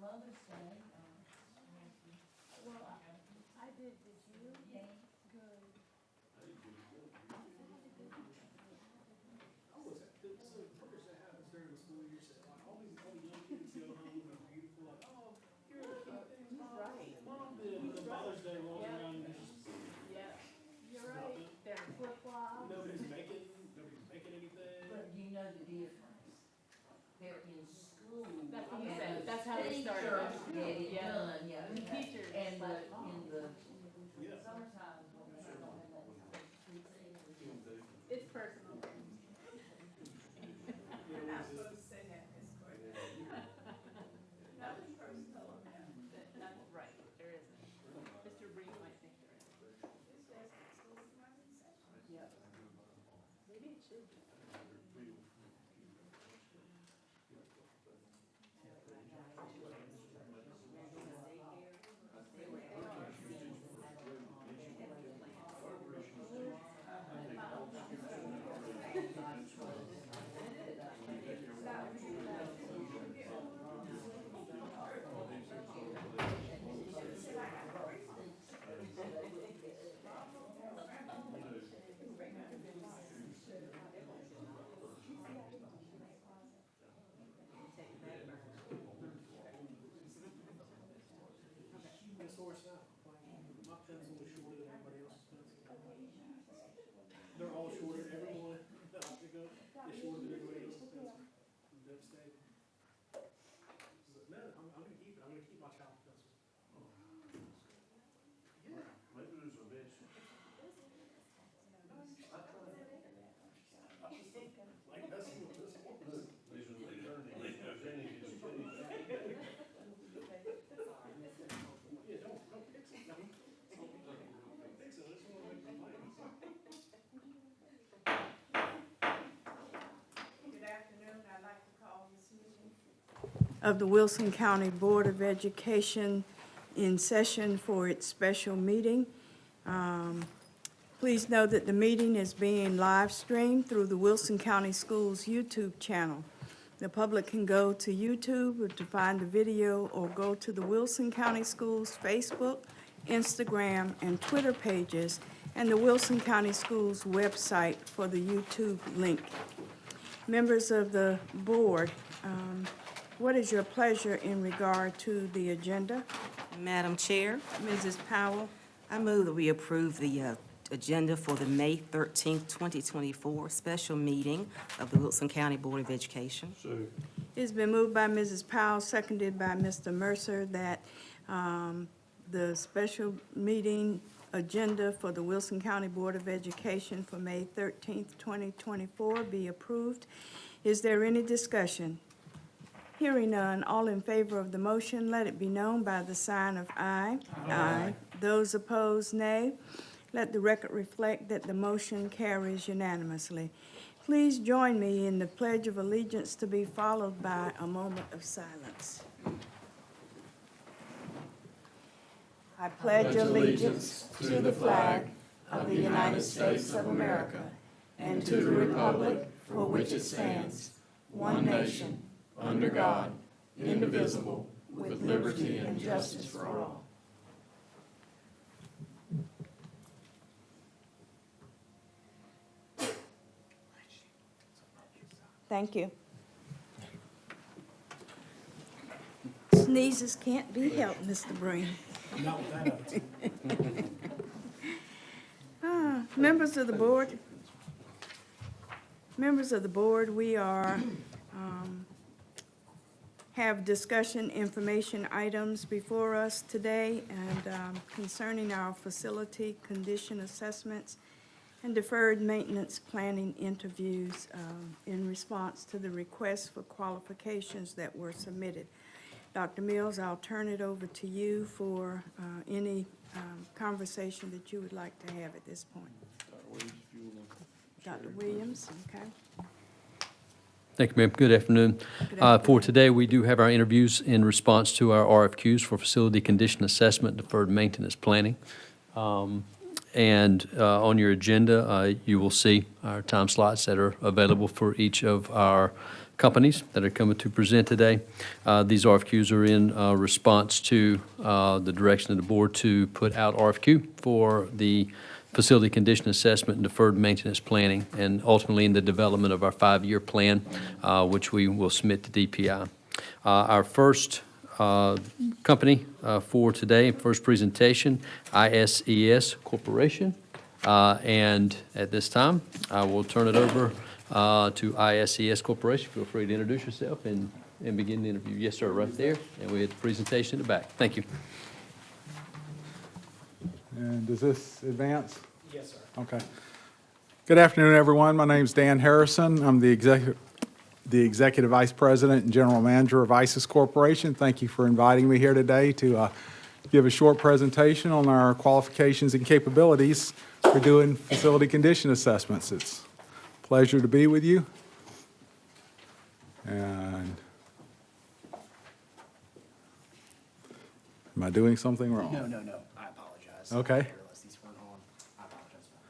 Mother's Day. Well, I did, did you? Yeah. Good. Oh, is that, so Mother's Day happens during the school year, so like all the young kids go home and are beautiful, like, oh, here are the cute things mom did, and then Father's Day rolls Yeah. around and there's just Yeah, you're right. They're flip-flops. nobody's making anything. But you know the difference. They're in school. That's what he and said. the That's how they started. teachers get it Yeah. done, yeah. The teachers And slash mom. in the Yeah. summertime, when we don't have that sweet thing. It's personal. You're not supposed to say that, Ms. Courtney. Nothing personal on that. That's right, there isn't. Mr. Breen might think there is. It's just the school's not in session. Yep. Maybe it should be. This horse now, my pencil is shorter than everybody else's pencil. They're all shorter, everyone that I pick up is shorter than everybody else's pencil. I'm devastated. But no, I'm gonna keep it, I'm gonna keep my child's pencil. Yeah. Maybe there's a bitch. Like, that's what this is. These are the attorney, presenting his case. Yeah, don't fix it, no. Don't fix it, I just wanna make complaints. Good afternoon, I'd like to call this meeting Of the Wilson County Board of Education in session for its special meeting. Please know that the meeting is being live streamed through the Wilson County Schools YouTube channel. The public can go to YouTube to find the video or go to the Wilson County Schools Facebook, Instagram, and Twitter pages, and the Wilson County Schools website for the YouTube link. Members of the board, what is your pleasure in regard to the agenda? Madam Chair, Mrs. Powell? I move that we approve the agenda for the May 13th, 2024 special meeting of the Wilson County Board of Education. So, It's been moved by Mrs. Powell, seconded by Mr. Mercer, that the special meeting agenda for the Wilson County Board of Education for May 13th, 2024 be approved. Is there any discussion? Hearing none, all in favor of the motion, let it be known by the sign of aye. Aye. Those opposed, nay. Let the record reflect that the motion carries unanimously. Please join me in the Pledge of Allegiance to be followed by a moment of silence. I pledge allegiance to the flag of the United States of America and to the republic for which it stands, one nation, under God, indivisible, with liberty and justice for all. Thank you. Sneezes can't be helped, Mr. Breen. Not with that attitude. Members of the board, we are, have discussion information items before us today and concerning our facility condition assessments and deferred maintenance planning interviews in response to the requests for qualifications that were submitted. Dr. Mills, I'll turn it over to you for any conversation that you would like to have at this point. Dr. Williams, okay. Thank you, ma'am. Good afternoon. Good afternoon. For today, we do have our interviews in response to our RFQs for facility condition assessment, deferred maintenance planning. And on your agenda, you will see our time slots that are available for each of our companies that are coming to present today. These RFQs are in response to the direction of the board to put out RFQ for the facility condition assessment and deferred maintenance planning, and ultimately in the development of our 5-year plan, which we will submit to DPI. Our first company for today, first presentation, ISES Corporation. And at this time, I will turn it over to ISES Corporation. Feel free to introduce yourself and begin the interview. Yes, sir, right there. And we have the presentation in the back. Thank you. And does this advance? Yes, sir. Okay. Good afternoon, everyone. My name's Dan Harrison. I'm the Executive Vice President and General Manager of ISIS Corporation. Thank you for inviting me here today to give a short presentation on our qualifications and capabilities for doing facility condition assessments. It's a pleasure to be with you. And am I doing something wrong? No, I apologize. Okay. I realized these weren't on. I apologize about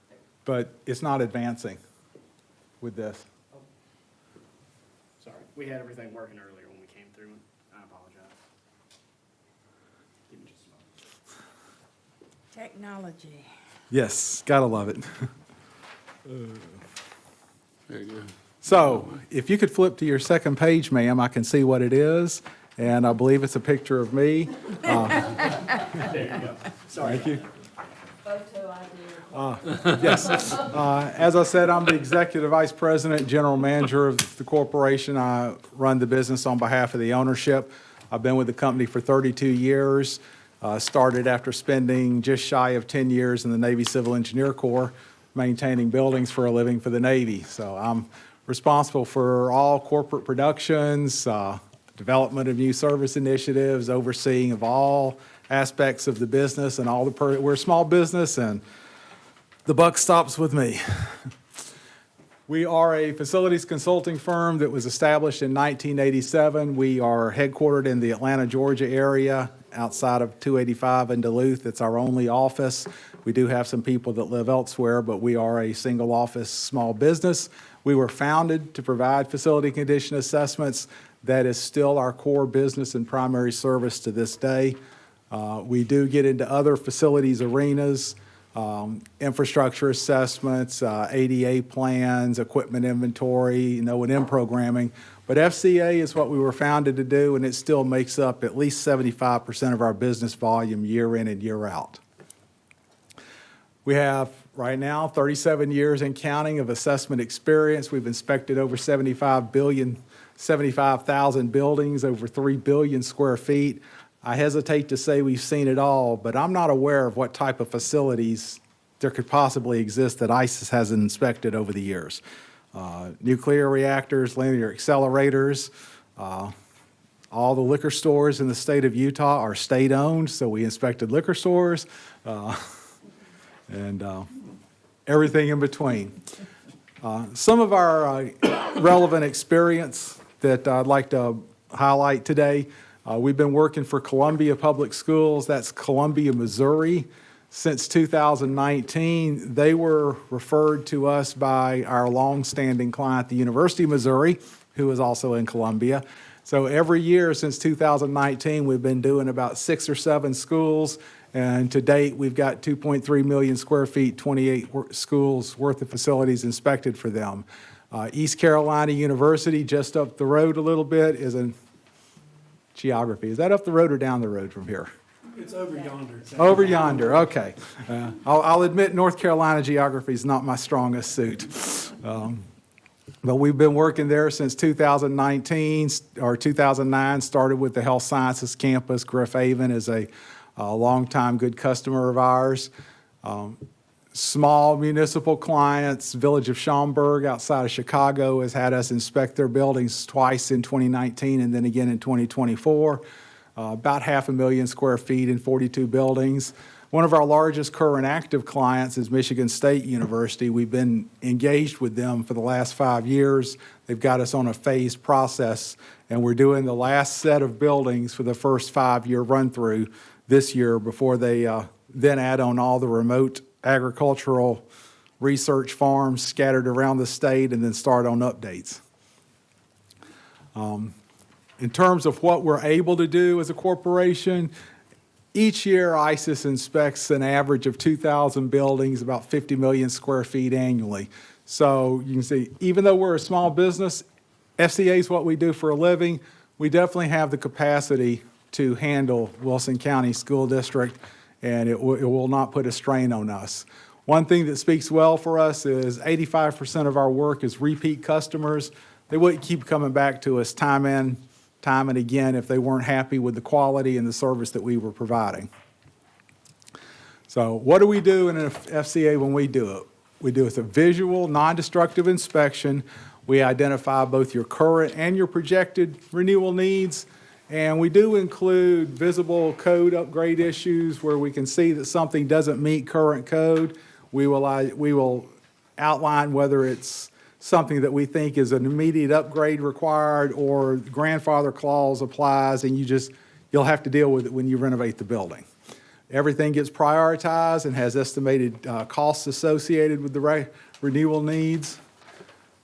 that. But it's not advancing with this. Sorry, we had everything working earlier when we came through. I apologize. Give me just a moment. Technology. Yes, gotta love it. There you go. So, if you could flip to your second page, ma'am, I can see what it is, and I believe it's a picture of me. There you go. Sorry. Thank you. Photo ID. Yes. As I said, I'm the Executive Vice President, General Manager of the corporation. I run the business on behalf of the ownership. I've been with the company for 32 years. Started after spending just shy of 10 years in the Navy Civil Engineer Corps, maintaining buildings for a living for the Navy. So I'm responsible for all corporate productions, development of new service initiatives, overseeing of all aspects of the business and all the, we're a small business and the buck stops with me. We are a facilities consulting firm that was established in 1987. We are headquartered in the Atlanta, Georgia area, outside of 285 in Duluth. It's our only office. We do have some people that live elsewhere, but we are a single office small business. We were founded to provide facility condition assessments. That is still our core business and primary service to this day. We do get into other facilities arenas, infrastructure assessments, ADA plans, equipment inventory, O&M programming. But FCA is what we were founded to do, and it still makes up at least 75% of our business volume year in and year out. We have, right now, 37 years and counting of assessment experience. We've inspected over 75,000 buildings, over 3 billion square feet. I hesitate to say we've seen it all, but I'm not aware of what type of facilities there could possibly exist that ISIS hasn't inspected over the years. Nuclear reactors, linear accelerators, all the liquor stores in the state of Utah are state-owned, so we inspected liquor stores, and everything in between. Some of our relevant experience that I'd like to highlight today. We've been working for Columbia Public Schools, that's Columbia, Missouri, since 2019. They were referred to us by our longstanding client, the University of Missouri, who is also in Columbia. So every year since 2019, we've been doing about 6 or 7 schools, and to date, we've got 2.3 million square feet, 28 schools worth of facilities inspected for them. East Carolina University, just up the road a little bit, is in geography. Is that up the road or down the road from here? It's over yonder. Over yonder, okay. I'll admit North Carolina geography is not my strongest suit. But we've been working there since 2019 or 2009, started with the Health Sciences Campus. Griff Avon is a longtime good customer of ours. Small municipal clients, Village of Schaumburg outside of Chicago has had us inspect their buildings twice in 2019 and then again in 2024. About 500,000 square feet in 42 buildings. One of our largest current active clients is Michigan State University. We've been engaged with them for the last 5 years. They've got us on a phased process, and we're doing the last set of buildings for the first 5-year run-through this year before they then add on all the remote agricultural research farms scattered around the state and then start on updates. In terms of what we're able to do as a corporation, each year ISIS inspects an average of 2,000 buildings, about 50 million square feet annually. So you can see, even though we're a small business, FCA is what we do for a living. We definitely have the capacity to handle Wilson County School District, and it will not put a strain on us. One thing that speaks well for us is 85% of our work is repeat customers. They wouldn't keep coming back to us time in, time and again if they weren't happy with the quality and the service that we were providing. So what do we do in an FCA when we do it? We do it a visual, non-destructive inspection. We identify both your current and your projected renewal needs. And we do include visible code upgrade issues where we can see that something doesn't meet current code. We will outline whether it's something that we think is an immediate upgrade required or grandfather clause applies and you'll have to deal with it when you renovate the building. Everything gets prioritized and has estimated costs associated with the renewal needs.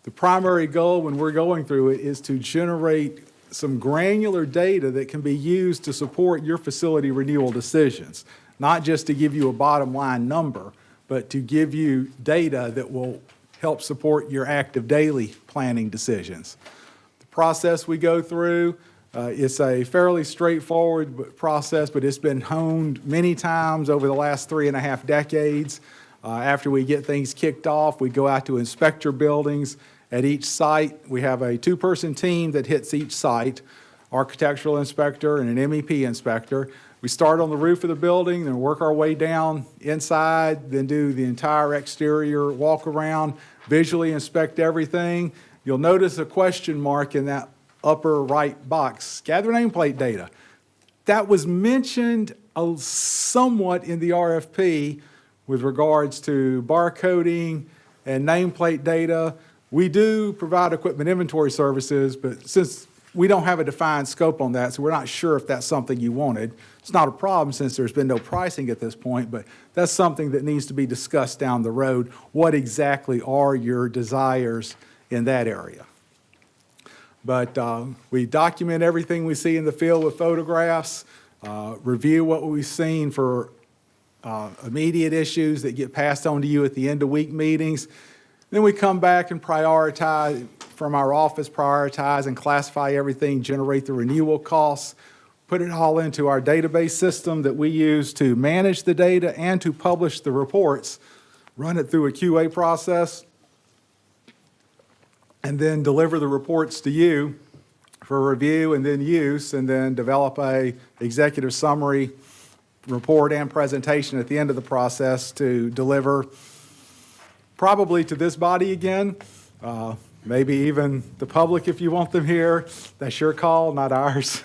The primary goal when we're going through it is to generate some granular data that can be used to support your facility renewal decisions, not just to give you a bottom line number, but to give you data that will help support your active daily planning decisions. The process we go through, it's a fairly straightforward process, but it's been honed many times over the last 3.5 decades. After we get things kicked off, we go out to inspect your buildings. At each site, we have a 2-person team that hits each site, architectural inspector and an MEP inspector. We start on the roof of the building, then work our way down inside, then do the entire exterior walk around, visually inspect everything. You'll notice a question mark in that upper right box, gather nameplate data. That was mentioned somewhat in the RFP with regards to barcoding and nameplate data. We do provide equipment inventory services, but since we don't have a defined scope on that, so we're not sure if that's something you wanted. It's not a problem since there's been no pricing at this point, but that's something that needs to be discussed down the road. What exactly are your desires in that area? But we document everything we see in the field with photographs, review what we've seen for immediate issues that get passed on to you at the end of week meetings. Then we come back and prioritize from our office, prioritize and classify everything, generate the renewal costs, put it all into our database system that we use to manage the data and to publish the reports, run it through a QA process, and then deliver the reports to you for review and then use, and then develop a executive summary report and presentation at the end of the process to deliver probably to this body again, maybe even the public if you want them here. That's your call, not ours.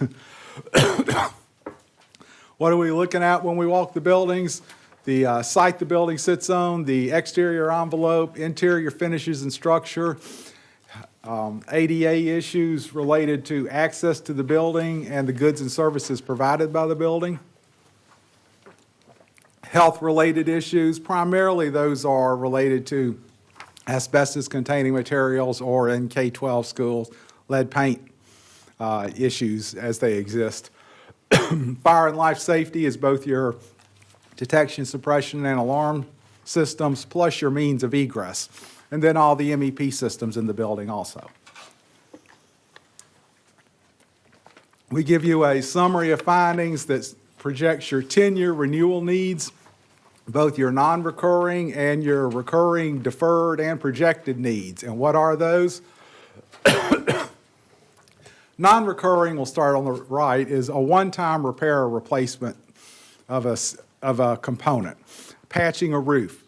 What are we looking at when we walk the buildings? The site the building sits on, the exterior envelope, interior finishes and structure, ADA issues related to access to the building and the goods and services provided by the building. Health-related issues, primarily those are related to asbestos-containing materials or in K-12 schools, lead paint issues as they exist. Fire and life safety is both your detection, suppression, and alarm systems, plus your means of egress, and then all the MEP systems in the building also. We give you a summary of findings that projects your 10-year renewal needs, both your non-recurring and your recurring, deferred, and projected needs. And what are those? Non-recurring, we'll start on the right, is a one-time repair or replacement of a component. Patching a roof,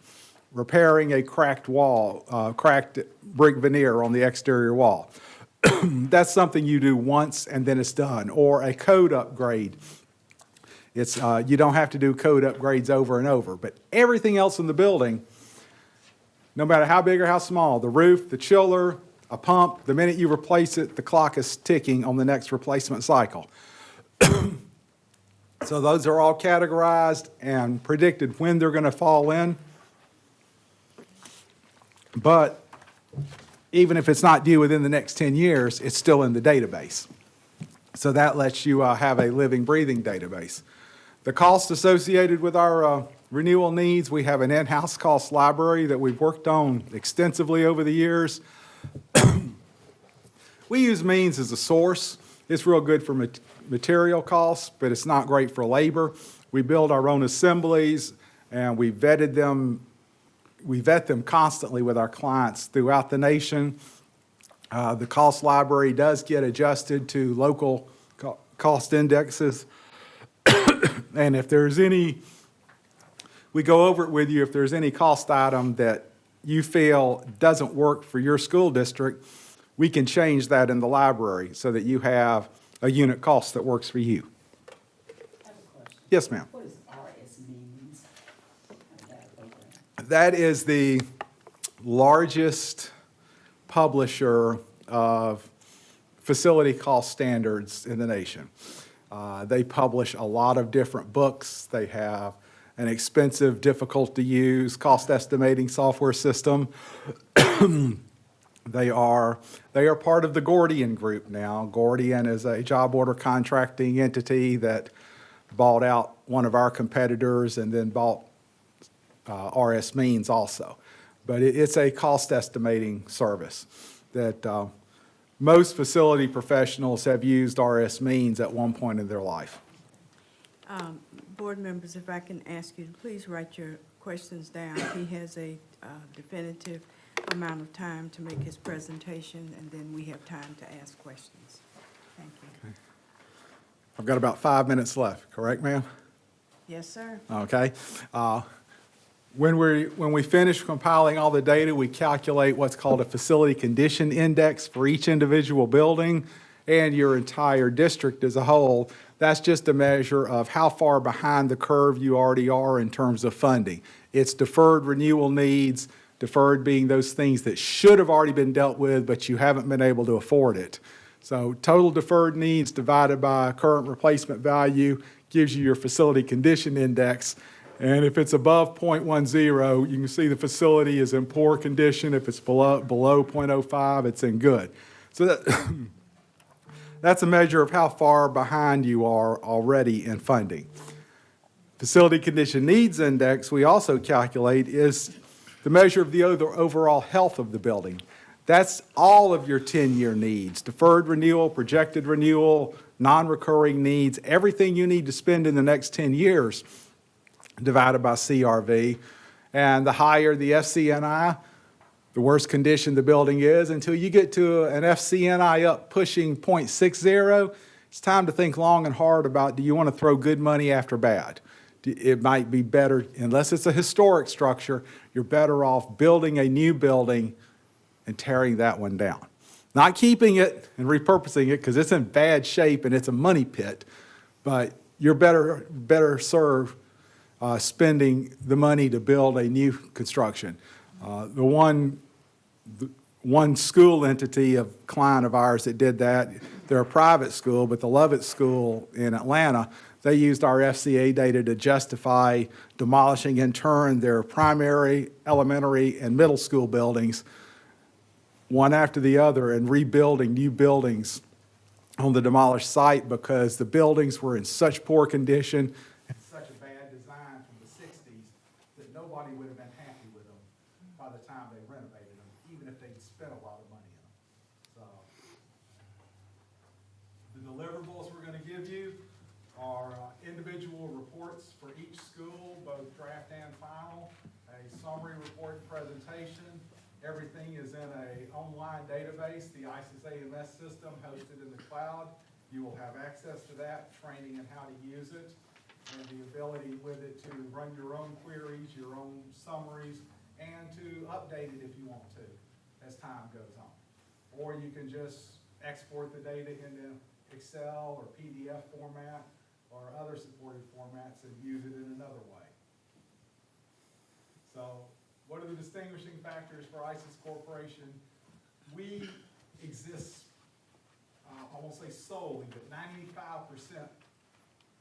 repairing a cracked wall, cracked brick veneer on the exterior wall. That's something you do once and then it's done. Or a code upgrade. It's, you don't have to do code upgrades over and over, but everything else in the building, no matter how big or how small, the roof, the chiller, a pump, the minute you replace it, the clock is ticking on the next replacement cycle. So those are all categorized and predicted when they're going to fall in. But even if it's not due within the next 10 years, it's still in the database. So that lets you have a living, breathing database. The cost associated with our renewal needs, we have an in-house cost library that we've worked on extensively over the years. We use means as a source. It's real good for material costs, but it's not great for labor. We build our own assemblies, and we vet them constantly with our clients throughout the nation. The cost library does get adjusted to local cost indexes. And if there's any, we go over it with you, if there's any cost item that you feel doesn't work for your school district, we can change that in the library so that you have a unit cost that works for you. I have a question. Yes, ma'am. What is RS means? That is the largest publisher of facility cost standards in the nation. They publish a lot of different books. They have an expensive, difficult-to-use cost estimating software system. They are part of the Gordian Group now. Gordian is a job order contracting entity that bought out one of our competitors and then bought RS Means also. But it's a cost estimating service that most facility professionals have used RS Means at one point in their life. Board members, if I can ask you to please write your questions down. He has a definitive amount of time to make his presentation, and then we have time to ask questions. Thank you. I've got about 5 minutes left, correct, ma'am? Yes, sir. Okay. When we finish compiling all the data, we calculate what's called a facility condition index for each individual building and your entire district as a whole. That's just a measure of how far behind the curve you already are in terms of funding. It's deferred renewal needs, deferred being those things that should have already been dealt with, but you haven't been able to afford it. So total deferred needs divided by current replacement value gives you your facility condition index. And if it's above 0.10, you can see the facility is in poor condition. If it's below 0.05, it's in good. So that's a measure of how far behind you are already in funding. Facility condition needs index, we also calculate, is the measure of the overall health of the building. That's all of your 10-year needs, deferred renewal, projected renewal, non-recurring needs, everything you need to spend in the next 10 years divided by CRV. And the higher the FCNI, the worse condition the building is. Until you get to an FCNI up pushing 0.60, it's time to think long and hard about, do you want to throw good money after bad? It might be better, unless it's a historic structure, you're better off building a new building and tearing that one down. Not keeping it and repurposing it because it's in bad shape and it's a money pit, but you're better served spending the money to build a new construction. The one school entity of client of ours that did that, they're a private school, but the Lovett School in Atlanta, they used our FCA data to justify demolishing in turn their primary, elementary, and middle school buildings, one after the other, and rebuilding new buildings on the demolished site because the buildings were in such poor condition and such a bad design from the 60s that nobody would have been happy with them by the time they renovated them, even if they'd spent a lot of money in them. So the deliverables we're going to give you are individual reports for each school, both draft and final, a summary report presentation. Everything is in an online database, the ISIS AMS system hosted in the cloud. You will have access to that, training and how to use it, and the ability with it to run your own queries, your own summaries, and to update it if you want to as time goes on. Or you can just export the data into Excel or PDF format or other supported formats and use it in another way. So what are the distinguishing factors for ISIS Corporation? We exist, I won't say solely, but 95%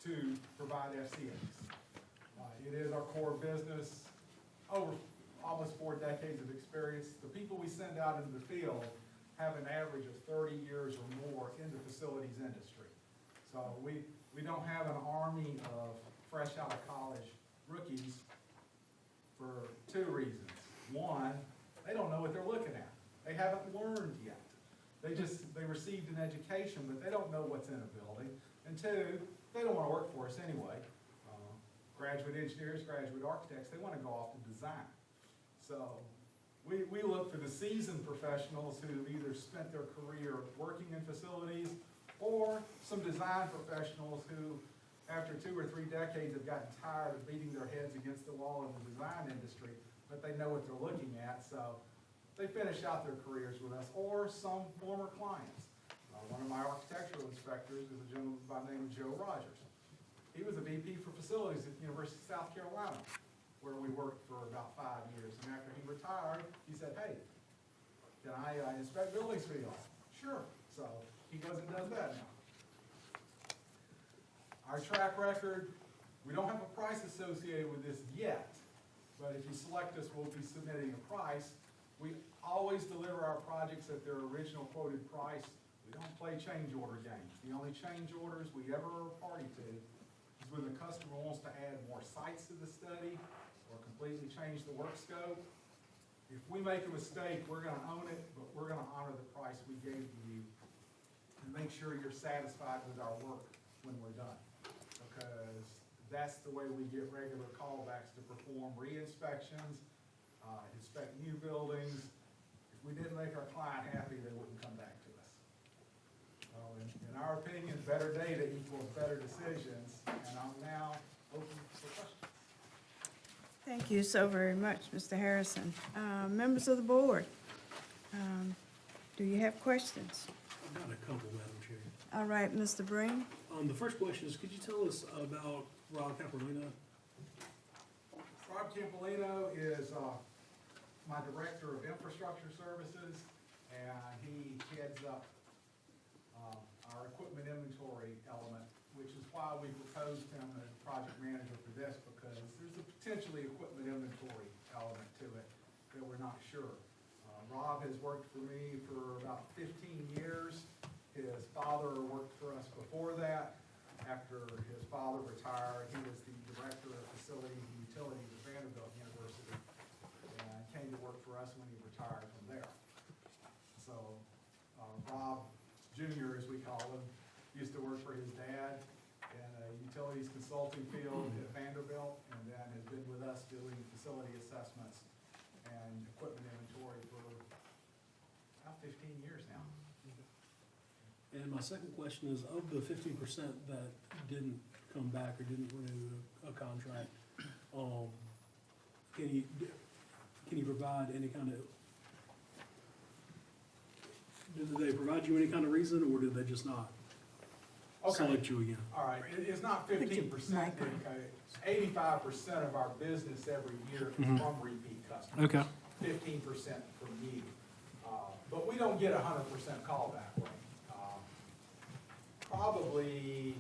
to provide FCAs. It is our core business. almost 4 decades of experience. The people we send out into the field have an average of 30 years or more in the facilities industry. So we don't have an army of fresh out of college rookies for 2 reasons. One, they don't know what they're looking at. They haven't learned yet. They received an education, but they don't know what's in a building. And 2, they don't want to work for us anyway. Graduate engineers, graduate architects, they want to go off to design. So we look for the seasoned professionals who've either spent their career working in facilities or some design professionals who, after 2 or 3 decades, have gotten tired of beating their heads against the wall in the design industry, but they know what they're looking at, so they finish out their careers with us, or some former clients. One of my architectural inspectors is a gentleman by the name of Joe Rogers. He was a VP for facilities at the University of South Carolina, where we worked for about 5 years. And after he retired, he said, hey, can I inspect buildings for you all? Sure. So he goes and does that now. Our track record, we don't have a price associated with this yet, but if you select us, we'll be submitting a price. We always deliver our projects at their original quoted price. We don't play change order games. The only change orders we ever are party to is when the customer wants to add more sites to the study or completely change the work scope. If we make a mistake, we're gonna own it, but we're gonna honor the price we gave you and make sure you're satisfied with our work when we're done. Because that's the way we get regular callbacks to perform re-inspections, inspect new buildings. If we didn't make our client happy, they wouldn't come back to us. So in our opinion, better data equals better decisions, and I'm now open for questions. Thank you so very much, Mr. Harrison. Members of the board, do you have questions? I've got a couple, Madam Chair. All right, Mr. Breen? The first question is, could you tell us about Rob Capolino? Rob Campolino is my Director of Infrastructure Services, and he heads up our equipment inventory element, which is why we proposed him as project manager for this, because there's a potentially equipment inventory element to it that we're not sure. Rob has worked for me for about 15 years. His father worked for us before that. After his father retired, he was the Director of Facilities and Utilities at Vanderbilt University, and came to work for us when he retired from there. So Rob Jr., as we call him, used to work for his dad in a utilities consulting field at Vanderbilt, and then has been with us doing facility assessments and equipment inventory for about 15 years now. And my second question is, of the 15% that didn't come back or didn't renew a contract, can you provide any kind of, did they provide you any kind of reason, or did they just not select you again? All right, it's not 15%. 85% of our business every year is from repeat customers. Okay. 15% from you. But we don't get 100% callback rate. Probably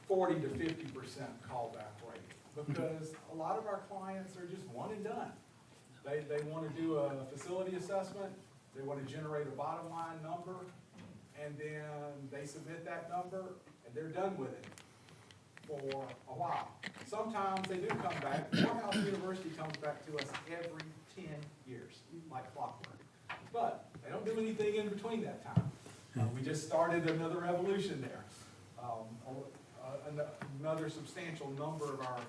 40 to 50% callback rate, because a lot of our clients are just one and done. They want to do a facility assessment, they want to generate a bottom line number, and then they submit that number, and they're done with it for a while. Sometimes they do come back. Morehouse University comes back to us every 10 years, like clockwork. But they don't do anything in between that time. We just started another revolution there. Another substantial number of our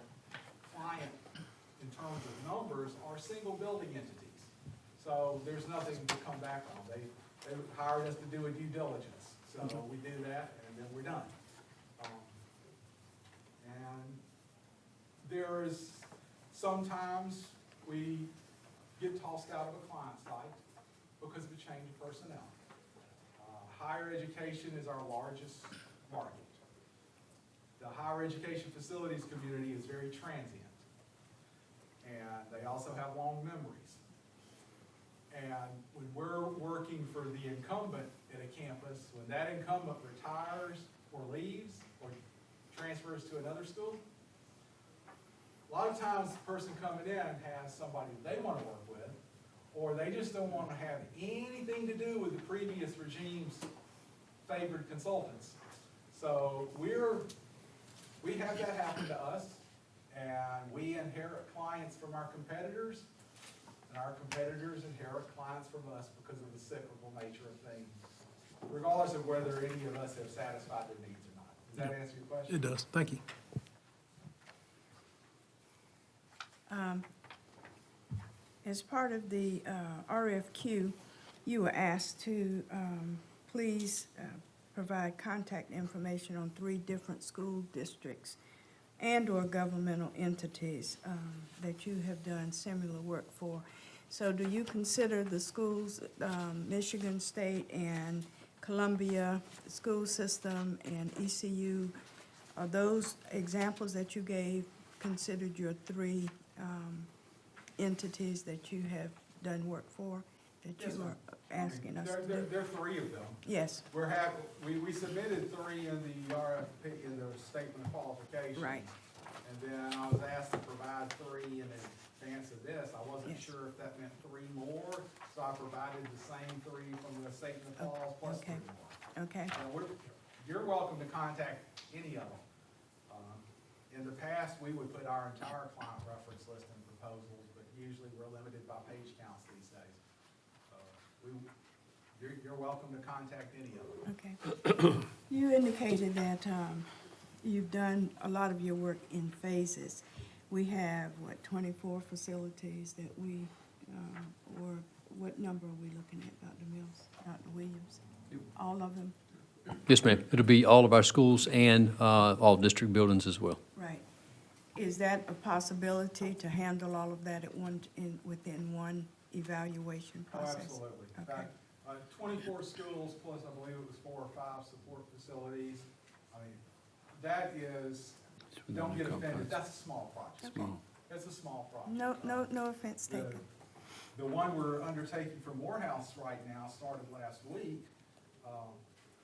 client, in terms of numbers, are single building entities. So there's nothing to come back on. They hired us to do a due diligence. So we do that, and then we're done. And there's, sometimes we get tossed out of a client site because of a change of personnel. Higher education is our largest market. The higher education facilities community is very transient. And they also have long memories. And when we're working for the incumbent at a campus, when that incumbent retires or leaves or transfers to another school, a lot of times the person coming in has somebody they want to work with, or they just don't want to have anything to do with the previous regime's favored consultants. So we have that happen to us, and we inherit clients from our competitors, and our competitors inherit clients from us because of the cyclical nature of things, regardless of whether any of us have satisfied their needs or not. Does that answer your question? It does, thank you. As part of the RFQ, you were asked to please provide contact information on 3 different school districts and/or governmental entities that you have done similar work for. So do you consider the schools, Michigan State and Columbia School System and ECU, are those examples that you gave considered your 3 entities that you have done work for, that Yes, you ma'am. are asking us to do? There are 3 of them. Yes, We submitted 3 in the RFP, in the statement of qualifications. right. And then I was asked to provide 3 in advance of this. I wasn't Yes. sure if that meant 3 more, so I provided the same 3 from the statement of quals plus 3 Okay. more. Okay, You're welcome to contact any of them. In the past, we would put our entire client reference list in proposals, but usually we're limited by page counts these days. You're welcome to contact any of them. okay. You indicated that you've done a lot of your work in phases. We have, 24 facilities that we, or what number are we looking at, Dr. Mills, Dr. Williams? All of them? Yes, ma'am. It'll be all of our schools and all district buildings as well. Right. Is that a possibility to handle all of that within one evaluation Oh, process? absolutely. In Okay. fact, 24 schools plus, I believe it was 4 or 5 support facilities. I mean, that is, don't get offended, that's a small project. Okay. That's a small project. No offense The- taken. The one we're undertaking for Morehouse right now started last week.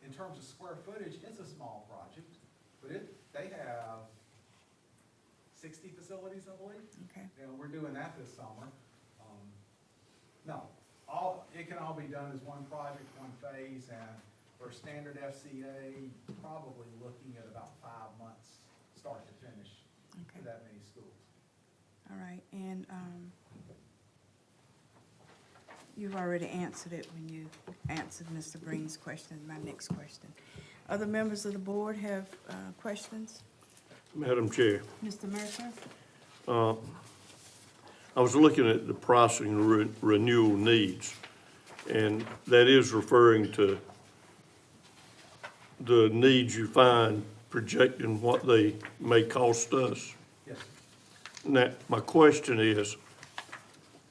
In terms of square footage, it's a small project, but they have 60 facilities, I believe. Okay, And we're doing that this summer. No, it can all be done as one project, one phase, and for standard FCA, probably looking at about 5 months, start to finish, okay. for that many schools. All right, and you've already answered it when you answered Mr. Green's question, my next question. Other members of the board have questions? Madam Chair, Mr. Mercer? I was looking at the pricing renewal needs, and that is referring to the needs you find projecting what they may cost us. Yes. Now, my question is,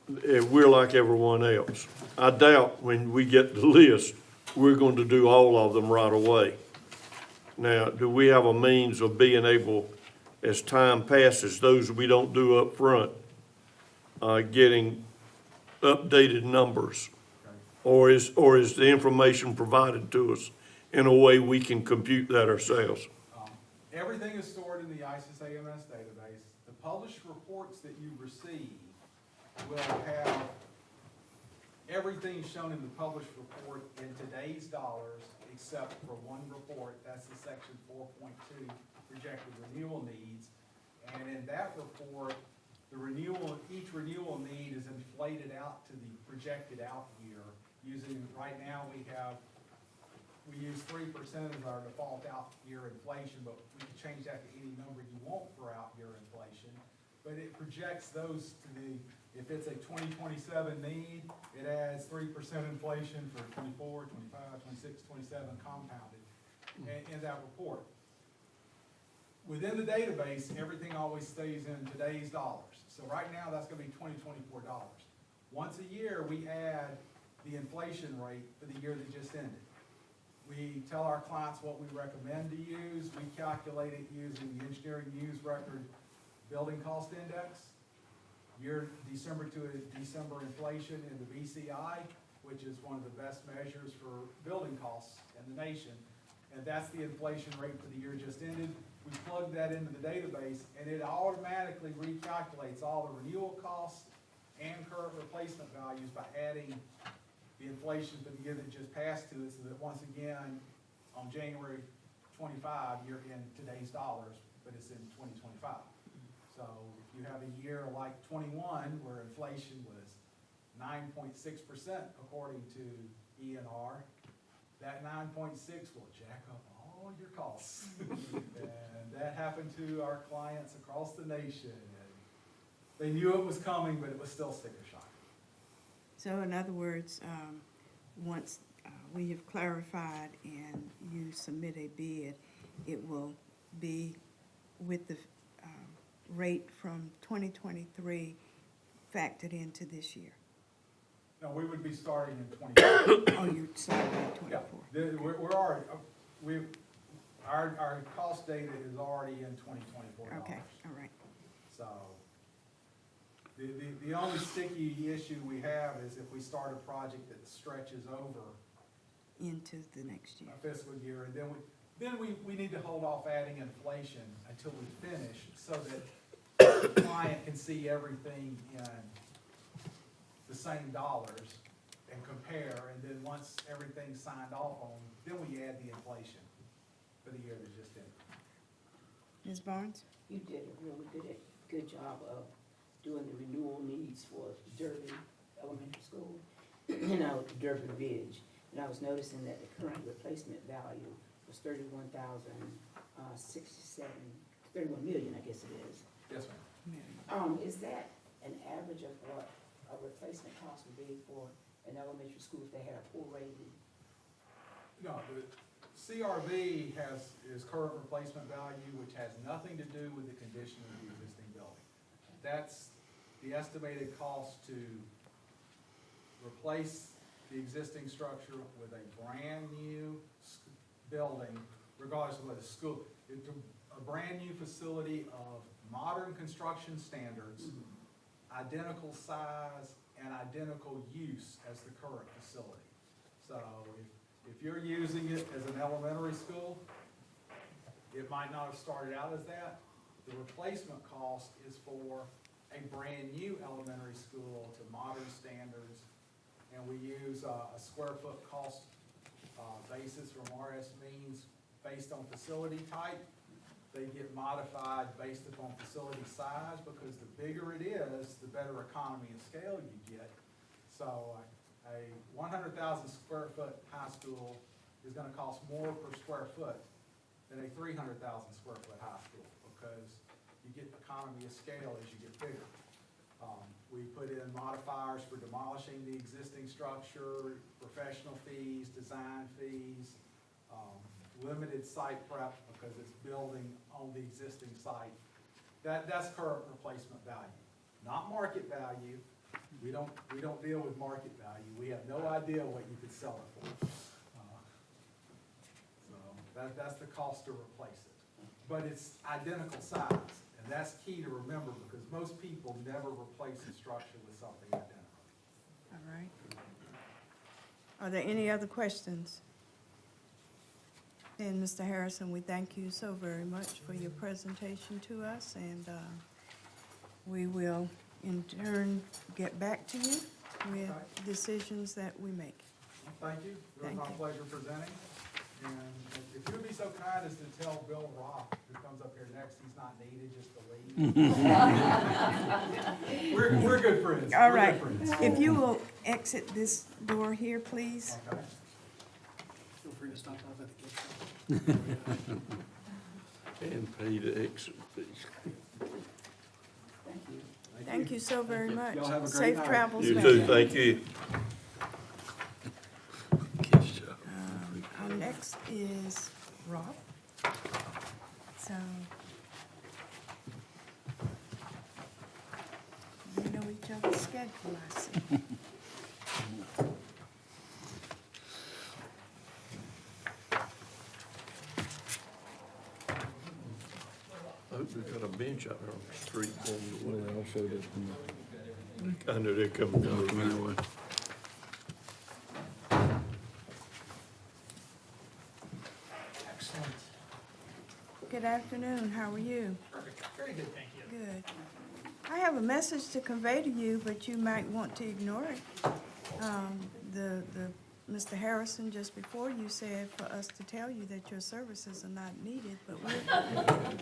we're like everyone else. I doubt when we get the list, we're going to do all of them right away. Now, do we have a means of being able, as time passes, those we don't do up front, getting updated numbers? Or is the information provided to us in a way we can compute that ourselves? Everything is stored in the ISIS AMS database. The published reports that you receive will have everything shown in the published report in today's dollars, except for one report, that's the section 4.2, projected renewal needs. And in that report, each renewal need is inflated out to the projected out year using, right now we use 3% as our default out year inflation, but we can change that to any number you want for out year inflation. But it projects those to if it's a 2027 need, it adds 3% inflation for 24, 25, 26, 27 compounded in that report. Within the database, everything always stays in today's dollars. So right now, that's gonna be $2024. Once a year, we add the inflation rate for the year that just ended. We tell our clients what we recommend to use. We calculate it using the engineering use record building cost index, year December to December inflation in the BCI, which is one of the best measures for building costs in the nation. And that's the inflation rate for the year just ended. we plug that into the database, and it automatically recalculates all the renewal costs and current replacement values by adding the inflation for the year that just passed to it, so that once again, on January 25, you're in today's dollars, but it's in 2025. So if you have a year like 21, where inflation was 9.6% according to ENR, that 9.6 will jack up all your costs. And that happened to our clients across the nation. And they knew it was coming, but it was still sticker shock. So in other words, once we have clarified and you submit a bid, it will be with the rate from 2023 factored into this year. No, we would be starting in 2024. Oh, you started at Yeah, 24. we're already, our cost data is already in 2024 dollars. Okay, all right. So, the only sticky issue we have is if we start a project that stretches over Into the next year. a fiscal year, and then we need to hold off adding inflation until we finish, so that the client can see everything in the same dollars and compare, and then once everything's signed off on, then we add the inflation for the year that just ended. Ms. Barnes? You did a really good job of doing the renewal needs for Durbin Elementary School, Durbin Ridge. And I was noticing that the current replacement value was 31 million, I guess it is. Yes, ma'am. Is that an average of what a replacement cost would be for an elementary school if they had a poor rating? No, the CRV is current replacement value, which has nothing to do with the condition of the existing building. That's the estimated cost to replace the existing structure with a brand-new building, regardless of whether it's school. It's a brand-new facility of modern construction standards, identical size, and identical use as the current facility. So if you're using it as an elementary school, it might not have started out as that. The replacement cost is for a brand-new elementary school to modern standards, and we use a square foot cost basis from RS Means based on facility type. They get modified based upon facility size, because the bigger it is, the better economy of scale you get. So a 100,000 square foot high school is gonna cost more per square foot than a 300,000 square foot high school, because you get economy of scale as you get bigger. We put in modifiers for demolishing the existing structure, professional fees, design fees, limited site prep because it's building on the existing site. That's current replacement value, not market value. We don't deal with market value. We have no idea what you could sell it for. So that's the cost to replace it. But it's identical size, and that's key to remember, because most people never replace a structure with something identical. All right. Are there any other questions? And Mr. Harrison, we thank you so very much for your presentation to us, and we will in turn get back to you with decisions that we make. Thank you. It was Thank my you. pleasure presenting. And if you would be so kind as to tell Bill Rock, who comes up here next, he's not needed, just to leave. We're good friends. All We're right. good friends. If you will exit this door here, please. Okay. Feel free to stop off at the gate. And pay the exit fees. Thank you. Thank you so very much. Y'all have a great Safe night. travels You back. too, thank you. Our next is Rob. So, we know each other's schedule, I see. I hope they've got a bench out there on the street. I'll show this. I know they're coming down that way. Excellent. Good Good afternoon, how are you? Perfect, very good, thank you. Good. I have a message to convey to you, but you might want to ignore it. Mr. Harrison, just before you said for us to tell you that your services are not needed,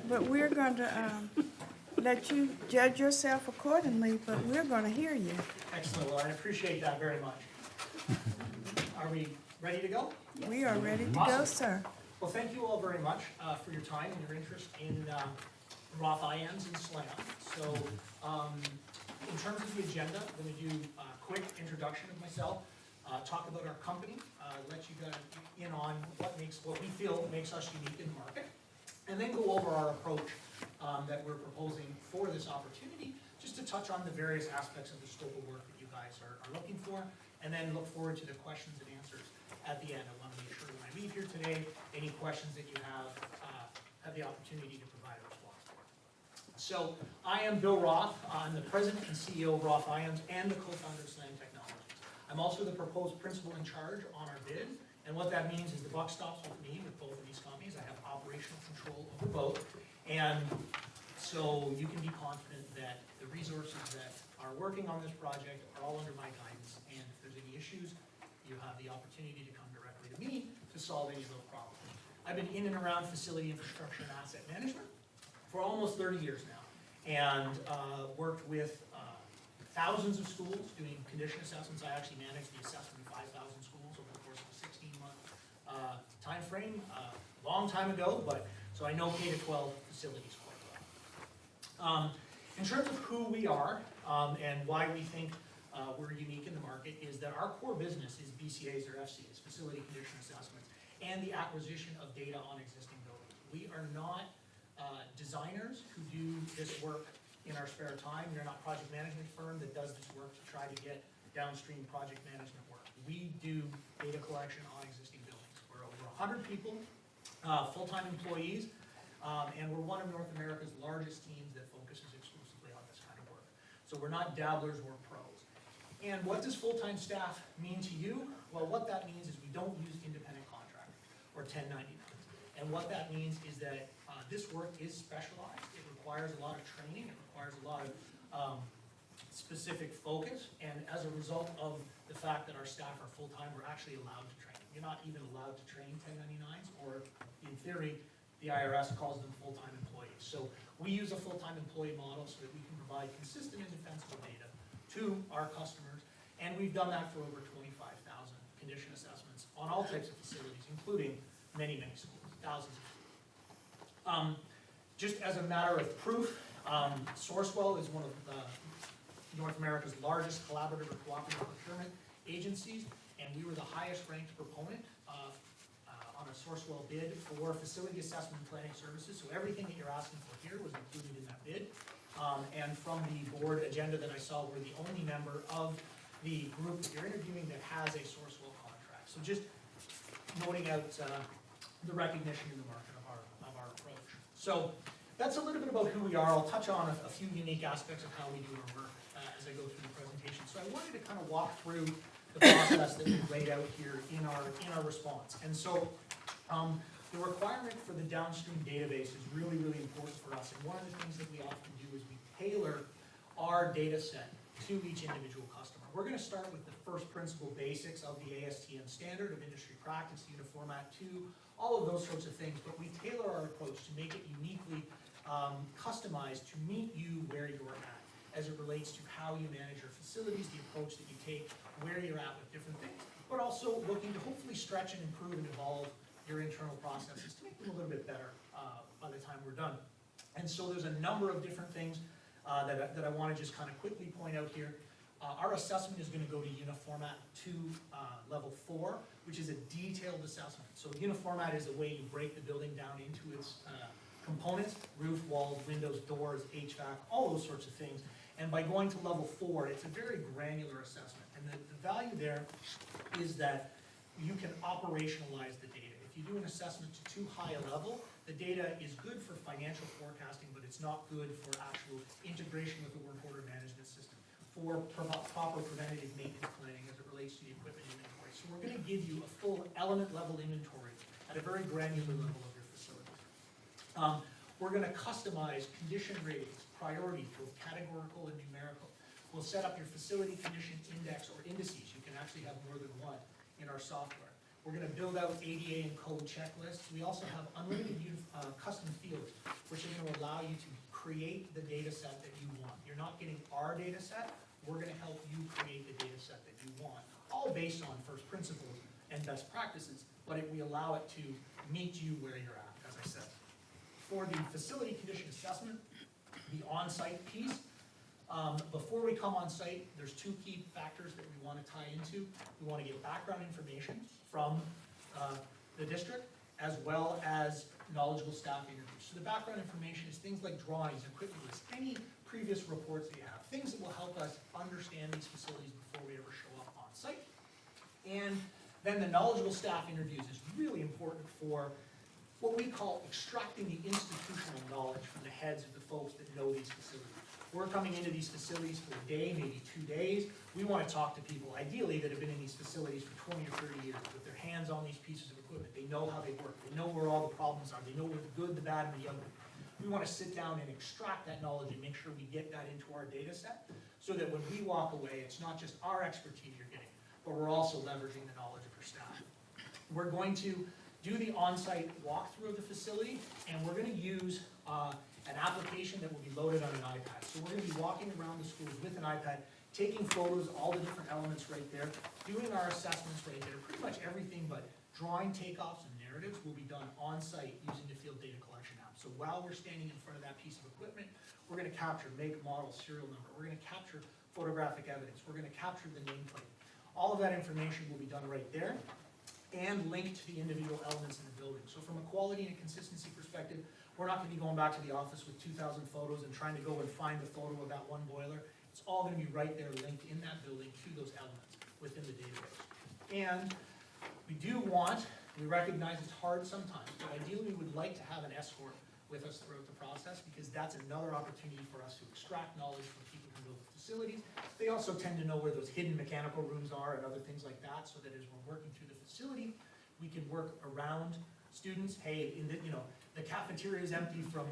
but we're going to let you judge yourself accordingly, but we're going to hear you. Excellent, well, I appreciate that very much. Are we ready to go? We are ready to go, Awesome. sir. Well, thank you all very much for your time and your interest in Roth IMs and SLAM. So, in terms of the agenda, I'm going to do a quick introduction of myself, talk about our company, let you guys in on what we feel makes us unique in the market, and then go over our approach that we're proposing for this opportunity, just to touch on the various aspects of the scope of work that you guys are looking for, and then look forward to the questions and answers at the end. I want to make sure when I leave here today, any questions that you have the opportunity to provide a response for. So I am Bill Roth. I'm the president and CEO of Roth IMs and the co-founder of SLAM Technologies. I'm also the proposed principal in charge on our bid, and what that means is the buck stops with me with both of these companies. I have operational control over both, and so you can be confident that the resources that are working on this project are all under my guidance, and if there's any issues, you have the opportunity to come directly to me to solve any of those problems. I've been in and around facility infrastructure and asset management for almost 30 years now, and worked with thousands of schools doing condition assessments. I actually managed the assessment of 5,000 schools over the course of a 16-month time frame, long time ago, but so I know K-12 facilities quite well. In terms of who we are and why we think we're unique in the market is that our core business is BCAs or FCAs, facility condition assessments, and the acquisition of data on existing buildings. We are not designers who do this work in our spare time. We're not a project management firm that does this work to try to get downstream project management work. We do data collection on existing buildings. We're over 100 people, full-time employees, and we're one of North America's largest teams that focuses exclusively on this kind of work. So we're not dabblers, we're pros. And what does full-time staff mean to you? Well, what that means is we don't use independent contractors or 1099s. And what that means is that this work is specialized. It requires a lot of training. It requires a lot of specific focus. And as a result of the fact that our staff are full-time, we're actually allowed to train. You're not even allowed to train 1099s, or in theory, the IRS calls them full-time employees. So we use a full-time employee model so that we can provide consistent and defensible data to our customers. And we've done that for over 25,000 condition assessments on all types of facilities, including many, many schools, thousands of schools. Just as a matter of proof, Sourcewell is one of North America's largest collaborative or cooperative procurement agencies, and we were the highest ranked proponent on a Sourcewell bid for facility assessment and planning services. So everything that you're asking for here was included in that bid. And from the board agenda that I saw, we're the only member of the group that you're interviewing that has a Sourcewell contract. So just noting out the recognition in the market of our approach. So that's a little bit about who we are. I'll touch on a few unique aspects of how we do our work as I go through the presentation. So I wanted to kind of walk through the process that we've laid out here in our response. And so the requirement for the downstream database is really, really important for us. And one of the things that we often do is we tailor our data set to each individual customer. We're going to start with the first principle basics of the ASTM standard of industry practice, Uniformat 2, all of those sorts of things, but we tailor our approach to make it uniquely customized to meet you where you're at as it relates to how you manage your facilities, the approach that you take, where you're at with different things, but also looking to hopefully stretch and improve and evolve your internal processes to make them a little bit better by the time we're done. And so there's a number of different things that I want to just kind of quickly point out here. Our assessment is going to go to Uniformat 2 level 4, which is a detailed assessment. So Uniformat is a way you break the building down into its components: roof, walls, windows, doors, HVAC, all those sorts of things. And by going to level 4, it's a very granular assessment. And the value there is that you can operationalize the data. If you do an assessment to too high a level, the data is good for financial forecasting, but it's not good for actual integration with the work order management system, for proper preventative maintenance planning as it relates to the equipment inventory. So we're going to give you a full element level inventory at a very granular level of your facilities. We're gonna customize condition ratings, priority, both categorical and numerical. We'll set up your facility condition index or indices. You can actually have more than one in our software. We're gonna build out ADA and code checklists. We also have unlimited custom fields, which are gonna allow you to create the data set that you want. You're not getting our data set, we're gonna help you create the data set that you want, all based on first principles and best practices, but we allow it to meet you where you're at, as I said. For the facility condition assessment, the on-site piece, before we come on site, there's two key factors that we want to tie into. We want to get background information from the district, as well as knowledgeable staff interviews. So the background information is things like drawings, equipment lists, any previous reports that you have, things that will help us understand these facilities before we ever show up on site. And then the knowledgeable staff interviews is really important for what we call extracting the institutional knowledge from the heads of the folks that know these facilities. We're coming into these facilities for a day, maybe 2 days. We want to talk to people, ideally, that have been in these facilities for 20 or 30 years, with their hands on these pieces of equipment. They know how they work. They know where all the problems are. They know where the good, the bad, and the ugly. We want to sit down and extract that knowledge and make sure we get that into our data set, so that when we walk away, it's not just our expertise you're getting, but we're also leveraging the knowledge of your staff. We're going to do the on-site walkthrough of the facility, and we're going to use an application that will be loaded on an iPad. So we're going to be walking around the schools with an iPad, taking photos, all the different elements right there, doing our assessments right there. Pretty much everything but drawing takeoffs and narratives will be done on-site using the field data collection app. So while we're standing in front of that piece of equipment, we're going to capture make, model, serial number. We're going to capture photographic evidence. We're going to capture the nameplate. All of that information will be done right there and linked to the individual elements in the building. So from a quality and consistency perspective, we're not going to be going back to the office with 2,000 photos and trying to go and find the photo of that one boiler. It's all going to be right there linked in that building to those elements within the database. And we recognize it's hard sometimes, but ideally we would like to have an escort with us throughout the process, because that's another opportunity for us to extract knowledge from people who know the facilities. They also tend to know where those hidden mechanical rooms are and other things like that, so that as we're working through the facility, we can work around students. Hey, the cafeteria is empty from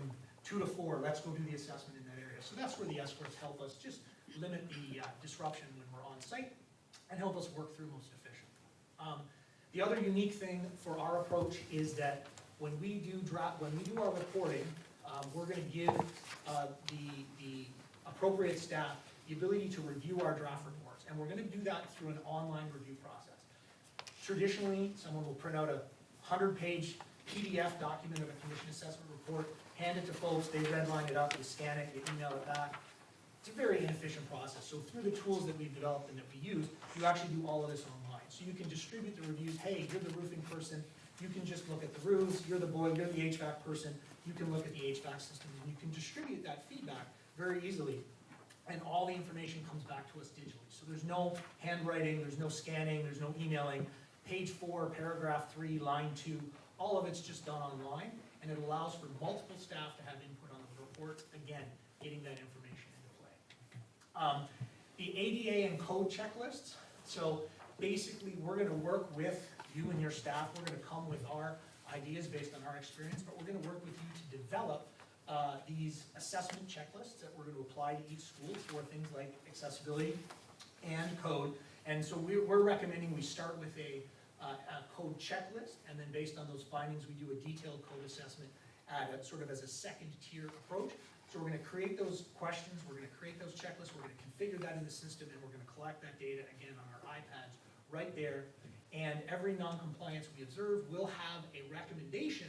2 to 4, let's go do the assessment in that area. So that's where the escorts help us just limit the disruption when we're on site and help us work through most efficiently. The other unique thing for our approach is that when we do our reporting, we're going to give the appropriate staff the ability to review our draft reports, and we're going to do that through an online review process. Traditionally, someone will print out a 100-page PDF document of a condition assessment report, hand it to folks, they redline it up, they scan it, they email it back. It's a very inefficient process. So through the tools that we've developed and that we use, you actually do all of this online. So you can distribute the reviews. Hey, you're the roofing person, you can just look at the roofs. You're the boiler, you're the HVAC person, you can look at the HVAC system, and you can distribute that feedback very easily. And all the information comes back to us digitally. So there's no handwriting, there's no scanning, there's no emailing. Page 4, paragraph 3, line 2, all of it's just done online, and it allows for multiple staff to have input on the reports, again, getting that information into play. The ADA and code checklists, so basically we're gonna work with you and your staff. We're gonna come with our ideas based on our experience, but we're gonna work with you to develop these assessment checklists that we're gonna apply to each school for things like accessibility and code. And so we're recommending we start with a code checklist, and then based on those findings, we do a detailed code assessment sort of as a second tier approach. So we're gonna create those questions, we're gonna create those checklists, we're gonna configure that in the system, and we're gonna collect that data again on our iPads right there. And every non-compliance we observe will have a recommendation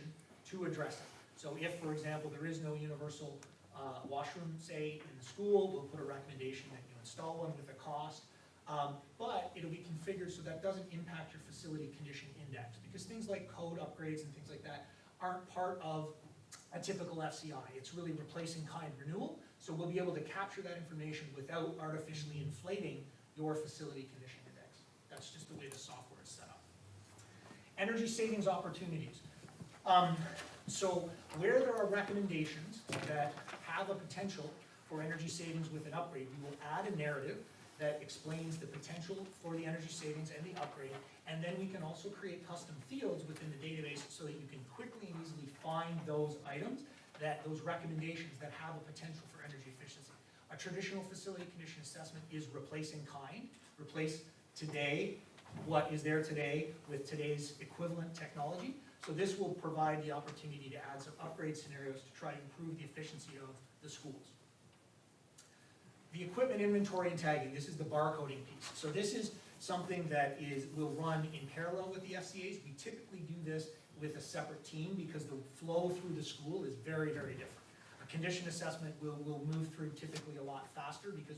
to address it. So if, for example, there is no universal washroom, say, in the school, we'll put a recommendation that you install one with a cost. But it'll be configured so that doesn't impact your facility condition index, because things like code upgrades and things like that aren't part of a typical FCI. It's really replacing kind renewal, so we'll be able to capture that information without artificially inflating your facility condition index. That's just the way the software is set up. Energy savings opportunities. So where there are recommendations that have a potential for energy savings with an upgrade, we will add a narrative that explains the potential for the energy savings and the upgrade. And then we can also create custom fields within the database so that you can quickly and easily find those items, those recommendations that have a potential for energy efficiency. A traditional facility condition assessment is replace in kind, replace today, what is there today with today's equivalent technology. So this will provide the opportunity to add some upgrade scenarios to try to improve the efficiency of the schools. The equipment inventory and tagging, this is the barcoding piece. So this is something that will run in parallel with the FCAs. We typically do this with a separate team because the flow through the school is very, very different. A condition assessment will move through typically a lot faster because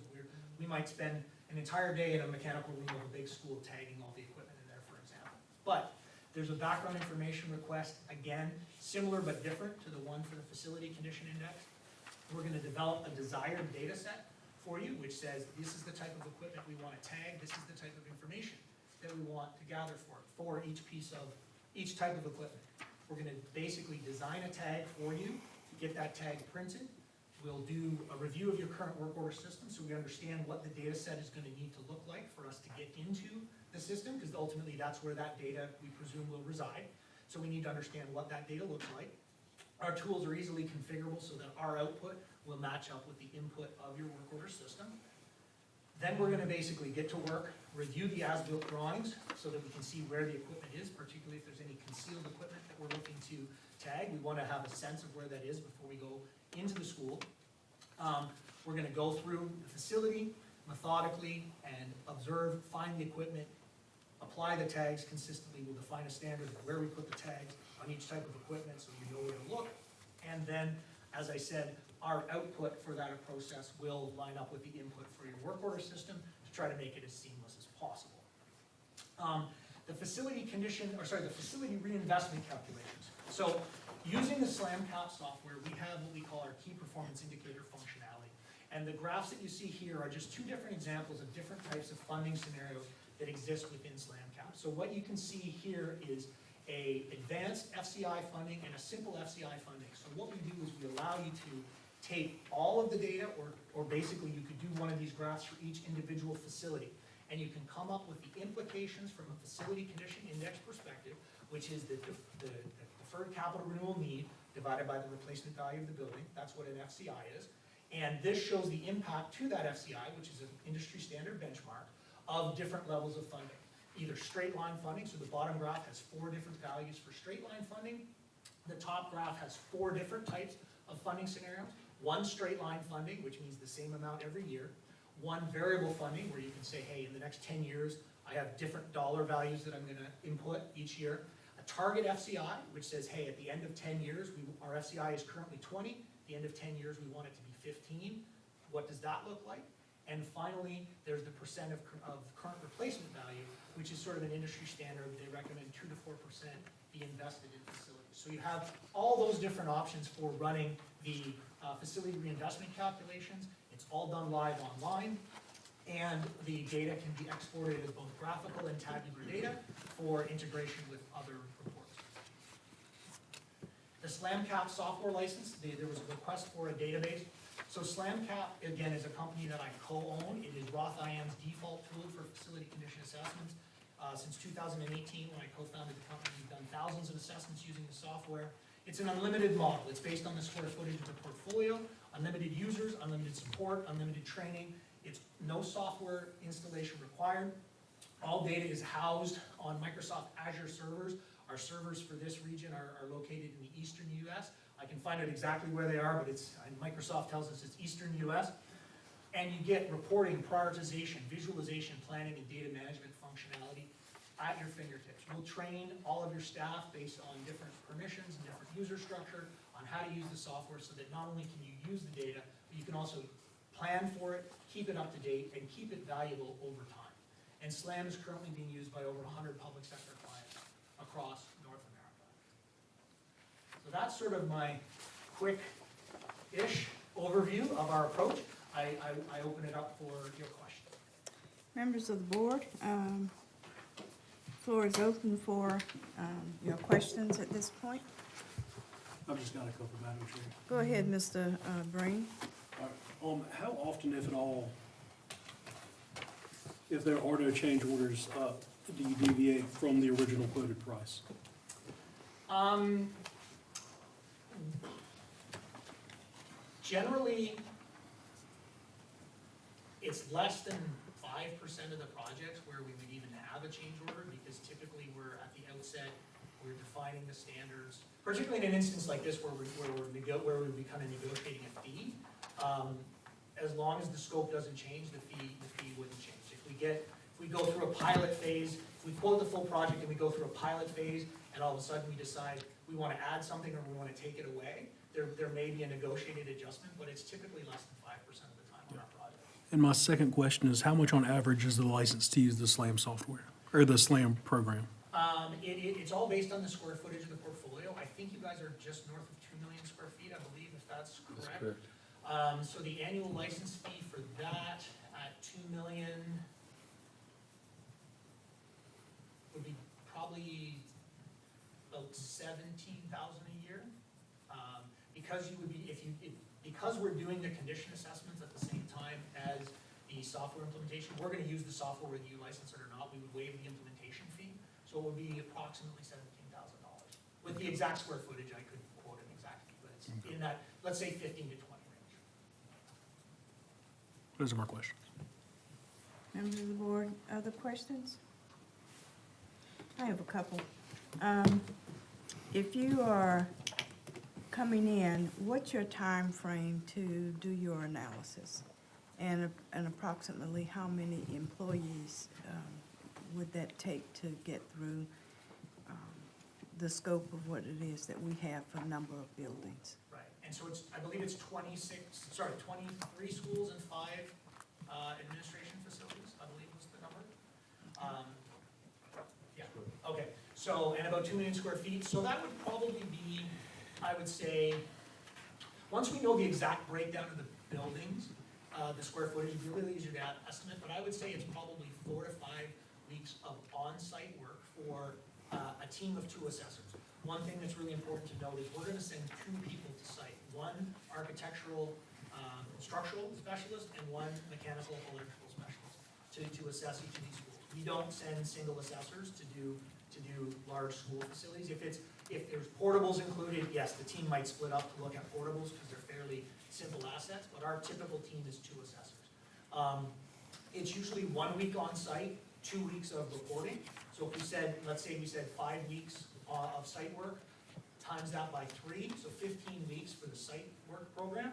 we might spend an entire day in a mechanical room of a big school tagging all the equipment in there, for example. But there's a background information request, again, similar but different to the one for the facility condition index. We're gonna develop a desired data set for you, which says this is the type of equipment we want to tag, this is the type of information that we want to gather for each type of equipment. We're going to basically design a tag for you, get that tag printed. We'll do a review of your current work order system so we understand what the data set is going to need to look like for us to get into the system, because ultimately that's where that data, we presume, will reside. So we need to understand what that data looks like. Our tools are easily configurable so that our output will match up with the input of your work order system. Then we're gonna basically get to work, review the as-built drawings so that we can see where the equipment is, particularly if there's any concealed equipment that we're looking to tag. We wanna have a sense of where that is before we go into the school. We're gonna go through the facility methodically and observe, find the equipment, apply the tags consistently. We'll define a standard of where we put the tags on each type of equipment so you know where to look. And then, as I said, our output for that process will line up with the input for your work order system to try to make it as seamless as possible. The facility reinvestment calculations. So using the SlamCap software, we have what we call our key performance indicator functionality. And the graphs that you see here are just two different examples of different types of funding scenarios that exist within SlamCap. So what you can see here is a advanced FCI funding and a simple FCI funding. So what we do is we allow you to take all of the data, or basically you could do one of these graphs for each individual facility, and you can come up with the implications from a facility condition index perspective, which is the deferred capital renewal need divided by the replacement value of the building. That's what an FCI is. And this shows the impact to that FCI, which is an industry standard benchmark, of different levels of funding. Either straight line funding, so the bottom graph has 4 different values for straight line funding. The top graph has 4 different types of funding scenarios. One straight line funding, which means the same amount every year. One variable funding, where you can say, hey, in the next 10 years, I have different dollar values that I'm gonna input each year. A target FCI, which says, hey, at the end of 10 years, our FCI is currently 20. At the end of 10 years, we want it to be 15. What does that look like? And finally, there's the percent of current replacement value, which is sort of an industry standard. They recommend 2 to 4% be invested in facilities. So you have all those different options for running the facility reinvestment calculations. It's all done live online, and the data can be exported as both graphical and tabular data for integration with other reports. The SlamCap software license, there was a request for a database. So SlamCap, again, is a company that I co-own. It is Roth IM's default tool for facility condition assessments. Since 2018, when I co-founded the company, we've done thousands of assessments using the software. It's an unlimited model. It's based on the square footage of the portfolio, unlimited users, unlimited support, unlimited training. It's no software installation required. All data is housed on Microsoft Azure servers. Our servers for this region are located in the eastern US. I can find out exactly where they are, but Microsoft tells us it's eastern US. And you get reporting, prioritization, visualization, planning, and data management functionality at your fingertips. We'll train all of your staff based on different permissions and different user structure on how to use the software so that not only can you use the data, but you can also plan for it, keep it up to date, and keep it valuable over time. And SLAM is currently being used by over 100 public sector clients across North America. So that's sort of my quick-ish overview of our approach. I open it up for your questions. Members of the board, floor is open for your questions at this point. I've just got a couple, Madam Chair. Go ahead, Mr. Breen. How often, if at all, if there are no change orders, do you deviate from the original quoted price? Generally, it's less than 5% of the projects where we would even have a change order, because typically we're at the outset, we're defining the standards, particularly in an instance like this where we'd be kind of negotiating a fee. As long as the scope doesn't change, the fee wouldn't change. If we go through a pilot phase, if we quote the full project and we go through a pilot phase, and all of a sudden we decide we want to add something or we want to take it away, there may be a negotiated adjustment, but it's typically less than 5% of the time on our project. And my second question is, how much on average is the license to use the SLAM software, or the SLAM program? It's all based on the square footage of the portfolio. I think you guys are just north of 2 million square feet, I believe, if that's correct. So the annual license fee for that at 2 million would be probably about 17,000 a year. Because you would be, because we're doing the condition assessments at the same time as the software implementation, we're gonna use the software whether you license it or not. We would waive the implementation fee, so it would be approximately $17,000. With the exact square footage, I couldn't quote an exact fee, but it's in that, let's say 15 to 20 range. Those are my questions. Members of the board, other questions? I have a couple. If you are coming in, what's your time frame to do your analysis? And approximately how many employees would that take to get through the scope of what it is that we have for a number of buildings? Right, and so I believe it's 23 schools and 5 administration facilities, I believe was the number. Yeah, okay, so, and about 2 million square feet, so that would probably be, I would say, once we know the exact breakdown of the buildings, the square footage, it'd be really easier to estimate, but I would say it's probably 4 to 5 weeks of on-site work for a team of 2 assessors. One thing that's really important to note is we're gonna send 2 people to site, one architectural structural specialist and one mechanical electrical specialist to assess each of these schools. We don't send single assessors to do large school facilities. If there's portables included, yes, the team might split up to look at portables because they're fairly simple assets, but our typical team is 2 assessors. It's usually 1 week on site, 2 weeks of reporting. So if we said, let's say we said 5 weeks of site work, times that by 3, so 15 weeks for the site work program.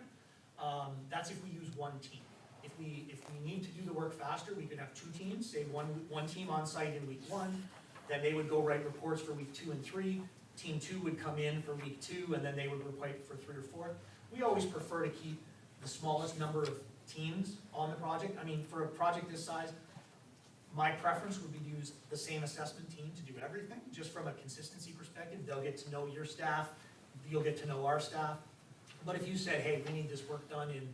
That's if we use one team. If we need to do the work faster, we could have 2 teams, say one team on site in week 1, then they would go write reports for week 2 and 3. Team 2 would come in for week 2, and then they would report for 3 or 4. We always prefer to keep the smallest number of teams on the project. I mean, for a project this size, my preference would be to use the same assessment team to do everything, just from a consistency perspective. They'll get to know your staff, you'll get to know our staff. But if you said, hey, we need this work done in,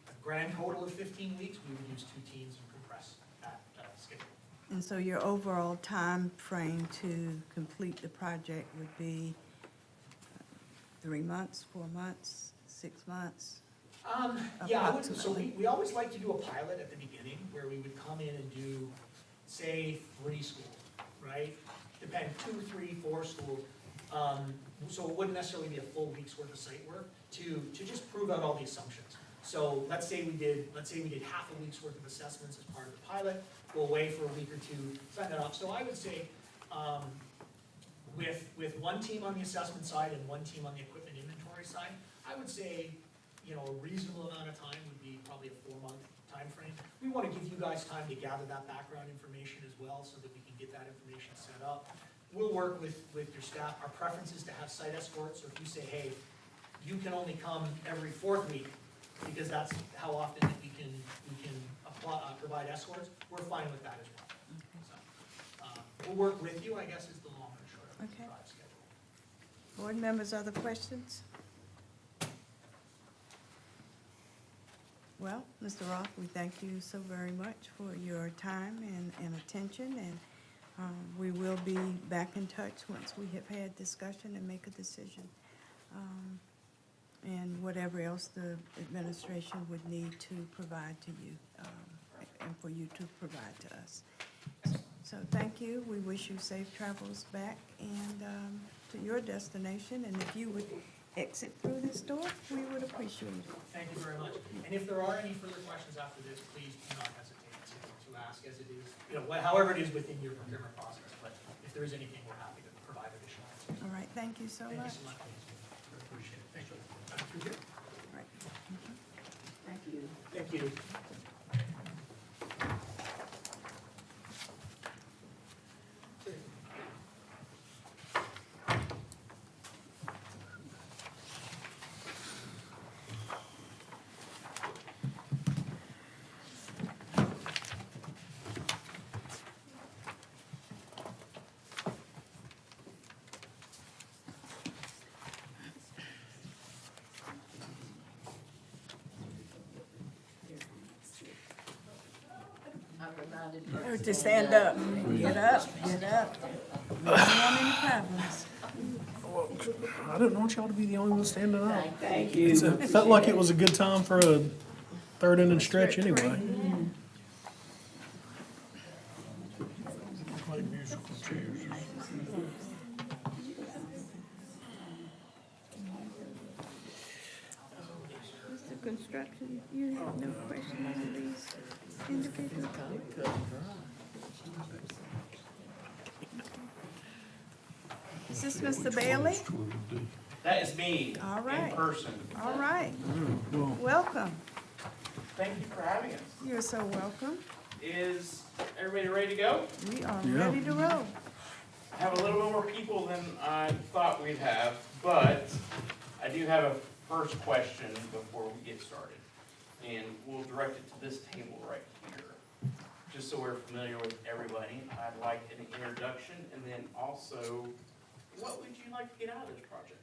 a grand total of 15 weeks, we would use 2 teams and compress that schedule. And so your overall time frame to complete the project would be 3 months, 4 months, 6 months? Yeah, I would, so we always like to do a pilot at the beginning where we would come in and do, say, 3 schools, right? Depend, 2, 3, 4 schools. So it wouldn't necessarily be a full week's worth of site work to just prove out all the assumptions. So let's say we did half a week's worth of assessments as part of the pilot, go away for a week or 2, sign that off. So I would say, with one team on the assessment side and one team on the equipment inventory side, I would say, a reasonable amount of time would be probably a 4-month time frame. We want to give you guys time to gather that background information as well so that we can get that information set up. We'll work with your staff. Our preference is to have site escorts, so if you say, hey, you can only come every 4th week, because that's how often that we can provide escorts, we're fine with that as well. So, we'll work with you, I guess, is the long and short of the Okay. drive schedule. Board members, other questions? Well, Mr. Roth, we thank you so very much for your time and attention, and we will be back in touch once we have had discussion and make a decision. And whatever else the administration would need to provide to you and for you to provide to us. So thank you. We wish you safe travels back and to your destination. And if you would exit through this door, we would appreciate it. Thank you very much. And if there are any further questions after this, please do not hesitate to ask, as it is, however it is within your procurement process. But if there is anything, we're happy to provide additional answers. All right, thank you so Thank you much. so much. Appreciate it. Thank you. Through here. All right. Thank you. Thank you. Or to stand up. Get up, get up. We don't want any problems. I didn't want y'all to be the only one standing up. Thank you. It felt like it was a good time for a third inning stretch anyway. Like musical chairs. Mr. Construction, you have no questions on these individuals? Is this Mr. Bailey? That is me, All right. in person. All right, Well, welcome. Thank you for having us. You're so welcome. Is everybody ready to go? We are Yeah. ready to roll. I have a little bit more people than I thought we'd have, but I do have a first question before we get started. And we'll direct it to this table right here. Just so we're familiar with everybody, I'd like an introduction, and then also, what would you like to get out of this project?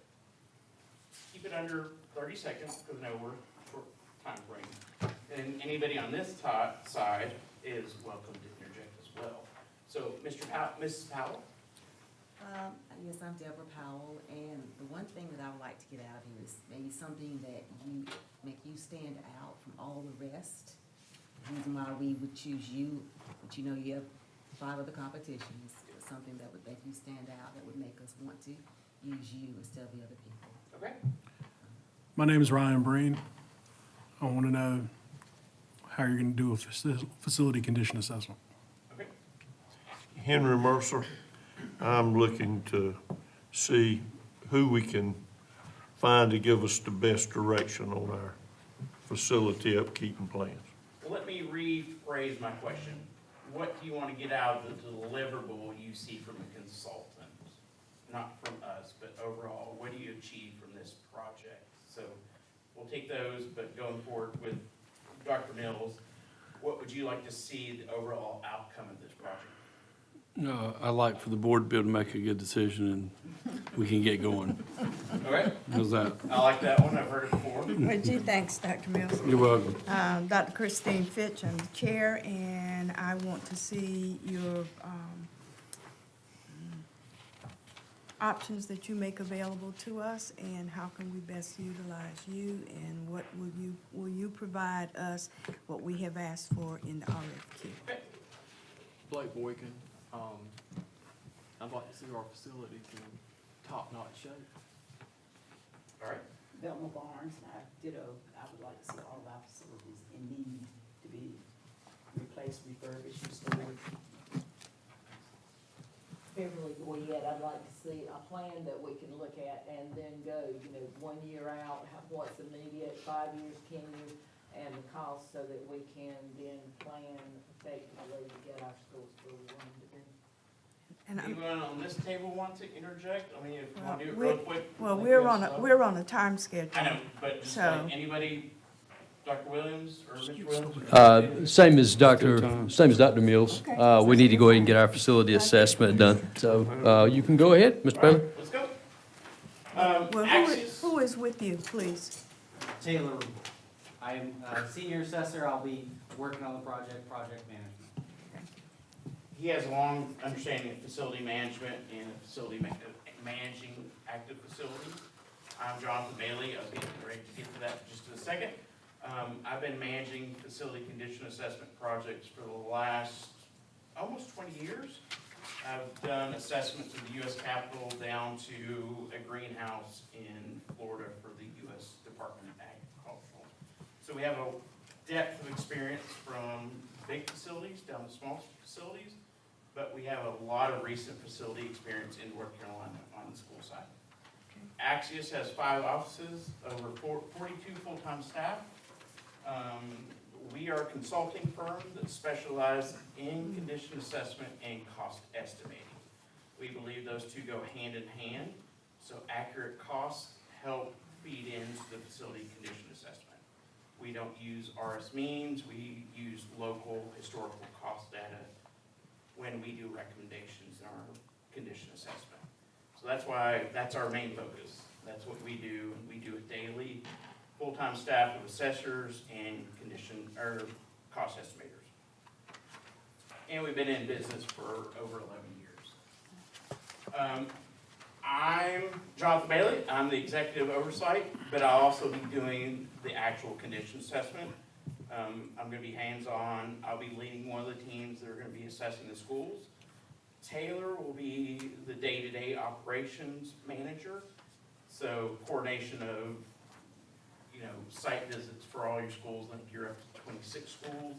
Keep it under 30 seconds, because I know we're short time frame. And anybody on this side is welcome to interject as well. So, Mrs. Powell? Yes, I'm Deborah Powell, and the one thing that I would like to get out of here is maybe something that make you stand out from all the rest. The reason why we would choose you, but you have 5 other competitions, but something that would make you stand out, that would make us want to use you instead of the other people. Okay. my name is Ryan Breen. I want to know how you're going to do a facility condition assessment. Okay. Henry Mercer, I'm looking to see who we can find to give us the best direction on our facility upkeep and plans. Well, let me rephrase my question. What do you want to get out of the deliverable you see from a consultant? Not from us, but overall, what do you achieve from this project? So we'll take those, but going forward with Dr. Mills, what would you like to see the overall outcome of this project? I'd like for the board to be able to make a good decision and we can get going. Okay, How's that? I like that one. I've heard it before. Well, gee, thanks, Dr. Mills. You're welcome. Dr. Christine Fitch, I'm the chair, and I want to see your options that you make available to us, and how can we best utilize you, and what will you provide us what we have asked for in the RFQ? Blake Boykin. I'd like to see our facilities in top-notch shape. All right. Velma Barnes, I would like to see all of our facilities in need to be replaced, refurbished, restored. Beverly Boyette, I'd like to see a plan that we can look at and then go, 1 year out, what's immediate, 5 years, 10 years, and the cost, so that we can then plan effectively to get our schools where we want them to be. And I'm- Anyone on this table want to interject? I mean, if you want to do it Well, real quick. Well, like we're on a time schedule. I know, but just So- like anybody, Dr. Williams or Mr. Williams? Same as Dr. Mills. We need to go ahead and get our facility assessment done. So you can go ahead, Mr. Bailey. Let's go. Well, Axios. who is with you, please? Taylor, I'm a senior assessor. I'll be working on the project management. He has a long understanding of facility management and facility managing active facilities. I'm Jonathan Bailey. I was getting ready to get to that in just in a second. I've been managing facility condition assessment projects for the last almost 20 years. I've done assessments of the U.S. Capitol down to a greenhouse in Florida for the U.S. Department of Agriculture. So we have a depth of experience from big facilities down to small facilities, but we have a lot of recent facility experience in North Carolina on the school side. Axios has 5 offices, over 42 full-time staff. We are a consulting firm that specializes in condition assessment and cost estimating. We believe those two go hand in hand, so accurate costs help feed into the facility condition assessment. We don't use RS means, we use local historical cost data when we do recommendations in our condition assessment. So that's why, that's our main focus. That's what we do, and we do it daily. Full-time staff of assessors and cost estimators. And we've been in business for over 11 years. I'm Jonathan Bailey. I'm the executive oversight, but I'll also be doing the actual condition assessment. I'm going to be hands-on. I'll be leading one of the teams that are going to be assessing the schools. Taylor will be the day-to-day operations manager, so coordination of site visits for all your schools. I think you're up to 26 schools.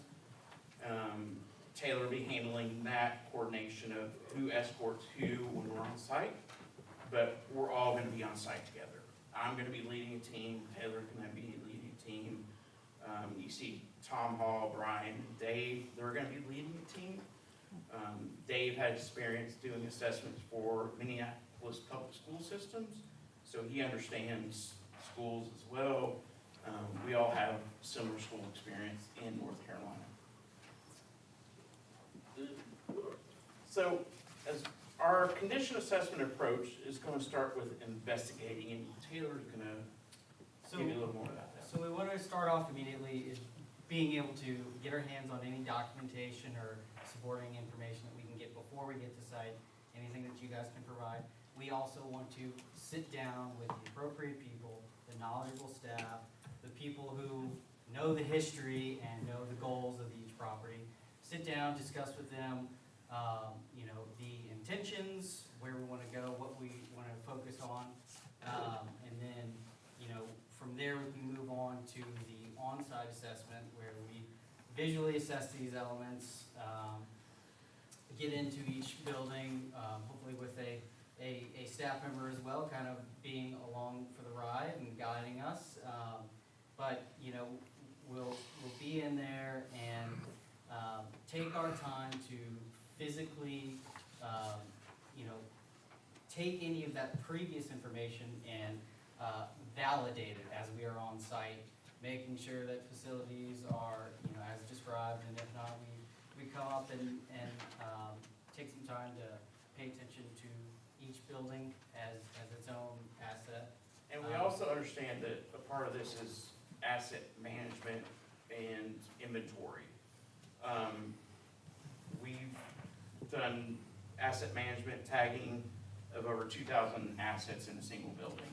Taylor will be handling that coordination of who escorts who when we're on site, but we're all going to be on site together. I'm going to be leading a team. Taylor's going to be leading a team. You see Tom Hall, Brian, Dave, they're going to be leading a team. Dave had experience doing assessments for Minneapolis public school systems, so he understands schools as well. We all have similar school experience in North Carolina. So as our condition assessment approach is going to start with investigating, and Taylor's going to give you a little more about that. So we want to start off immediately is being able to get our hands on any documentation or supporting information that we can get before we get to site, anything that you guys can provide. We also want to sit down with the appropriate people, the knowledgeable staff, the people who know the history and know the goals of each property. Sit down, discuss with them, the intentions, where we want to go, what we want to focus on, and then, from there we can move on to the on-site assessment where we visually assess these elements, get into each building, hopefully with a staff member as well, kind of being along for the ride and guiding us. But we'll be in there and take our time to physically, take any of that previous information and validate it as we are on site, making sure that facilities are, as described, and if not, we come up and take some time to pay attention to each building as its own asset. And we also understand that a part of this is asset management and inventory. We've done asset management tagging of over 2,000 assets in a single building.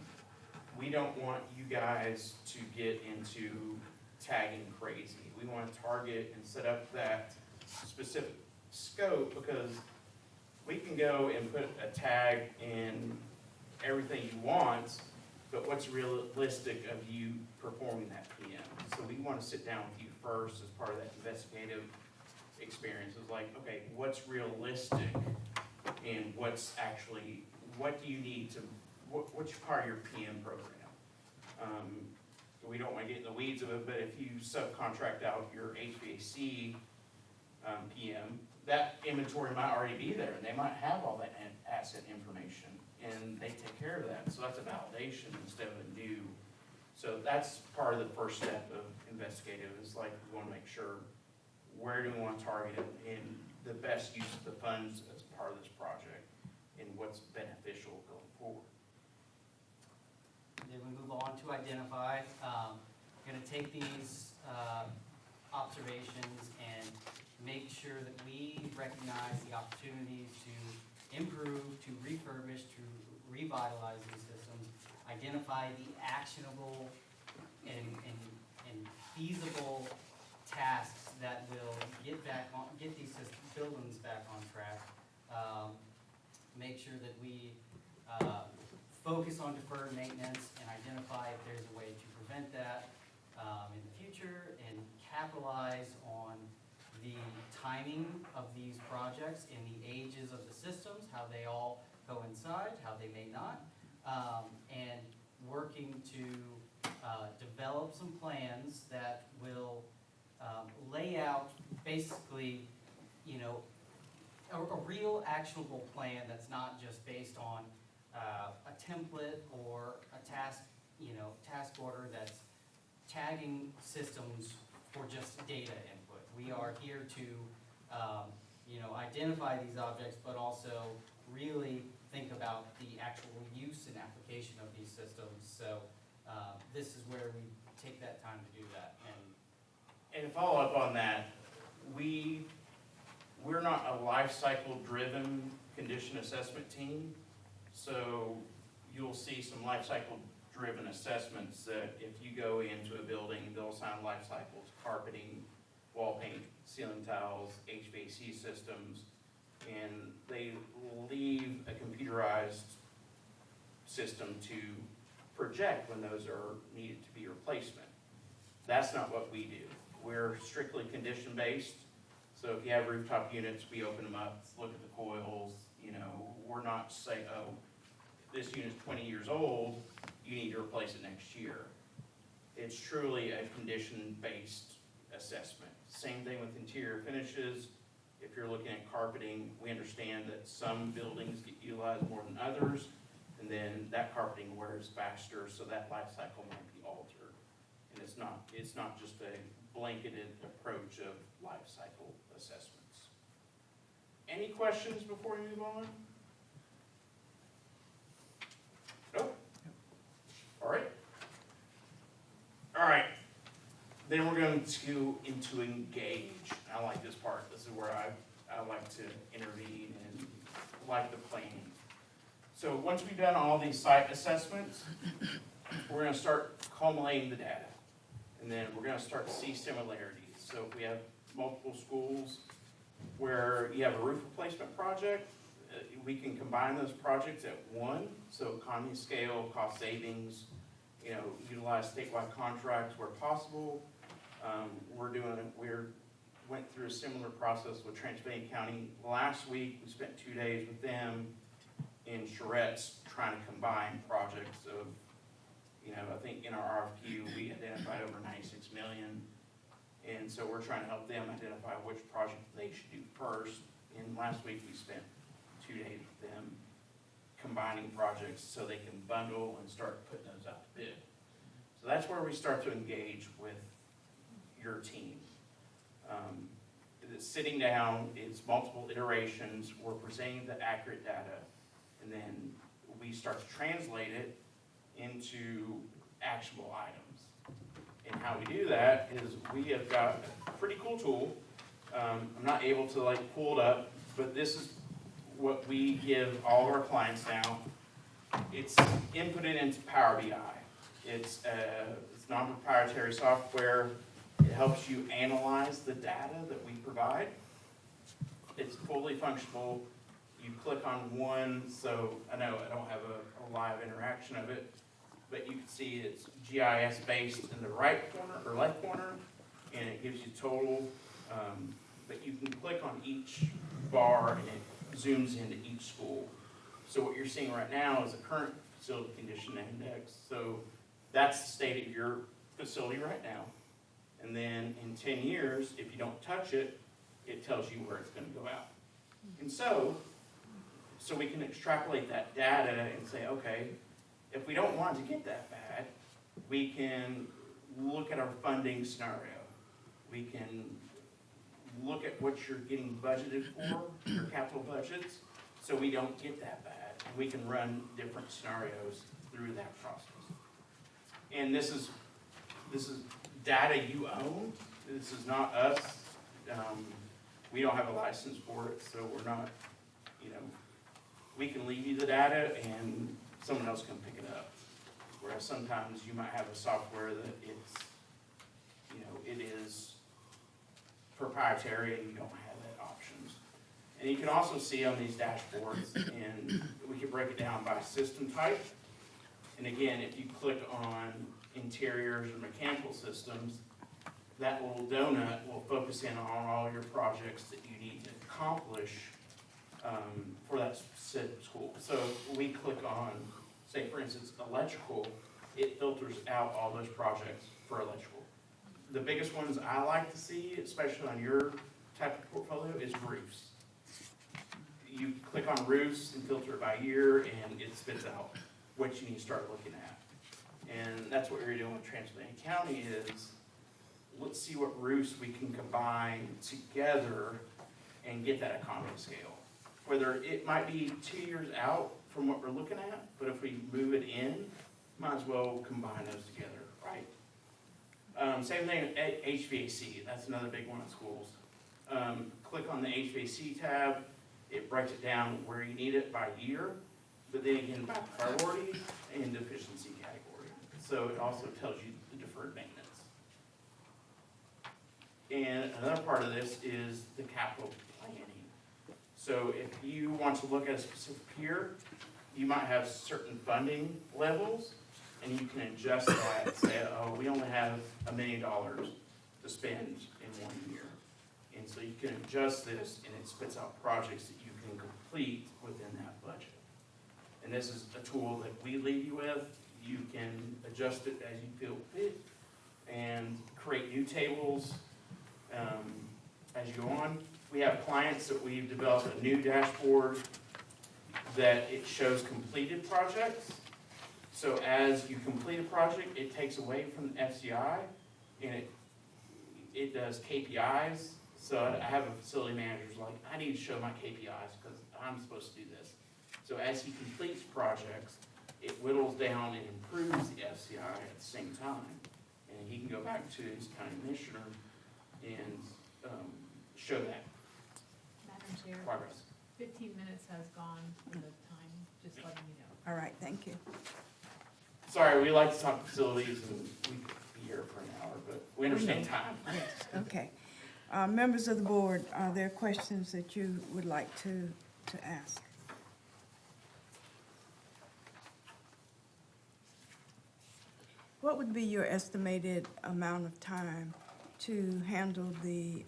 We don't want you guys to get into tagging crazy. We want to target and set up that specific scope, because we can go and put a tag in everything you want, but what's realistic of you performing that PM? So we want to sit down with you first as part of that investigative experience. It's like, okay, what's realistic and what's actually, what do you need to, what's part of your PM program? We don't want to get in the weeds of it, but if you subcontract out your HVAC PM, that inventory might already be there, and they might have all that asset information, and they take care of that. So that's a validation instead of a new. So that's part of the first step of investigative, is like, we want to make sure where do we want to target it and the best use of the funds as part of this project and what's beneficial going forward. Then we move on to identify. We're going to take these observations and make sure that we recognize the opportunities to improve, to refurbish, to revitalize these systems, identify the actionable and and feasible tasks that will get these buildings back on track. Make sure that we focus on deferred maintenance and identify if there's a way to prevent that in the future, and capitalize on the timing of these projects and the ages of the systems, how they all coincide, how they may not, and working to develop some plans that will lay out basically, you know, a real actionable plan that's not just based on a template or a task order that's tagging systems for just data input. We are here to, identify these objects, but also really think about the actual use and application of these systems. So this is where we take that time to do that. And to follow up on that, we're not a life cycle driven condition assessment team. So you'll see some life cycle driven assessments that if you go into a building, they'll assign life cycles, carpeting, wall paint, ceiling tiles, HVAC systems, and they leave a computerized system to project when those are needed to be replacement. That's not what we do. We're strictly condition based. So if you have rooftop units, we open them up, look at the coils, we're not saying, oh, this unit's 20 years old, you need to replace it next year. It's truly a condition-based assessment. Same thing with interior finishes. If you're looking at carpeting, we understand that some buildings get utilized more than others, and then that carpeting wears faster, so that life cycle might be altered. And it's not just a blanketed approach of life cycle assessments. Any questions before we move on? Nope. All right. All right. Then we're going to engage. I like this part. This is where I like to intervene and like the planning. So once we've done all these site assessments, we're going to start culminating the data. And then we're going to start to see similarities. So if we have multiple schools where you have a roof replacement project, we can combine those projects at one. So economy of scale, cost savings, utilize statewide contracts where possible. We went through a similar process with Transylvania County. Last week, we spent 2 days with them in Charette's trying to combine projects of, I think in our RFQ, we identified over 96 million. And so we're trying to help them identify which project they should do first. And last week, we spent 2 days with them combining projects so they can bundle and start putting those out to bid. So that's where we start to engage with your team. It's sitting down, it's multiple iterations, we're presenting the accurate data, and then we start to translate it into actionable items. And how we do that is we have got a pretty cool tool. I'm not able to pull it up, but this is what we give all of our clients now. It's inputted into Power BI. It's non-proprietary software. It helps you analyze the data that we provide. It's fully functional. You click on one, so I know I don't have a live interaction of it, but you can see it's GIS based in the right corner or left corner, and it gives you total, but you can click on each bar and it zooms into each school. So what you're seeing right now is a current facility condition index. So that's the state of your facility right now. And then in 10 years, if you don't touch it, it tells you where it's going to go out. And so we can extrapolate that data and say, okay, if we don't want it to get that bad, we can look at our funding scenario. We can look at what you're getting budgeted for, your capital budgets, so we don't get that bad. And we can run different scenarios through that process. And this is data you own. This is not us. We don't have a license for it, so we're not, we can leave you the data and someone else can pick it up. Whereas sometimes you might have a software that you know, it is proprietary and you don't have that options. And you can also see on these dashboards, and we can break it down by system type. And again, if you click on interiors or mechanical systems, that little donut will focus in on all your projects that you need to accomplish for that specific school. So if we click on, say for instance, electrical, it filters out all those projects for electrical. The biggest ones I like to see, especially on your type of portfolio, is roofs. You click on roofs and filter it by year, and it spits out what you need to start looking at. And that's what we're doing with Transylvania County is, let's see what roofs we can combine together and get that economy scale. Whether it might be 2 years out from what we're looking at, but if we move it in, might as well combine those together, right? Same thing at HVAC, that's another big one at schools. Click on the HVAC tab, it breaks it down where you need it by year, but then again by priority and efficiency category. So it also tells you the deferred maintenance. And another part of this is the capital planning. So if you want to look at a specific year, you might have certain funding levels, and you can adjust that, say, oh, we only have $1 million to spend in 1 year. And so you can adjust this, and it spits out projects that you can complete within that budget. And this is a tool that we leave you with. You can adjust it as you feel fit, and create new tables as you go on. We have clients that we've developed a new dashboard that it shows completed projects. So as you complete a project, it takes away from the FCI, and it does KPIs. So I have a facility manager who's like, I need to show my KPIs because I'm supposed to do this. So as he completes projects, it whittles down and improves the FCI at the same time. And he can go back to his county commissioner and show that Madam Chair, progress. 15 minutes has gone for the time, just letting you know. All right, thank you. Sorry, we like to talk facilities and we could be here for an hour, but we understand time. Okay. Members of the board, are there questions that you would like to ask? What would be your estimated amount of time to handle the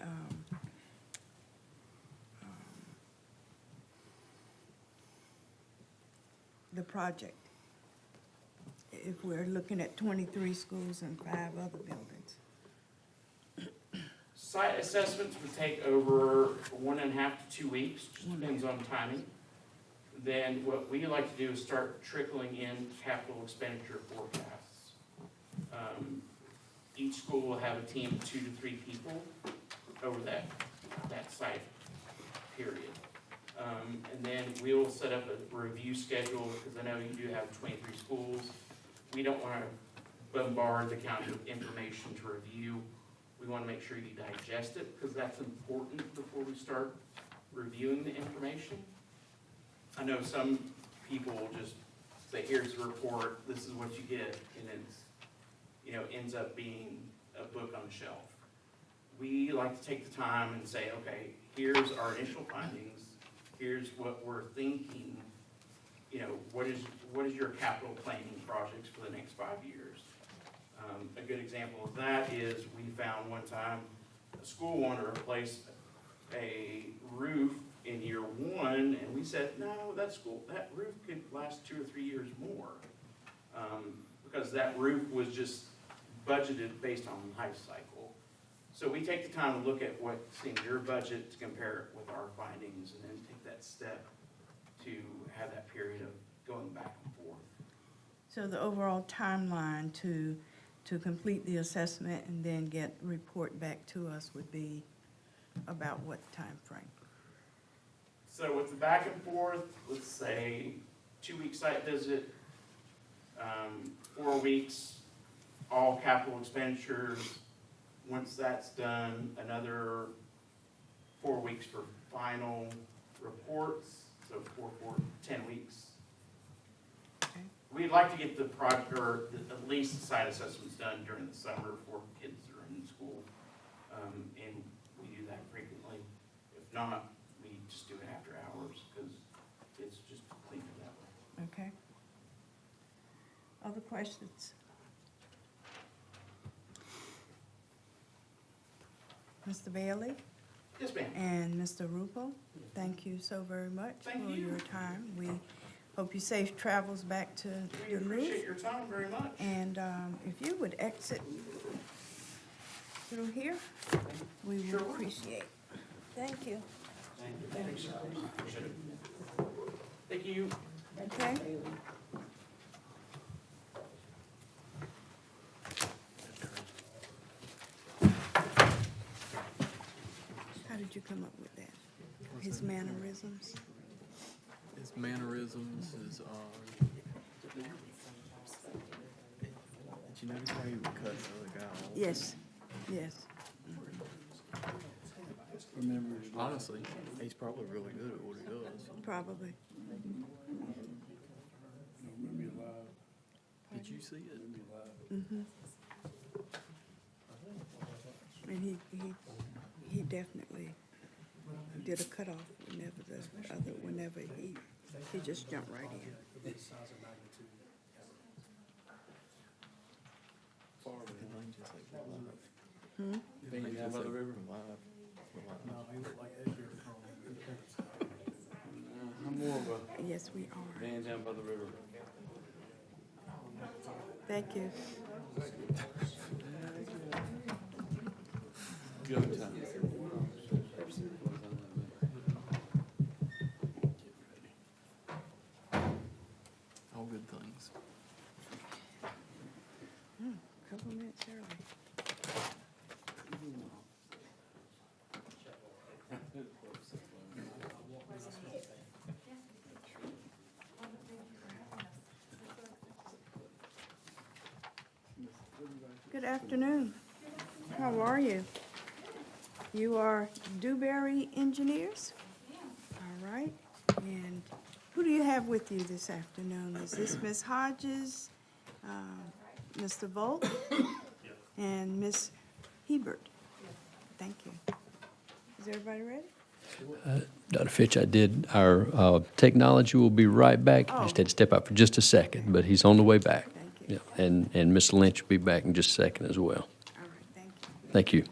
project? If we're looking at 23 schools and 5 other buildings. Site assessments would take over 1.5 to 2 weeks, just depends on timing. Then what we like to do is start trickling in capital expenditure forecasts. Each school will have a team of 2 to 3 people over that site period. And then we'll set up a review schedule, because I know you do have 23 schools. We don't want to bombard the county with information to review. We want to make sure you digest it, because that's important before we start reviewing the information. I know some people will just say, here's the report, this is what you get, and it's, ends up being a book on the shelf. We like to take the time and say, okay, here's our initial findings, here's what we're thinking, what is your capital planning projects for the next 5 years? A good example of that is we found one time a school wanted to replace a roof in year 1, and we said, no, that roof could last 2 or 3 years more, because that roof was just budgeted based on life cycle. So we take the time to look at what's in your budget to compare it with our findings, and then take that step to have that period of going back and forth. So the overall timeline to complete the assessment and then get report back to us would be about what time frame? So with the back and forth, let's say 2-week site visit, 4 weeks, all capital expenditures. Once that's done, another 4 weeks for final reports, so 10 weeks. Okay. We'd like to get the project, or at least the site assessments done during the summer before kids are in school. and we do that frequently. If not, we just do it after hours, because it's just cleaner that way. Okay. Other questions? Mr. Bailey Yes, ma'am. and Mr. Rupo, thank you so very much Thank for you. your time. We hope you safe travels back to We appreciate Duluth. your time very much. And if you would exit through here, we Sure would will. appreciate. Thank you. Thank you. Okay. How did you come up with that? His mannerisms? His mannerisms, his, did you notice how he would cut the other guy off? Yes, yes. Honestly, he's probably really good at what he does. Probably. Did you see it? Mm-hmm. And he definitely did a cutoff whenever he just jumped right in. Just like Hmm? Being down by the river? I'm more of a Yes, we are. man down by the river. Thank you. Go time. All good things. Couple minutes early. Good afternoon. How are you? You are Dewberry Engineers? All right. And who do you have with you this afternoon? Is this Ms. Hodges, Mr. Volk, and Ms. Hebert? Thank you. Is everybody ready? Dr. Fitch, I did. Our technology will be right back. Oh. Just had to step out for just a second, but he's on the way back. Thank you. Yeah, and Ms. Lynch will be back in just a second as well. All right, thank you. Thank you.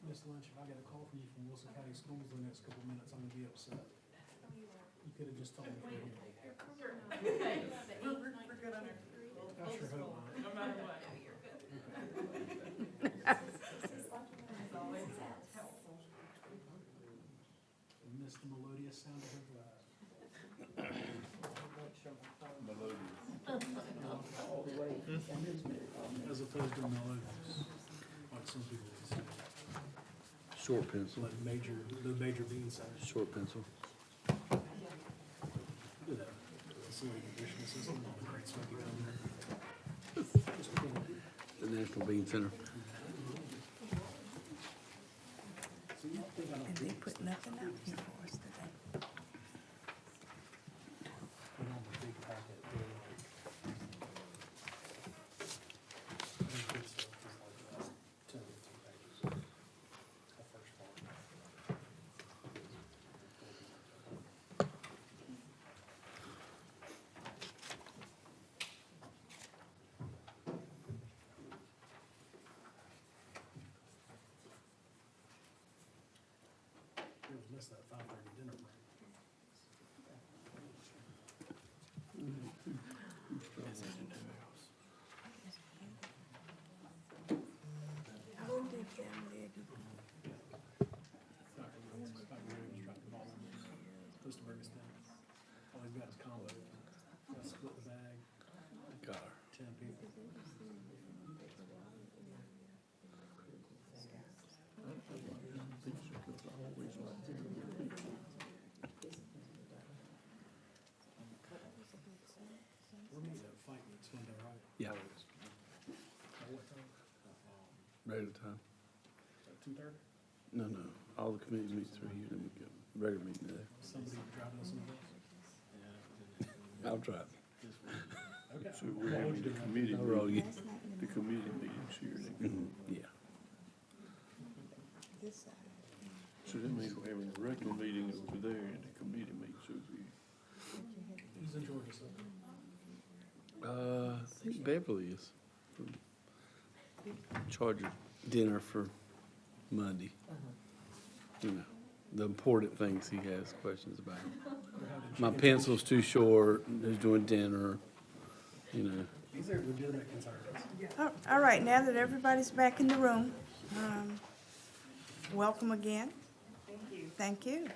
Miss Lynch, if I get a call from you from Wilson County Schools in the next couple of minutes, I'm gonna be upset. You could have just told me. We're good on our. I sure hope not. No matter what. Miss the melodious sound of her voice. All the way. As opposed to melodious, like some people would say. Short pencil. Like the major bean size. Short pencil. Do that. Facility conditioning system on the Great Smoky Mountain. The National Bean Center. And they put nothing out here for us today. Put on the big packet, they're like. I think good stuff is like the last 10 or 15 pages. The first part. You always miss that 5:30 dinner break. I wonder if they're ready. Supposed to bring us down. All he's got is combo. Gotta split the bag, Got her. 10 people. We're meeting at fight next Monday, right? Yeah. At what time? Right at the time. 2:30? No, all the committee meetings are here, then we go, regular meeting there. Somebody driving us some of I'll try. Okay. So we're having the committee, I'll roll you. the committee meetings here. Yeah. So that means we're having a regular meeting over there and the committee meets over here. Who's in Georgia, so? I think Beverly is. Charge of dinner for Monday. You know, the important things he has questions about. My pencil's too short, who's doing dinner, you know. These are legitimate concerns. All right, now that everybody's back in the room, welcome again. Thank you. Thank you.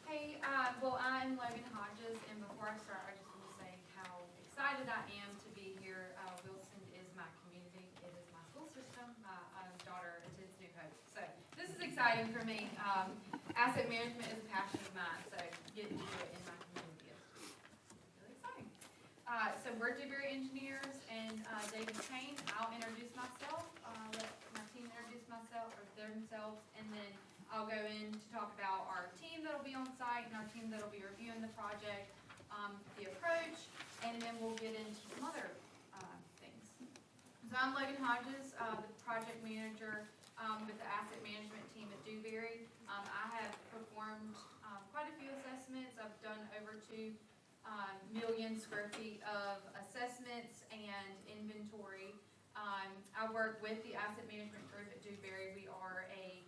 Hey, well, I'm Logan Hodges, and before I start, I just want to say how excited I am to be here. Wilson is my community. It is my school system. My daughter attends New Hope. So this is exciting for me. Asset management is a passion of mine, so getting to do it in my community is really exciting. So we're Dewberry Engineers, and David Kane. I'll introduce myself, let my team introduce themselves, and then I'll go in to talk about our team that'll be on site and our team that'll be reviewing the project, the approach, and then we'll get into some other things. So I'm Logan Hodges, the project manager with the asset management team at Dewberry. I have performed quite a few assessments. I've done over 2 million square feet of assessments and inventory. I work with the asset management group at Dewberry. We are a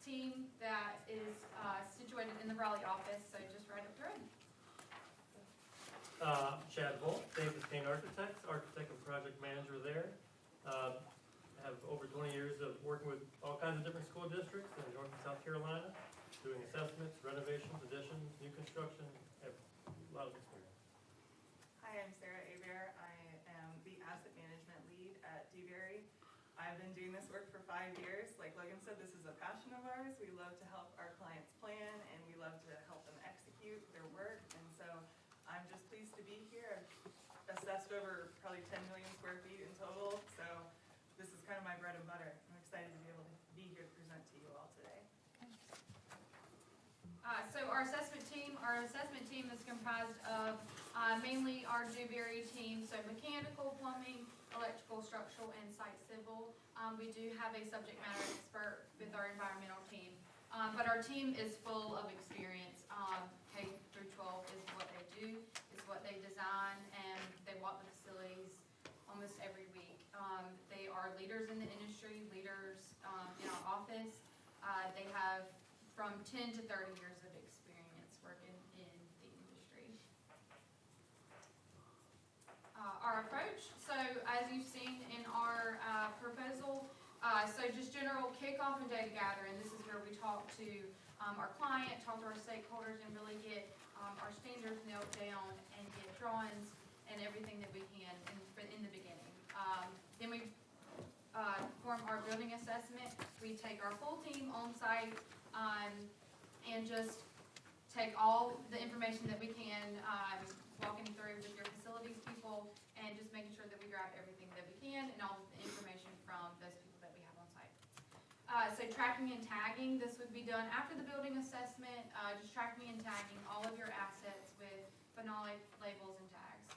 team that is situated in the Raleigh office, so just right up the road. Chad Volt, David Kane Architects, architect and project manager there. Have over 20 years of working with all kinds of different school districts in North and South Carolina, doing assessments, renovations, additions, new construction, have a lot of experience. Hi, I'm Sarah Abear. I am the asset management lead at Dewberry. I've been doing this work for 5 years. Like Logan said, this is a passion of ours. We love to help our clients plan, and we love to help them execute their work. And so I'm just pleased to be here. I've assessed over probably 10 million square feet in total. So this is kind of my bread and butter. I'm excited to be able to be here to present to you all today. So our assessment team is comprised of mainly our Dewberry team, so mechanical, plumbing, electrical, structural, and site civil. We do have a subject matter expert with our environmental team, but our team is full of experience. K through 12 is what they do, is what they design, and they walk the facilities almost every week. They are leaders in the industry, leaders in our office. They have from 10 to 30 years of experience working in the industry. Our approach, so as you've seen in our proposal, so just general kickoff and data gathering. This is where we talk to our client, talk to our stakeholders, and really get our standards nailed down and get drawings and everything that we can in the beginning. Then we perform our building assessment. We take our full team on site and just take all the information that we can, walking through with your facilities people, and just making sure that we grab everything that we can and all the information from those people that we have on site. So tracking and tagging, this would be done after the building assessment, just tracking and tagging all of your assets with phenolic labels and tags.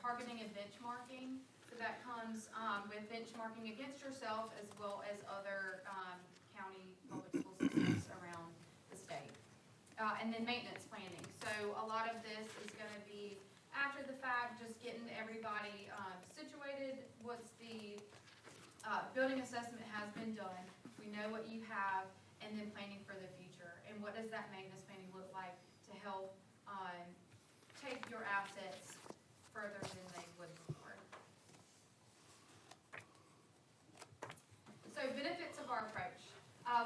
Targeting and benchmarking, so that comes with benchmarking against yourself as well as other county public school systems around the state. And then maintenance planning. So a lot of this is going to be after the fact, just getting everybody situated. What's the building assessment has been done. We know what you have, and then planning for the future. And what does that maintenance planning look like to help take your assets further than they would before. So benefits of our approach.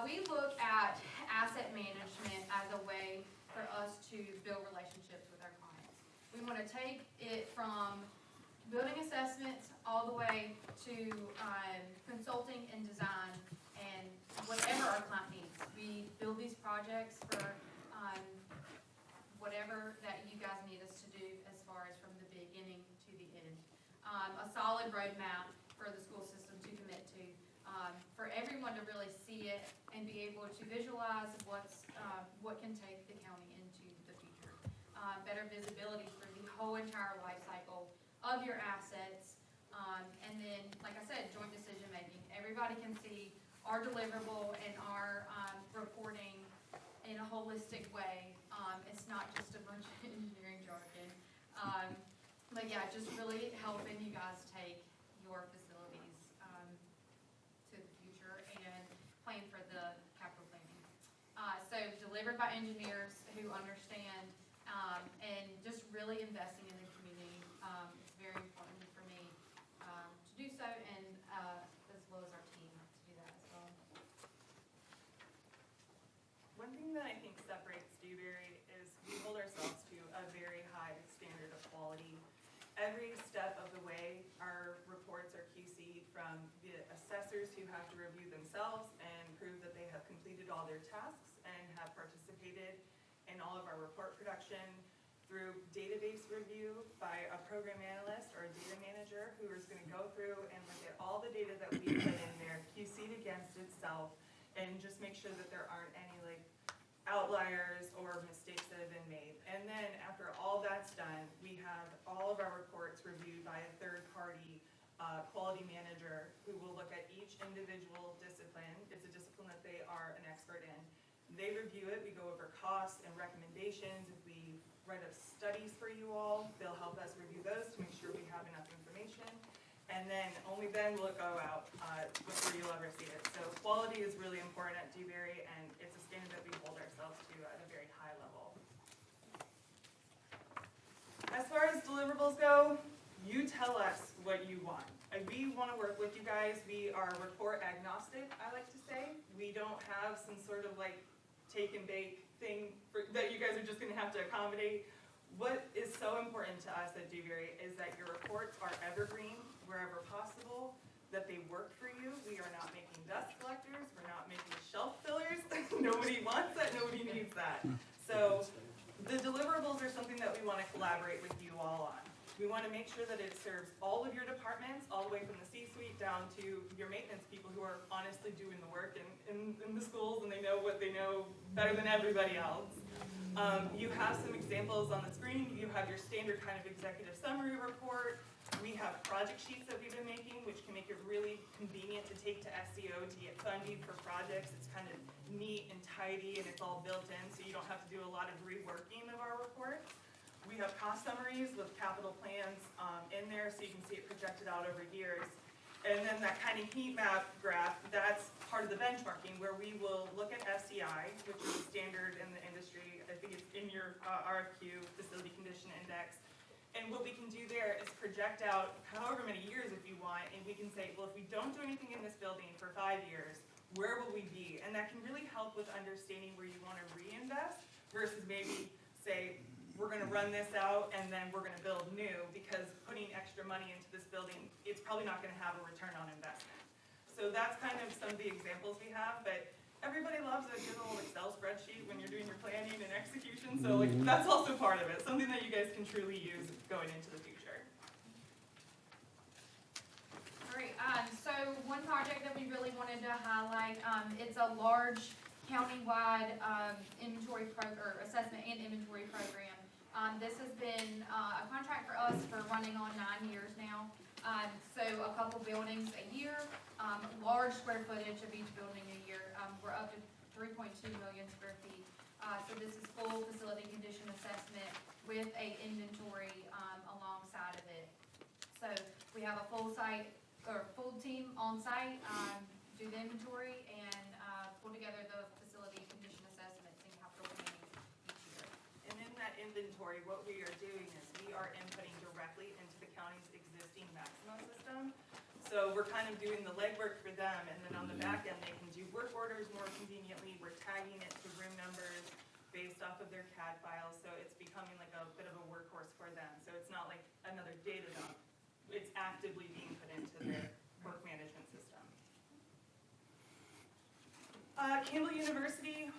We look at asset management as a way for us to build relationships with our clients. We want to take it from building assessments all the way to consulting and design and whatever our client needs. We build these projects for whatever that you guys need us to do as far as from the beginning to the end. A solid roadmap for the school system to commit to for everyone to really see it and be able to visualize what can take the county into the future. Better visibility through the whole entire life cycle of your assets. And then, like I said, joint decision making. Everybody can see our deliverable and our reporting in a holistic way. It's not just a bunch of engineering jargon. But yeah, just really helping you guys take your facilities to the future and plan for the capital planning. So delivered by engineers who understand and just really investing in the community. It's very important for me to do so, and as well as our team to do that as well. One thing that I think separates Dewberry is we hold ourselves to a very high standard of quality. Every step of the way, our reports are QC'd from the assessors who have to review themselves and prove that they have completed all their tasks and have participated in all of our report production, through database review by a program analyst or a data manager who is going to go through and look at all the data that we put in there, QC'd against itself, and just make sure that there aren't any outliers or mistakes that have been made. And then after all that's done, we have all of our reports reviewed by a third-party quality manager who will look at each individual discipline. It's a discipline that they are an expert in. They review it, we go over costs and recommendations. If we write up studies for you all, they'll help us review those to make sure we have enough information. And then, only then will it go out before you'll ever see it. So quality is really important at Dewberry, and it's a standard that we hold ourselves to at a very high level. As far as deliverables go, you tell us what you want. We want to work with you guys. We are report agnostic, I like to say. We don't have some sort of take and bake thing that you guys are just going to have to accommodate. What is so important to us at Dewberry is that your reports are evergreen wherever possible, that they work for you. We are not making dust collectors. We're not making shelf fillers. Nobody wants that. Nobody needs that. So the deliverables are something that we want to collaborate with you all on. We want to make sure that it serves all of your departments, all the way from the C-suite down to your maintenance people who are honestly doing the work in the schools, and they know what they know better than everybody else. You have some examples on the screen. You have your standard kind of executive summary report. We have project sheets that we've been making, which can make it really convenient to take to SCO to get funding for projects. It's kind of neat and tidy, and it's all built in, so you don't have to do a lot of reworking of our reports. We have cost summaries with capital plans in there, so you can see it projected out over years. And then that kind of heat map graph, that's part of the benchmarking, where we will look at FCI, which is a standard in the industry. I think it's in your RFQ, Facility Condition Index. And what we can do there is project out however many years if you want, and we can say, well, if we don't do anything in this building for 5 years, where will we be? And that can really help with understanding where you want to reinvest versus maybe say, we're going to run this out and then we're going to build new, because putting extra money into this building, it's probably not going to have a return on investment. So that's kind of some of the examples we have, but everybody loves a good old Excel spreadsheet when you're doing your planning and execution, so that's also part of it, something that you guys can truly use going into the future. All right, so one project that we really wanted to highlight, it's a large countywide inventory or assessment and inventory program. This has been a contract for us for running on 9 years now. So a couple buildings a year, large square footage of each building a year. We're up to 3.2 million square feet. So this is full facility condition assessment with a inventory alongside of it. So we have a full team on site, do the inventory and pull together the facility condition assessments and capital planning each year. And in that inventory, what we are doing is we are inputting directly into the county's existing Maximo system. So we're kind of doing the legwork for them, and then on the back end, they can do work orders more conveniently. We're tagging it to room numbers based off of their CAD files, so it's becoming like a bit of a workhorse for them. So it's not like another data dump. It's actively being put into their work management system. Campbell University,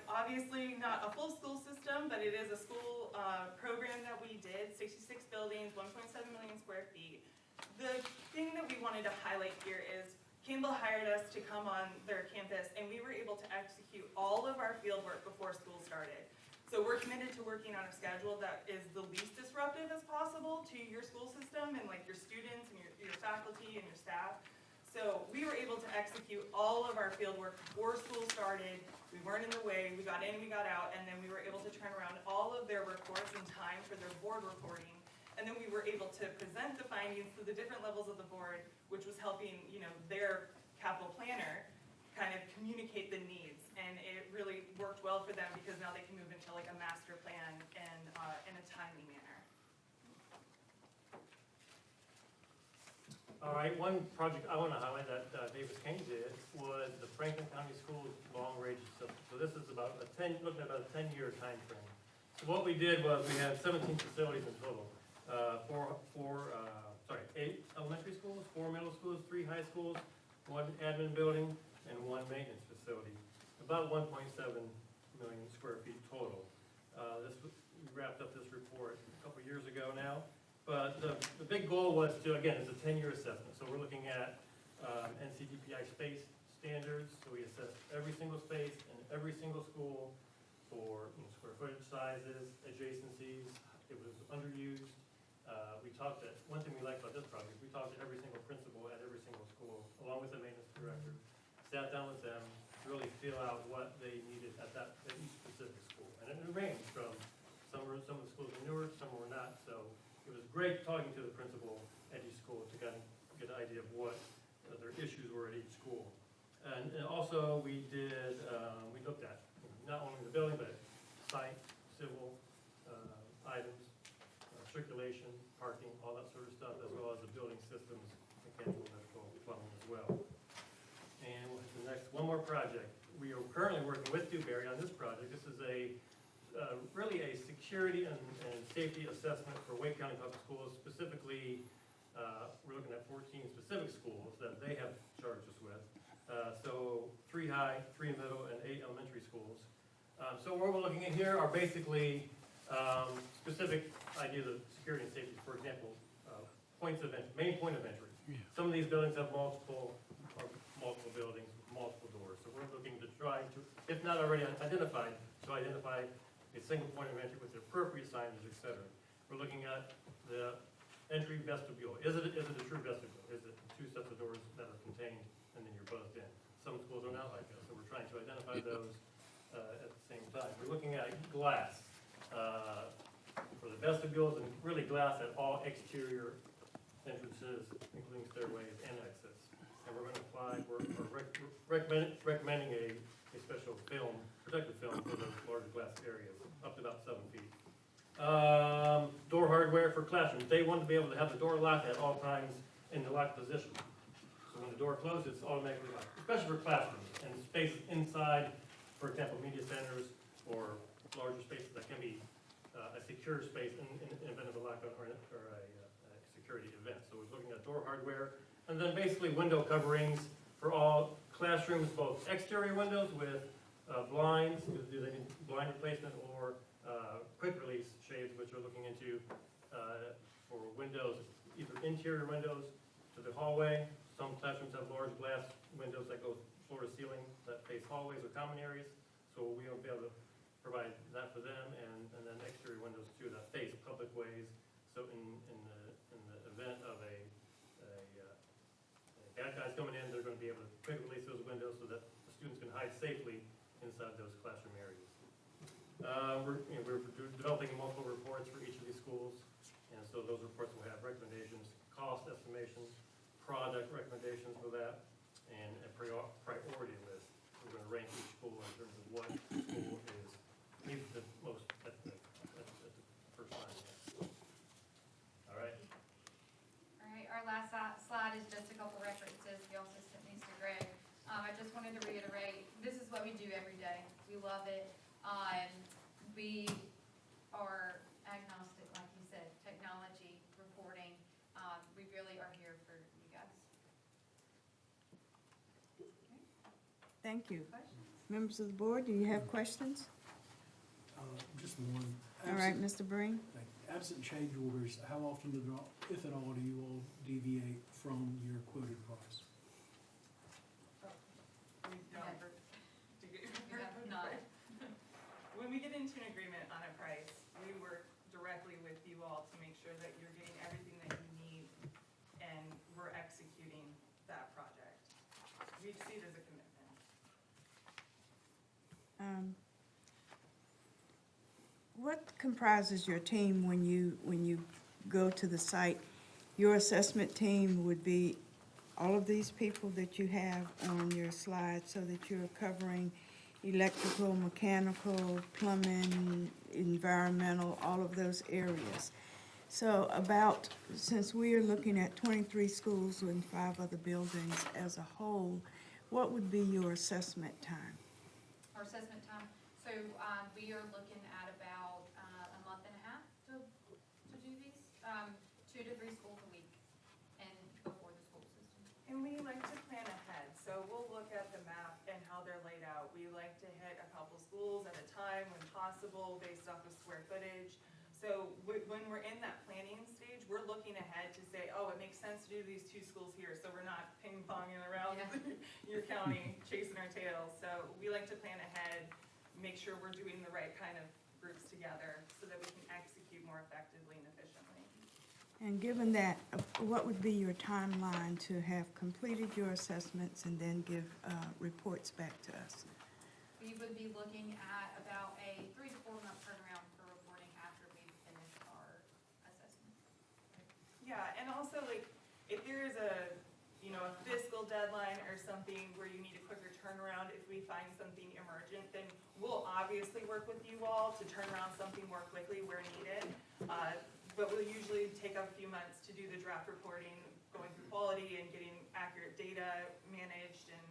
obviously not a full school system, but it is a school program that we did, 66 buildings, 1.7 million square feet. The thing that we wanted to highlight here is Kimball hired us to come on their campus, and we were able to execute all of our field work before school started. So we're committed to working on a schedule that is the least disruptive as possible to your school system and like your students and your faculty and your staff. So we were able to execute all of our field work before school started. We weren't in the way, we got in, we got out, and then we were able to turn around all of their reports in time for their board reporting. And then we were able to present the findings to the different levels of the board, which was helping, their capital planner kind of communicate the needs. And it really worked well for them because now they can move into like a master plan and in a timely manner. All right, one project I want to highlight that Davis King did was the Franklin County Schools long-range system. So this is looking at about a 10-year time frame. So what we did was we had 17 facilities in total. 8 elementary schools, 4 middle schools, 3 high schools, 1 admin building, and 1 maintenance facility. About 1.7 million square feet total. We wrapped up this report a couple years ago now. But the big goal was to, again, it's a 10-year assessment. So we're looking at NCDPI space standards. So we assess every single space in every single school for square footage sizes, adjacencies. It was underused. One thing we liked about this project, we talked to every single principal at every single school, along with the maintenance director, sat down with them, to really feel out what they needed at each specific school. And it ranged from some of the schools were newer, some were not. So it was great talking to the principal at each school to kind of get an idea of what their issues were at each school. And also we looked at not only the building, but site, civil items, circulation, parking, all that sort of stuff, as well as the building systems, mechanical, electrical, plumbing as well. And the next, one more project. We are currently working with Dewberry on this project. This is really a security and safety assessment for Wake County Public Schools. Specifically, we're looking at 14 specific schools that they have charged us with. So 3 high, 3 middle, and 8 elementary schools. So what we're looking at here are basically specific ideas of security and safety. For example, points of entry, main point of entry. Some of these buildings have multiple buildings, multiple doors. So we're looking to try to, if not already identified, to identify a single point of entry with the appropriate signage, et cetera. We're looking at the entry vestibule. Is it a true vestibule? Is it 2 sets of doors that are contained and then you're buzzed in? Some schools are not like that, so we're trying to identify those at the same time. We're looking at glass for the vestibules, and really glass at all exterior entrances, including stairways and exits. And we're going to recommending a special film, protective film for those larger glass areas, up to about 7 feet. Door hardware for classrooms. They want to be able to have the door locked at all times in the locked position. So when the door closes, it's automatically locked, especially for classrooms and spaces inside, for example, media centers or larger spaces that can be a secure space in event of a lockdown or a security event. So we're looking at door hardware, and then basically window coverings for all classrooms, both exterior windows with blinds, either blind replacement or quick release shades, which are looking into for windows, either interior windows to the hallway. Some classrooms have large glass windows that go floor to ceiling that face hallways or common areas. So we will be able to provide that for them, and then exterior windows too that face public ways. So in the event of a bad guys coming in, they're going to be able to quick release those windows so that the students can hide safely inside those classroom areas. We're developing multiple reports for each of these schools, and so those reports will have recommendations, cost estimations, product recommendations for that, and a priority list. We're going to rank each school in terms of what school needs the most at the first time. All right. All right, our last slide is just a couple references. We also sent these to Greg. I just wanted to reiterate, this is what we do every day. We love it. We are agnostic, like you said, technology, reporting. We really are here for you guys. Thank you. Questions? Members of the board, do you have questions? Just one. All right, Mr. Breen? Absent change orders, how often, if at all, do you all deviate from your quoted price? we don't, do you? Not. When we get into an agreement on a price, we work directly with you all to make sure that you're getting everything that you need and we're executing that project. We see it as a commitment. What comprises your team when you go to the site? Your assessment team would be all of these people that you have on your slide, so that you're covering electrical, mechanical, plumbing, environmental, all of those areas. So since we are looking at 23 schools and 5 other buildings as a whole, what would be your assessment time? Our assessment time, so, we are looking at about, a month and a half to do these, 2 to 3 schools a week and before the school system. And we like to plan ahead, so we'll look at the map and how they're laid out. We like to hit a couple schools at a time when possible, based off of square footage. So when we're in that planning stage, we're looking ahead to say, oh, it makes sense to do these 2 schools here, so we're not ping-ponging around your county, chasing our tails. So we like to plan ahead, make sure we're doing the right kind of groups together, so that we can execute more effectively and efficiently. And given that, what would be your timeline to have completed your assessments and then give reports back to us? We would be looking at about a 3 to 4 month turnaround for reporting after we've finished our assessment. Yeah, and also, like, if there is a fiscal deadline or something where you need a quicker turnaround, if we find something emergent, then we'll obviously work with you all to turn around something more quickly where needed. But we'll usually take a few months to do the draft reporting, going through quality and getting accurate data managed and,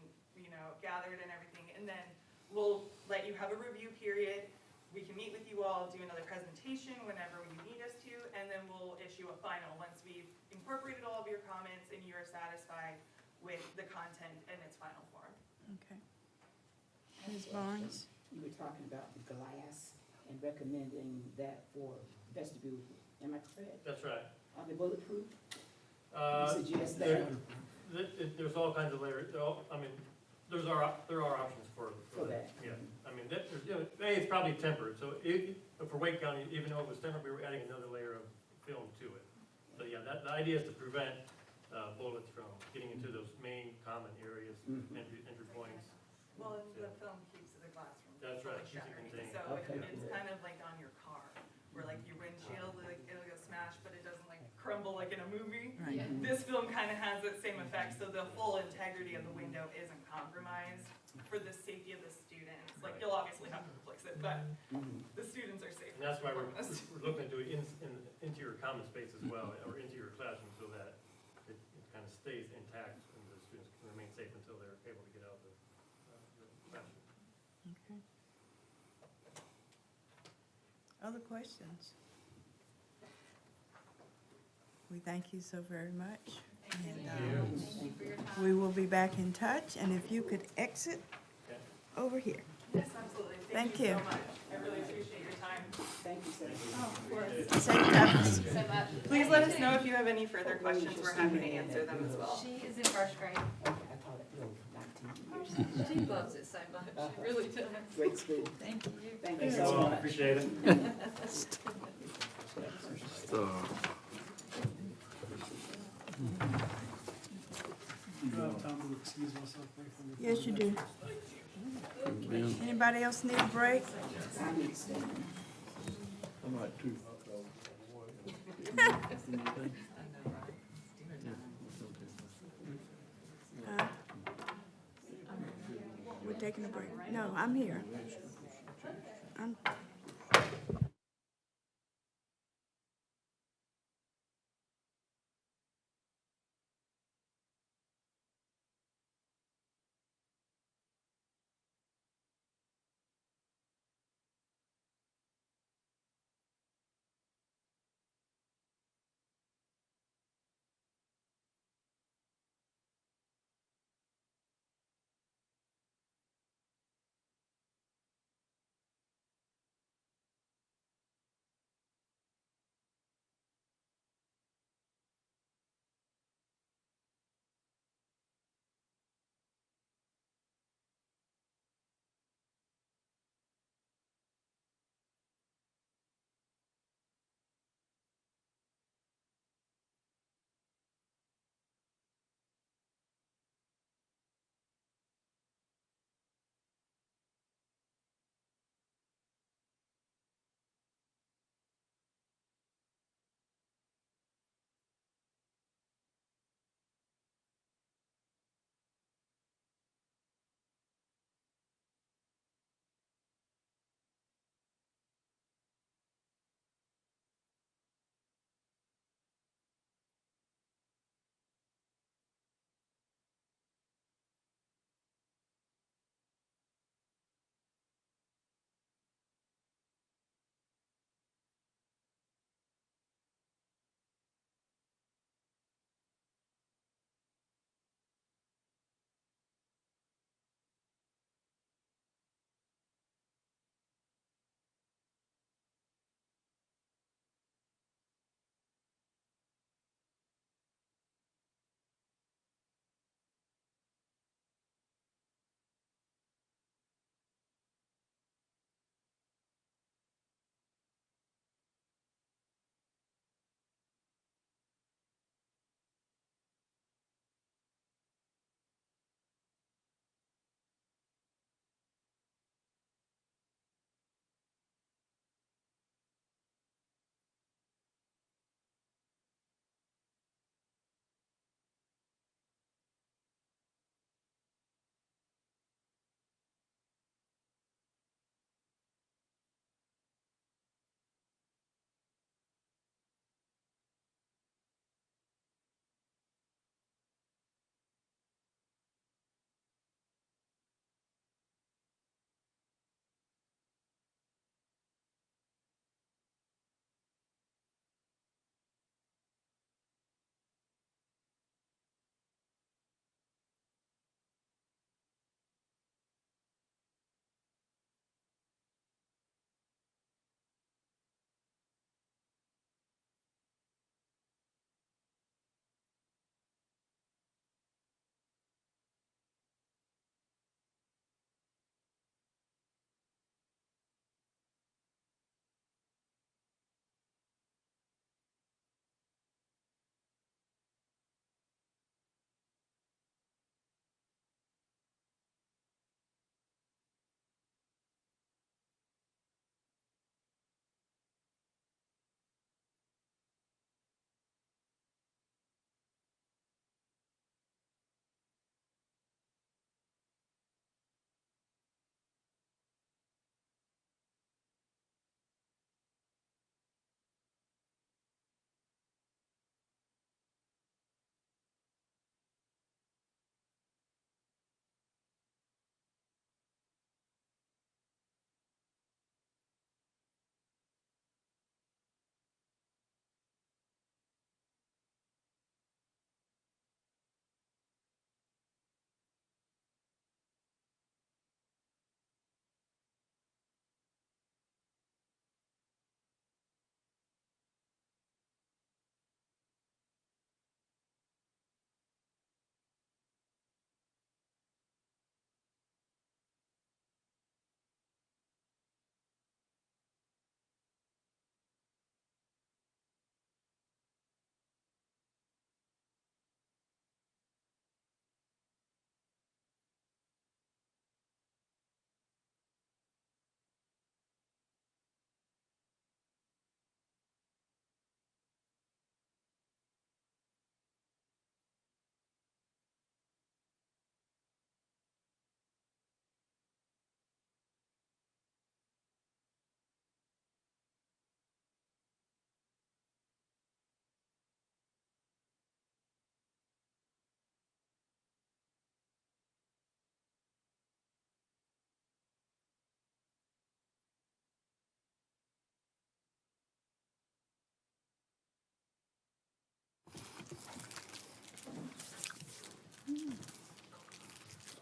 gathered and everything. And then we'll let you have a review period. We can meet with you all, do another presentation whenever you need us to, and then we'll issue a final once we've incorporated all of your comments and you are satisfied with the content in its final form. Okay. Ms. Barnes? You were talking about the glass and recommending that for vestibule. Am I correct? That's right. Are they bulletproof? Uh, You suggest that? There's all kinds of layers, there are options for that. Yeah, it's probably tempered, so for Wake County, even though it was tempered, we were adding another layer of film to it. So yeah, the idea is to prevent bullets from getting into those main common areas, entry points. Well, and the film keeps the glass from That's right, fully keeps it shattering. contained. So Okay. it's kind of like on your car, where like your windshield, like, it'll get smashed, but it doesn't like crumble like in a movie. Right. Yeah. This film kind of has that same effect, so the full integrity of the window isn't compromised for the safety of the students. Like, you'll obviously have to replace it, but the students are safe. And that's why we're from this. looking to do it into your common space as well, or into your classroom, so that it kind of stays intact and the students can remain safe until they're able to get out of the classroom. Okay. Other questions? We thank you so very much. And, Thank you for your time. we will be back in touch, and if you could exit Okay. over here. Yes, absolutely. Thank Thank you you. so much. I really appreciate your time. Thank you, sir. Of course. Safe travels. So much. Please let us know if you have any further questions. We're happy to answer them as well. She is in first grade. Okay, I thought it was 19 years. She loves it so much, she really does. Great school. Thank you. Thank you Thanks so all, much. appreciate it. Do I have time to excuse myself from the? Yes, you do. Anybody else need a break? I need to stay. I'm like two. We're taking a break. No, I'm here. I'm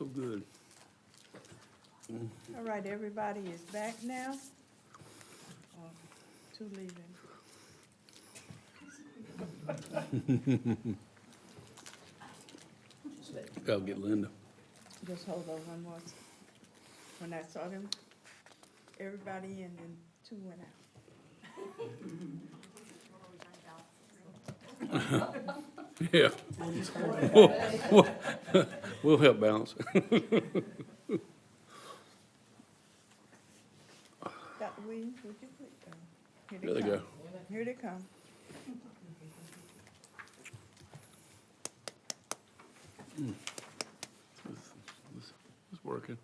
So good. All right, everybody is back now. Two leaving. Gotta get Linda. Just hold on one more. When I saw them, everybody in and two went out. Yeah. We'll help balance. Dr. Williams, would you please? Here There they come. go. Here they come. It's working.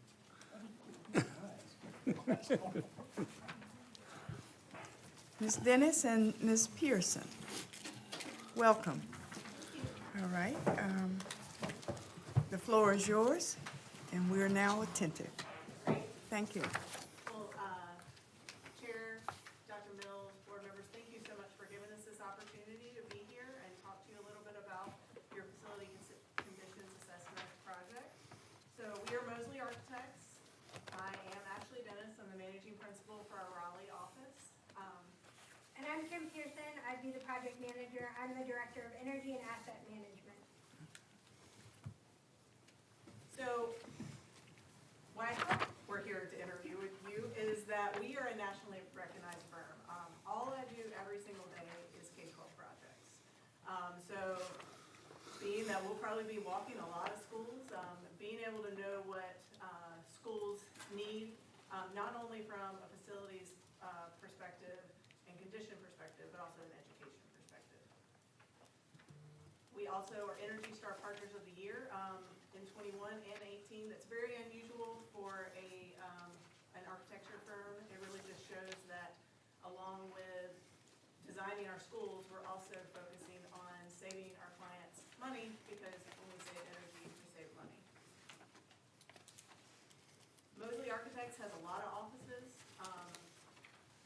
Ms. Dennis and Ms. Pearson, welcome. All right, the floor is yours, and we're now attentive. Thank you. Well, Chair, Dr. Mills, board members, thank you so much for giving us this opportunity to be here and talk to you a little bit about your facility conditions assessment project. So we are Mosley Architects. I am Ashley Dennis. I'm the managing principal for our Raleigh office. And I'm Kim Pearson. I'd be the project manager. I'm the director of energy and asset management. So why we're here to interview with you is that we are a nationally recognized firm. All I do every single day is K-12 projects. So being that we'll probably be walking a lot of schools, being able to know what schools need, not only from a facilities perspective and condition perspective, but also an education perspective. We also are Energy Star Partners of the Year in 21 and 18. That's very unusual for an architecture firm. It really just shows that along with designing our schools, we're also focusing on saving our clients money, because when we save energy, we save money. Mosley Architects has a lot of offices,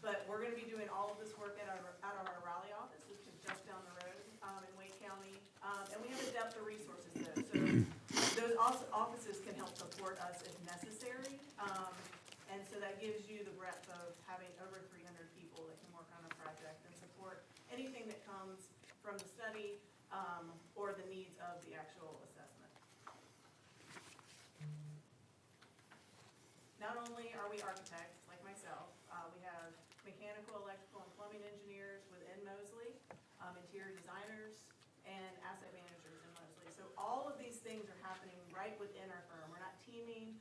but we're going to be doing all of this work out of our Raleigh office, which is just down the road in Wake County. And we have a depth of resources though, so those offices can help support us if necessary. And so that gives you the breadth of having over 300 people that can work on a project and support anything that comes from the study or the needs of the actual assessment. Not only are we architects, like myself, we have mechanical, electrical, and plumbing engineers within Mosley, interior designers, and asset managers in Mosley. So all of these things are happening right within our firm. We're not teaming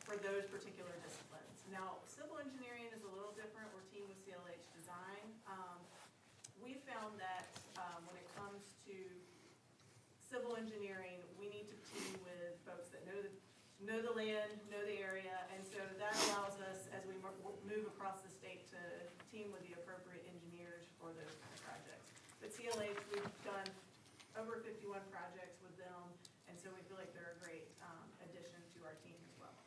for those particular disciplines. Now, civil engineering is a little different. We're teamed with CLH Design. We found that when it comes to civil engineering, we need to team with folks that know the land, know the area, and so that allows us, as we move across the state, to team with the appropriate engineers for those kind of projects. But CLH, we've done over 51 projects with them, and so we feel like they're a great addition to our team as well.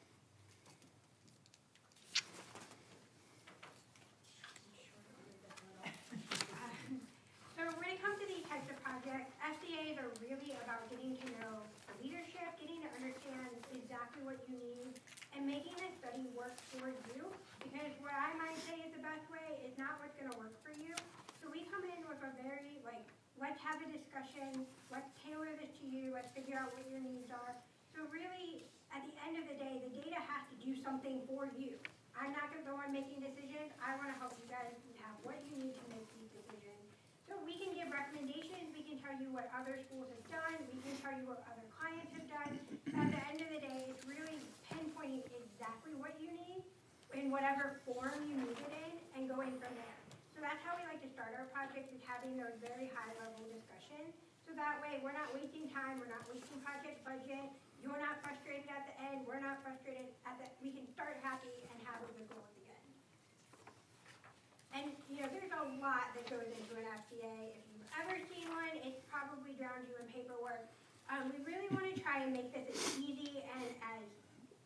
So when it comes to these types of projects, SCAs are really about getting to know the leadership, getting to understand exactly what you need, and making the study work for you. Because what I might say is the best way is not what's going to work for you. So we come in with a very, let's have a discussion, let's tailor this to you, let's figure out what your needs are. So really, at the end of the day, the data has to do something for you. I'm not going to go on making decisions. I want to help you guys have what you need to make these decisions. So we can give recommendations, we can tell you what other schools have done, we can tell you what other clients have done. At the end of the day, it's really pinpointing exactly what you need in whatever form you need it in and going from there. So that's how we like to start our projects, is having those very high level discussions. So that way we're not wasting time, we're not wasting project budget, you're not frustrated at the end, we're not frustrated we can start happy and have a good goal at the end. And, there's a lot that goes into an FCA. If you've ever seen one, it's probably drowned you in paperwork. We really want to try and make this as easy and as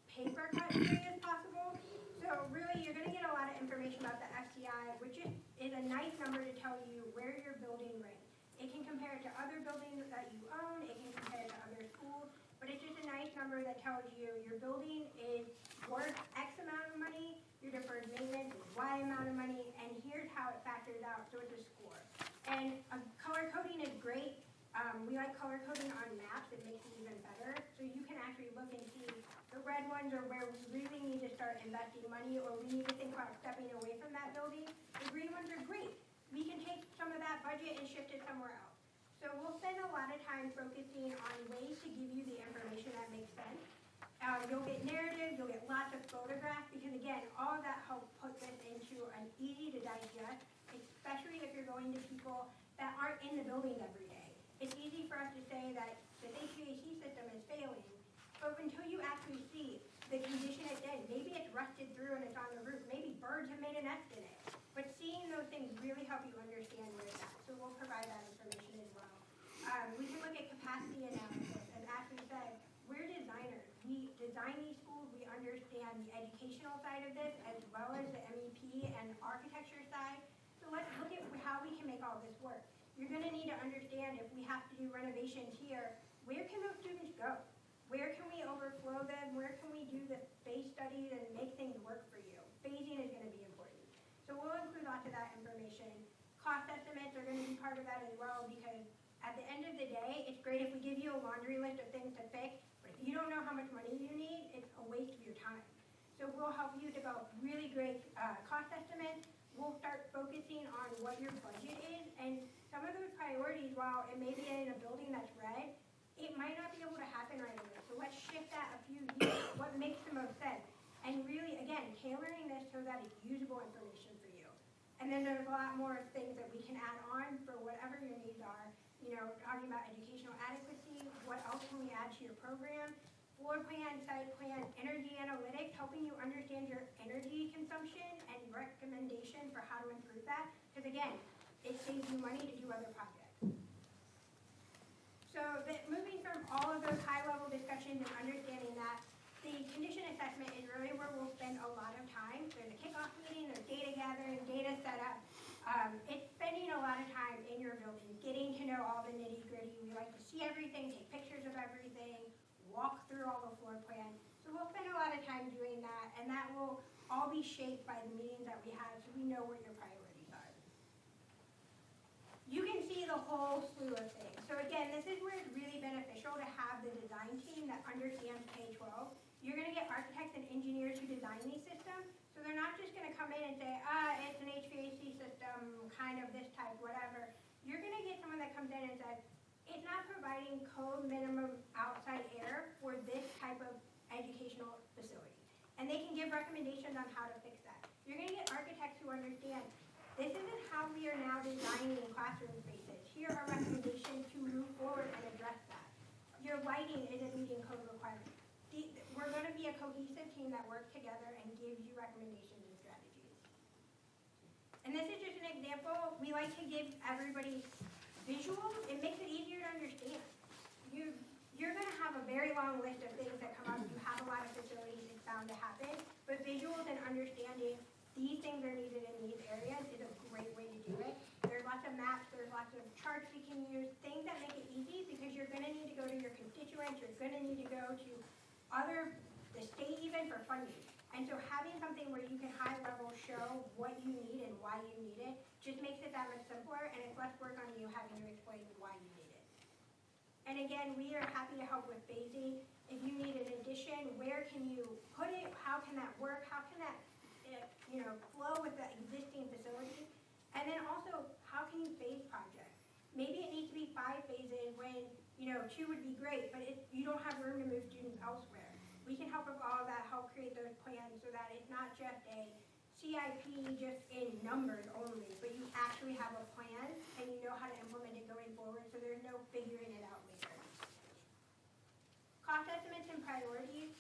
paper cut-free as possible. So really, you're going to get a lot of information about the FCI, which is a nice number to tell you where your building ranks. It can compare it to other buildings that you own, it can compare it to other schools, but but it's just a nice number that tells you your building is worth X amount of money, your deferred maintenance is Y amount of money, and here's how it factors out, so it's a score. And color coding is great. We like color coding on maps, it makes it even better, so you can actually look and see the red ones are where we really need to start investing money, or we need to think about stepping away from that building. The green ones are great. We can take some of that budget and shift it somewhere else. So we'll spend a lot of time focusing on ways to give you the information that makes sense. You'll get narrative, you'll get lots of photographs, because again, all of that helps put this into an easy to digest, especially if you're going to people that aren't in the buildings every day. It's easy for us to say that the HVAC system is failing, but until you actually see the condition it's in, maybe it's rusted through and it's on the roof, maybe birds have made a nest in it. But seeing those things really help you understand where it's at, so we'll provide that information as well. We can look at capacity analysis, and as we said, we're designers. We design these schools, we understand the educational side of this, as well as the MEP and architecture side. So let's look at how we can make all this work. You're gonna need to understand if we have to do renovations here, where can those students go? Where can we overflow them? Where can we do the space studies and make things work for you? Phasing is gonna be important. So we'll include lots of that information. Cost estimates are gonna be part of that as well, because at the end of the day, it's great if we give you a laundry list of things to fix, but if you don't know how much money you need, it's a waste of your time. So we'll help you develop really great cost estimates. We'll start focusing on what your budget is, and some of those priorities, while it may be in a building that's red, it might not be able to happen right away. So let's shift that a few years, what makes the most sense. And really, again, tailoring this so that it's usable information for you. And then there's a lot more things that we can add on for whatever your needs are. You know, talking about educational adequacy, what else can we add to your program? Floor plan, site plan, energy analytics, helping you understand your energy consumption and recommendation for how to improve that. Because again, it saves you money to do other projects. So moving from all of those high-level discussions and understanding that, the condition assessment is really where we'll spend a lot of time. There's a kickoff meeting, there's data gathering, data setup. It's spending a lot of time in your building, getting to know all the nitty-gritty. We like to see everything, take pictures of everything, walk through all the floor plans. So we'll spend a lot of time doing that, and that will all be shaped by the meetings that we have, so we know what your priorities are. You can see the whole slew of things. So again, this is where it's really beneficial to have the design team that understands K-12. You're gonna get architects and engineers who design these systems, so they're not just gonna come in and say, it's an HVAC system, kind of this type, whatever. You're gonna get someone that comes in and says, it's not providing code minimum outside air for this type of educational facility. And they can give recommendations on how to fix that. You're gonna get architects who understand, this isn't how we are now designing classroom spaces. Here are recommendations to move forward and address that. Your lighting isn't meeting code requirements. We're gonna be a cohesive team that works together and gives you recommendations and strategies. And this is just an example. We like to give everybody visuals. It makes it easier to understand. You're gonna have a very long list of things that come up. You have a lot of facilities, it's bound to happen. But visuals and understanding these things are needed in these areas is a great way to do it. There's lots of maps, there's lots of charts we can use, things that make it easy, because you're gonna need to go to your constituents, you're gonna need to go to the state even for funding. And so having something where you can high level show what you need and why you need it just makes it that much simpler, and it's less work on you having to explain why you need it. And again, we are happy to help with phasing. If you need an addition, where can you put it? How can that work? How can that flow with the existing facility? And then also, how can you phase projects? Maybe it needs to be 5 phases when 2 would be great, but you don't have room to move students elsewhere. We can help with all of that, help create those plans so that it's not just a CIP just in numbers only, but you actually have a plan and you know how to implement it going forward, so there's no figuring it out later. Cost estimates and priorities.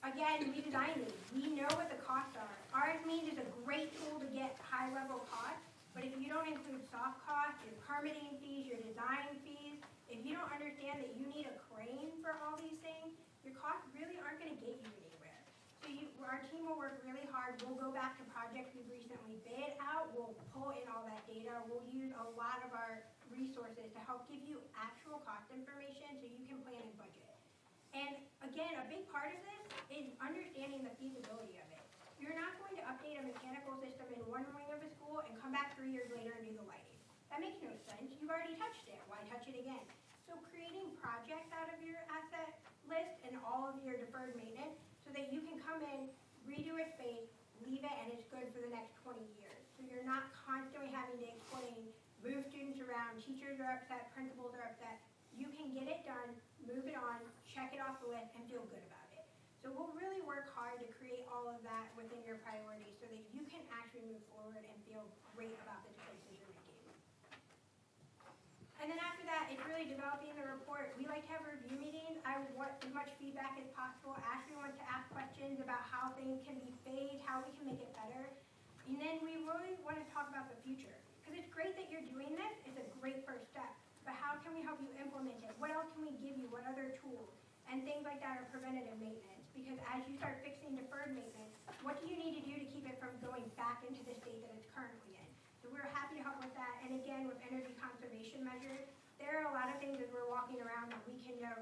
Again, we design these. We know what the costs are. Ours means is a great tool to get high-level costs, but if you don't include soft costs, your permitting fees, your design fees, if you don't understand that you need a crane for all these things, your costs really aren't gonna get you anywhere. So our team will work really hard. We'll go back to projects we've recently bid out. We'll pull in all that data. We'll use a lot of our resources to help give you actual cost information so you can plan and budget. And again, a big part of this is understanding the feasibility of it. You're not going to update a mechanical system in one wing of a school and come back 3 years later and do the lighting. That makes no sense. You've already touched it. Why touch it again? So creating projects out of your asset list and all of your deferred maintenance so that you can come in, redo a space, leave it, and it's good for the next 20 years. So you're not constantly having to explain, move students around, teachers are upset, principals are upset. You can get it done, move it on, check it off the list, and feel good about it. So we'll really work hard to create all of that within your priorities so that you can actually move forward and feel great about the choices you're making. And then after that, it's really developing the report. We like to have review meetings. I want as much feedback as possible. Ashley wants to ask questions about how things can be phased, how we can make it better. And then we really want to talk about the future. Because it's great that you're doing this. It's a great first step. But how can we help you implement it? What else can we give you? What other tools? And things like that are preventative maintenance. Because as you start fixing deferred maintenance, what do you need to do to keep it from going back into the state that it's currently in? So we're happy to help with that. And again, with energy conservation measures, there are a lot of things as we're walking around that we can know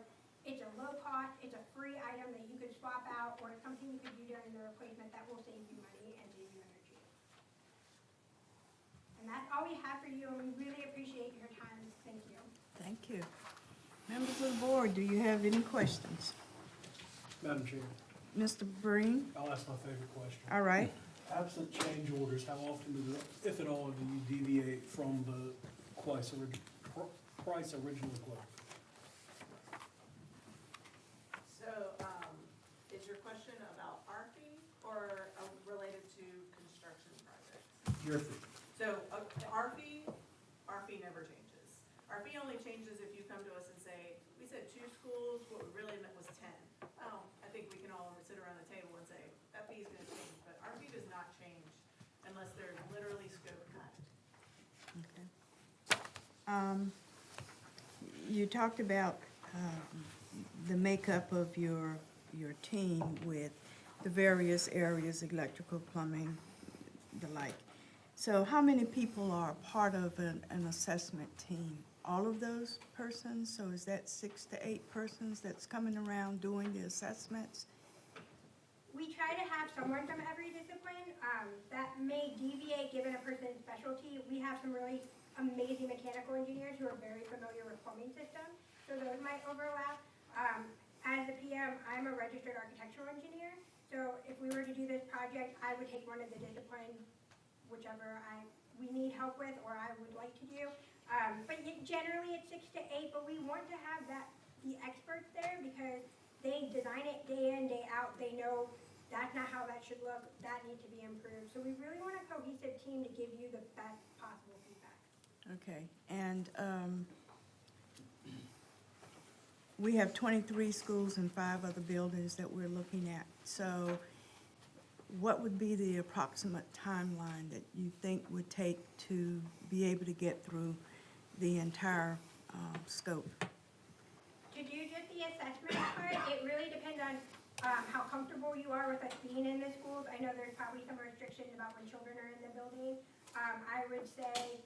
it's a low cost, it's a free item that you could swap out, or it's something you could do during the replacement that will save you money and save you energy. And that's all we have for you, and we really appreciate your time. Thank you. Thank you. Members of the board, do you have any questions? Madam Chair, Mr. Breen? I'll ask my favorite question. All right. Absent change orders, how often if at all, do you deviate from the price originally quoted? So, is your question about our fee or related to construction projects? Your fee. So, our fee never changes. Our fee only changes if you come to us and say, we said 2 schools, what we really meant was 10. Oh, I think we can all sit around the table and say, that fee is gonna change, but our fee does not change unless there's literally scope cut. Okay. You talked about the makeup of your team with the various areas, electrical, plumbing, the like. So how many people are part of an assessment team? All of those persons? So is that 6 to 8 persons that's coming around doing the assessments? We try to have someone from every discipline. That may deviate given a person's specialty. We have some really amazing mechanical engineers who are very familiar with plumbing systems, so those might overlap. As a PM, I'm a registered architectural engineer, so if we were to do this project, I would take one of the disciplines, whichever we need help with or I would like to do. But generally it's 6 to 8, but we want to have the experts there because they design it day in, day out. They know that's not how that should look, that needs to be improved. So we really want a cohesive team to give you the best possible feedback. Okay, and we have 23 schools and 5 other buildings that we're looking at. So what would be the approximate timeline that you think would take to be able to get through the entire scope? To do just the assessment part, it really depends on how comfortable you are with us being in the schools. I know there's probably some restrictions about when children are in the building. I would say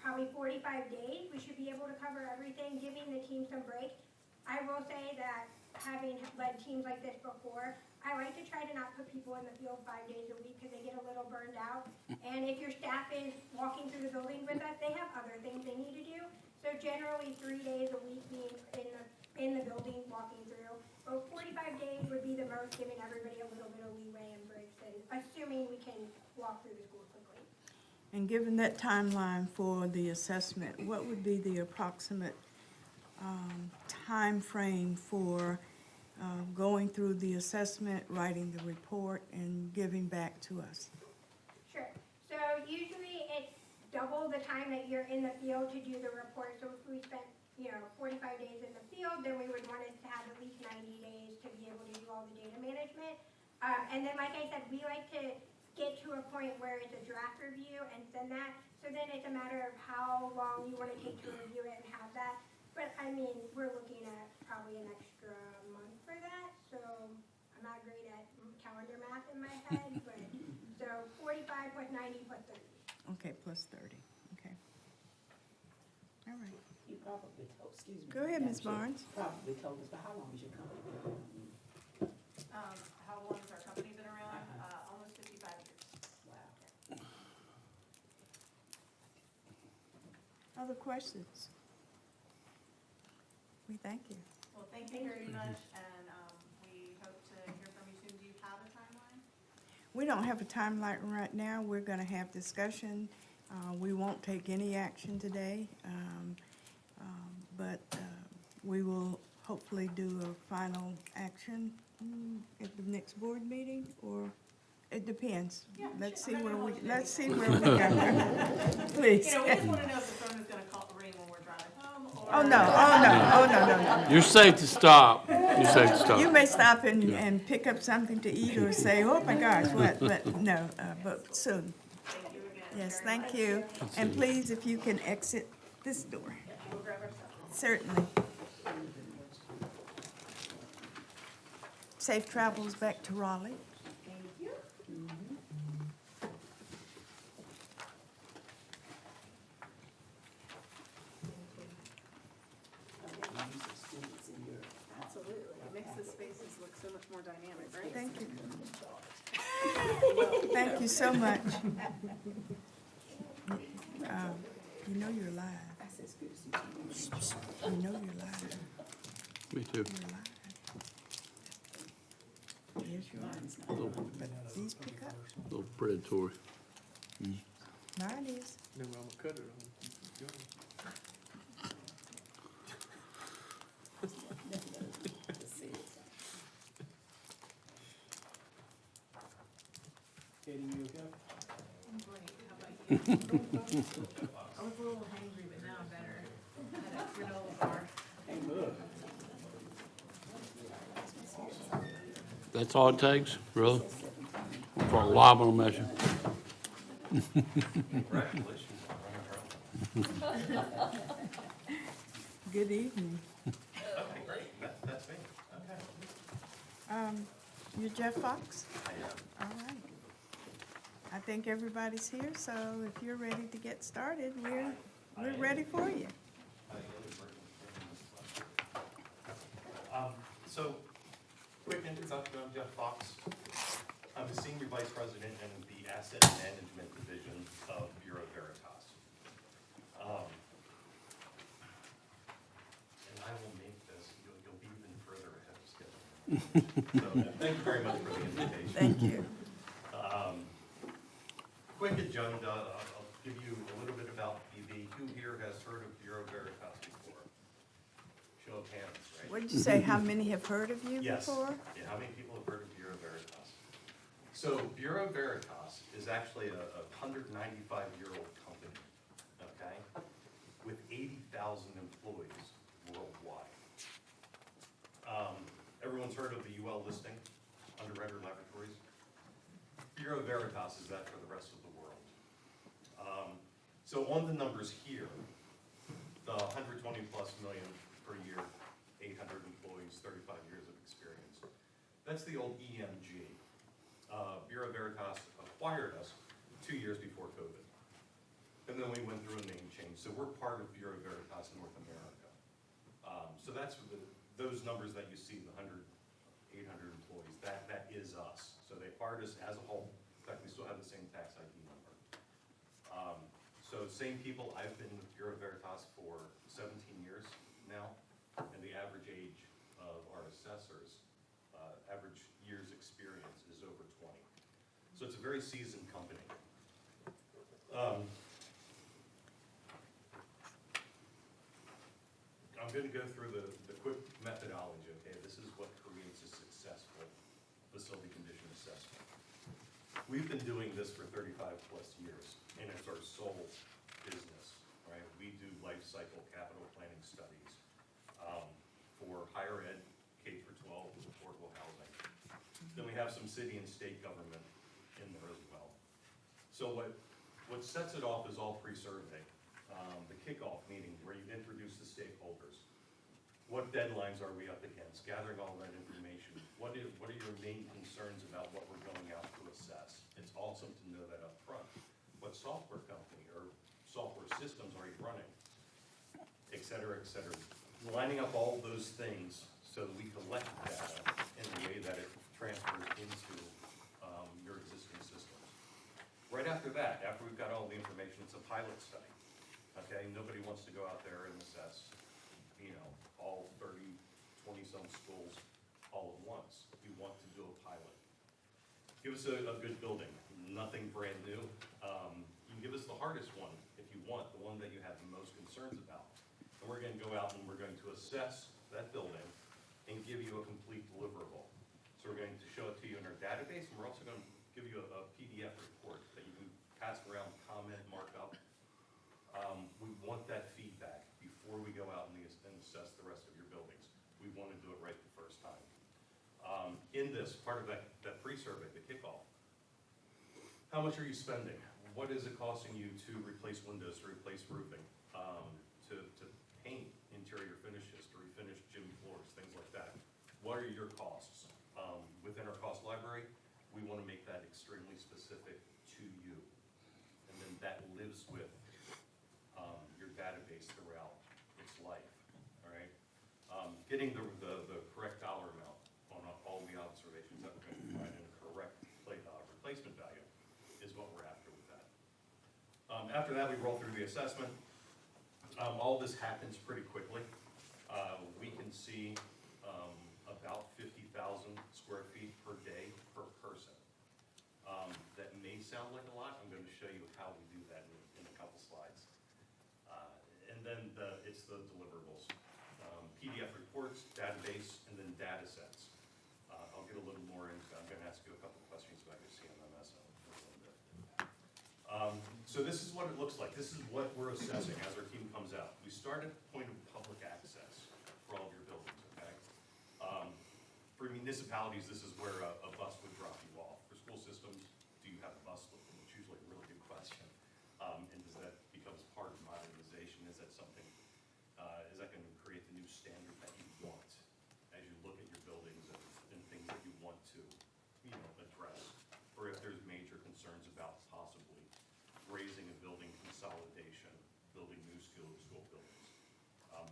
probably 45 days, we should be able to cover everything, giving the team some breaks. I will say that having led teams like this before, I like to try to not put people in the field 5 days a week because they get a little burned out. And if your staff is walking through the building with us, they have other things they need to do. So generally 3 days a week being in the building walking through. But 45 days would be the most, giving everybody a little bit of leeway and breaks, and assuming we can walk through the school quickly. And given that timeline for the assessment, what would be the approximate time frame for going through the assessment, writing the report, and giving back to us? Sure. So usually it's double the time that you're in the field to do the report. So if we spent 45 days in the field, then we would want it to have at least 90 days to be able to do all the data management. And then, like I said, we like to get to a point where it's a draft review and send that. So then it's a matter of how long you want to take to review it and have that. But I mean, we're looking at probably an extra month for that. So I'm not great at calendar math in my head, but so 45 plus 90 plus 30. Okay, plus 30, okay. All right. probably told, excuse me. Go ahead, Madam Ms. Chair, Barnes. Probably told us, but how long has your company been around? How long has our company been around? Almost 55 years. Wow. Other questions? We thank you. Well, thank you very much, and we hope to hear from you soon. Do you have a timeline? We don't have a timeline right now. We're going to have discussion. We won't take any action today, but we will hopefully do a final action at the next board meeting, or it depends. Yeah, Let's sure. see I'm where not we, gonna hold let's see you where we go. Please. You know, we just want to know if the phone is going to ring when we're driving home, or... Oh, no, oh, no, oh, no. You're safe to stop. You're safe to stop. You may stop and pick up something to eat or say, oh my gosh, what, but no, but soon. Thank you again. Yes, very thank much. you. And please, if you can exit this door. We'll grab our stuff. Certainly. Safe travels back to Raleigh. Thank you. Absolutely. It makes the spaces look so much more dynamic, right? Thank you. Thank you so much. You know you're live. I said, it's good to see you. You know you're live. Me too. You're live. Yes, you are. But please pick up. A little predatory. Mine is. No, I'm gonna cut it on. Katie, you okay? I'm great. How about you? I was a little hangry, but now I'm better. I had a granola bar. That's all it takes, really? For a lobbing measure. Good evening. Okay, great, that's me, okay. You're Jeff Fox? I am. All right. I think everybody's here, so if you're ready to get started, we're ready for you. So, quick introduction, I'm Jeff Fox. I'm the Senior Vice President in the Asset Management Division of Bureau Veritas. And I will make this, you'll be even further ahead of schedule. So, thank you very much for the invitation. Thank you. Quick agenda, I'll give you a little bit about BV. Who here has heard of Bureau Veritas before? Show of hands, right? What did you say, how many have heard of you Yes. before? Yeah, how many people have heard of Bureau Veritas? So Bureau Veritas is actually a 195-year-old company, okay, with 80,000 employees worldwide. Everyone's heard of the UL listing, Underwriter Laboratories. Bureau Veritas is that for the rest of the world. So on the numbers here, the 120+ million per year, 800 employees, 35 years of experience. That's the old EMG. Bureau Veritas acquired us 2 years before COVID. And then we went through a name change. So we're part of Bureau Veritas North America. So that's those numbers that you see, the 100, 800 employees, that is us. So they acquired us as a whole. In fact, we still have the same tax ID number. So same people, I've been with Bureau Veritas for 17 years now, and the average age of our assessors, average years experience is over 20. So it's a very seasoned company. I'm gonna go through the quick methodology, okay? This is what creates a successful facility condition assessment. We've been doing this for 35+ years, and it's our sole business, right? We do life cycle capital planning studies for higher ed, K-12, affordable housing. Then we have some city and state government in there as well. So what sets it off is all pre-survey. The kickoff meeting where you introduce the stakeholders. What deadlines are we up against? Gathering all that information. What are your main concerns about what we're going out to assess? It's awesome to know that up front. What software company or software systems are you running? cetera, et cetera. Lining up all those things so that we collect data in a way that it transfers into your existing systems. Right after that, after we've got all the information, it's a pilot study. Okay, nobody wants to go out there and assess, all 30, 20-some schools all at once. We want to do a pilot. Give us a good building, nothing brand new. You can give us the hardest one if you want, the one that you have the most concerns about. And we're gonna go out and we're going to assess that building and give you a complete deliverable. So we're going to show it to you in our database, and we're also gonna give you a PDF report that you can pass around, comment, mark up. We want that feedback before we go out and assess the rest of your buildings. We want to do it right the first time. In this, part of that pre-survey, the kickoff, how much are you spending? What is it costing you to replace windows, to replace roofing, to paint interior finishes, to refinish gym floors, things like that? What are your costs? Within our cost library, we want to make that extremely specific to you. And then that lives with your database throughout its life, all right? Getting the correct dollar amount on all the observations that we're going to provide, and a correct replacement value is what we're after with that. After that, we roll through the assessment. All this happens pretty quickly. We can see about 50,000 square feet per day per person. That may sound like a lot. I'm going to show you how we do that in a couple slides. And then it's the deliverables. PDF reports, database, and then data sets. I'll get a little more into that. I'm going to ask you a couple questions about your CMMS in a little bit. So this is what it looks like. This is what we're assessing as our team comes out. We start at the point of public access for all of your buildings, okay? For municipalities, this is where a bus would drop you off. For school systems, do you have a bus with them? It's usually a really good question. And does that become part of modernization? Is that something, is that going to create the new standard that you want as you look at your buildings and things that you want to, address? Or if there's major concerns about possibly raising a building consolidation, building new school buildings.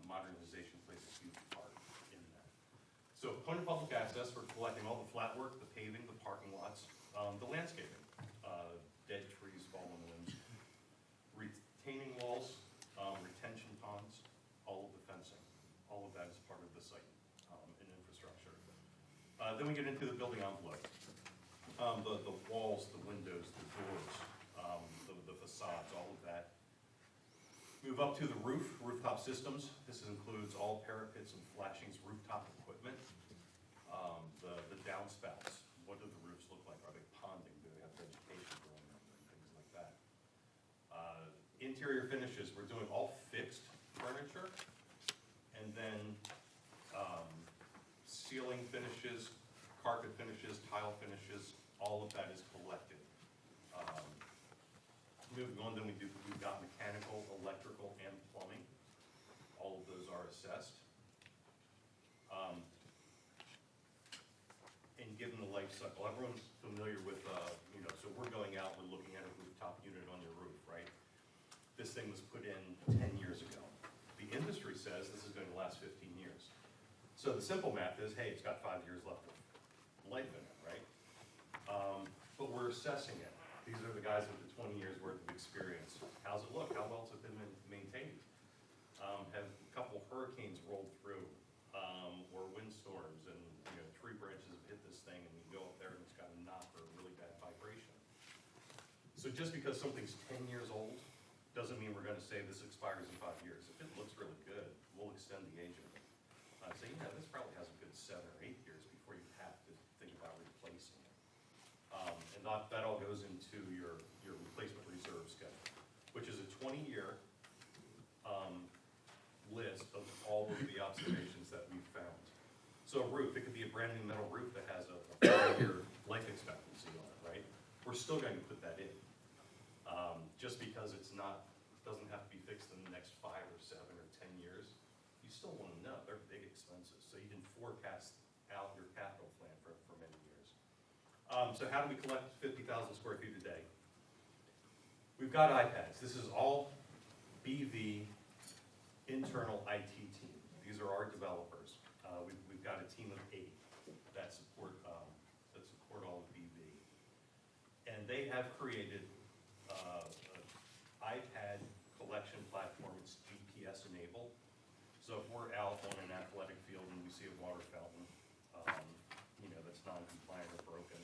Modernization plays a huge part in that. So point of public access, we're collecting all the flat work, the paving, the parking lots, the landscaping, dead trees, fallen limbs, retaining walls, retention ponds, all of the fencing. All of that is part of the site and infrastructure. Then we get into the building envelope. The walls, the windows, the doors, the facades, all of that. Move up to the rooftop systems. This includes all parapets and flashings, rooftop equipment. The downspouts, what do the roofs look like? Are they ponding? Do they have vegetation growing up and things like that? Interior finishes, we're doing all fixed furniture, and then ceiling finishes, carpet finishes, tile finishes, all of that is collected. Moving on, then we've got mechanical, electrical, and plumbing. All of those are assessed. And given the life cycle, everyone's familiar with, so we're going out, we're looking at a rooftop unit on your roof, right? This thing was put in 10 years ago. The industry says this is going to last 15 years. So the simple math is, hey, it's got 5 years left of life in it, right? But we're assessing it. These are the guys with the 20 years worth of experience. How's it look? How well has it been maintained? Have a couple hurricanes rolled through, or windstorms, and tree branches have hit this thing, and you go up there and it's got a knock or a really bad vibration. So just because something's 10 years old doesn't mean we're going to say this expires in 5 years. If it looks really good, we'll extend the age of it. So this probably has a good 7 or 8 years before you have to think about replacing it. And that all goes into your replacement reserve schedule, which is a 20-year list of all of the observations that we've found. So a roof, it could be a brand new metal roof that has a 5-year life expectancy on it, right? We're still going to put that in. Just because doesn't have to be fixed in the next 5 or 7 or 10 years, you still want to know they're big expenses. So you can forecast out your capital plan for many years. So how do we collect 50,000 square feet a day? We've got iPads. This is all BV internal IT team. These are our developers. We've got a team of 8 that support all of BV. And they have created an iPad collection platform. It's GPS enabled. So if we're out on an athletic field and we see a water fountain, that's non-compliant or broken,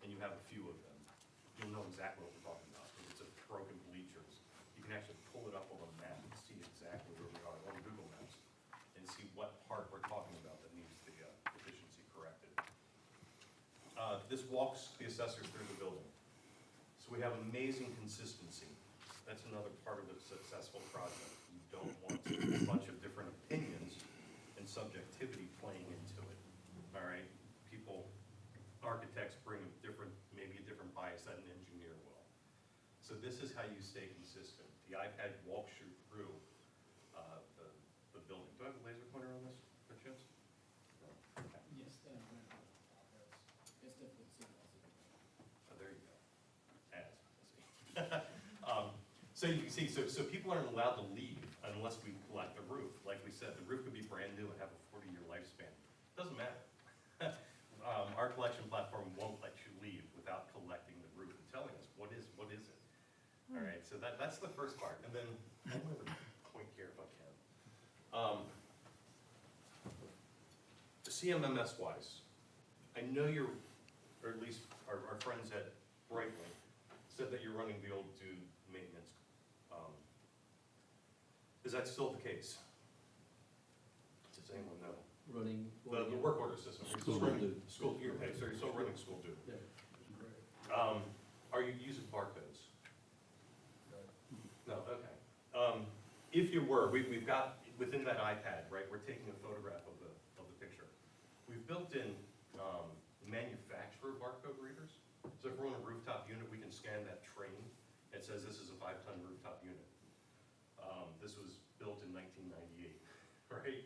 and you have a few of them, you'll know exactly what we're talking about. If it's a broken bleachers, you can actually pull it up on a map and see exactly where we are on Google Maps and see what part we're talking about that needs the deficiency corrected. This walks the assessors through the building. So we have amazing consistency. That's another part of a successful project. You don't want a bunch of different opinions and subjectivity playing into it, all right? Architects bring maybe a different bias that an engineer will. So this is how you stay consistent. The iPad walks you through the building. Do I have a laser pointer on this, by chance? No. Okay. Yes, it's difficult to see. Oh, there you go. So you can see, so people aren't allowed to leave unless we collect the roof. Like we said, the roof could be brand new and have a 40-year lifespan. Doesn't matter. Our collection platform won't let you leave without collecting the roof and telling us what is it. All right, so that's the first part. And then one other point here, if I can. CMMS wise, I know you're, or at least our friends at Brightly said that you're running the old dude maintenance. Is that still the case? Does anyone know? Running. The work order system. You're still running school, okay, so you're still running school dude. Are you using barcodes? No, okay. If you were, we've got, within that iPad, right, we're taking a photograph of the picture. We've built in manufacturer barcode readers. So if we're on a rooftop unit, we can scan that train. It says this is a 5-ton rooftop unit. This was built in 1998, right?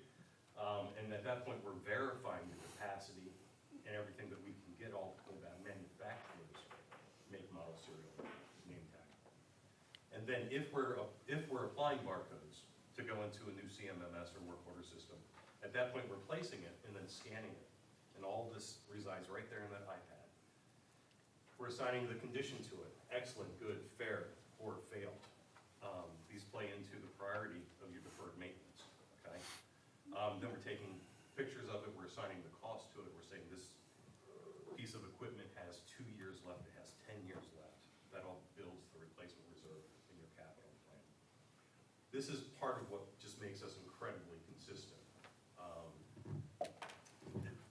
And at that point, we're verifying the capacity and everything that we can get all of that manufacturer's make, model, serial, name tag. And then if we're applying barcodes to go into a new CMMS or work order system, at that point, we're placing it and then scanning it. And all of this resides right there in that iPad. We're assigning the condition to it: excellent, good, fair, or failed. These play into the priority of your deferred maintenance, okay? Then we're taking pictures of it, we're assigning the cost to it, we're saying this piece of equipment has 2 years left, it has 10 years left. That all builds the replacement reserve in your capital plan. This is part of what just makes us incredibly consistent.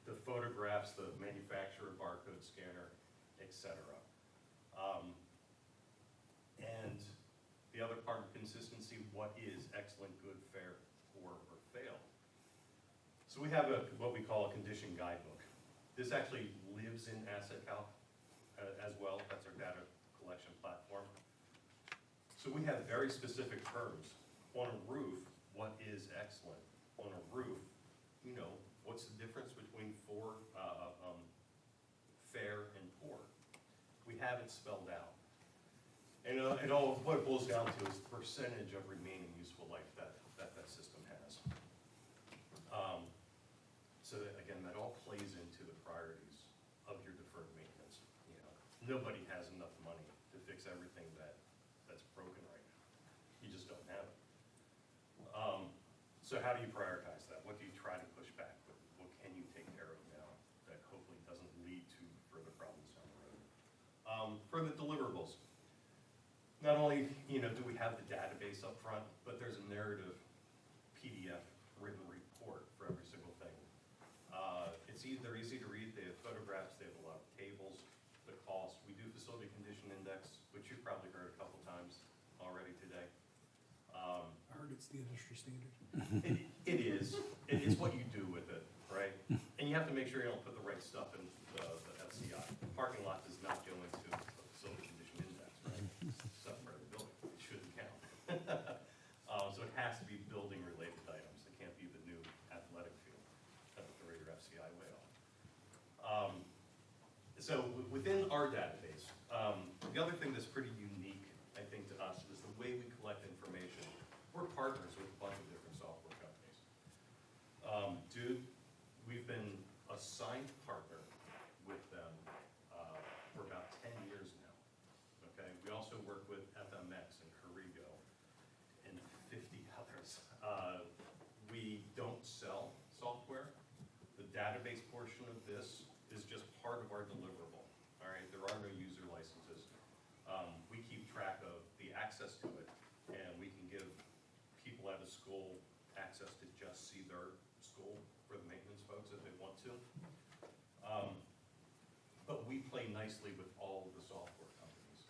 The photographs, the manufacturer barcode scanner, etc. And the other part of consistency, what is excellent, good, fair, poor, or fail? So we have what we call a condition guidebook. This actually lives in AssetCalc as well. That's our data collection platform. So we have very specific terms. On a roof, what is excellent? On a roof, what's the difference between fair and poor? We have it spelled out. And what it boils down to is the percentage of remaining useful life that system has. So that, again, that all plays into the priorities of your deferred maintenance. Nobody has enough money to fix everything that's broken right now. You just don't have it. So how do you prioritize that? What do you try to push back with? What can you take care of now that hopefully doesn't lead to further problems down the road? For the deliverables, not only do we have the database up front, but there's a narrative PDF written report for every single thing. They're easy to read. They have photographs. They have a lot of tables. The cost. We do facility condition index, which you've probably heard a couple times already today. I heard it's the industry standard. It is. It's what you do with it, right? And you have to make sure you don't put the right stuff in the FCI. The parking lot does not go into a facility condition index, right? It's not part of the building. It shouldn't count. So it has to be building-related items. It can't be the new athletic field that would throw your FCI way off. So within our database, the other thing that's pretty unique, I think, to us is the way we collect information. We're partners with a bunch of different software work with FMX and Corrigo and 50 others. We don't sell software. The database portion of this is just part of our deliverable, all right? There are no user licenses. We keep track of the access to it, and we can give people out of school access to just see their school for the maintenance folks if they want to. But we play nicely with all of the software companies.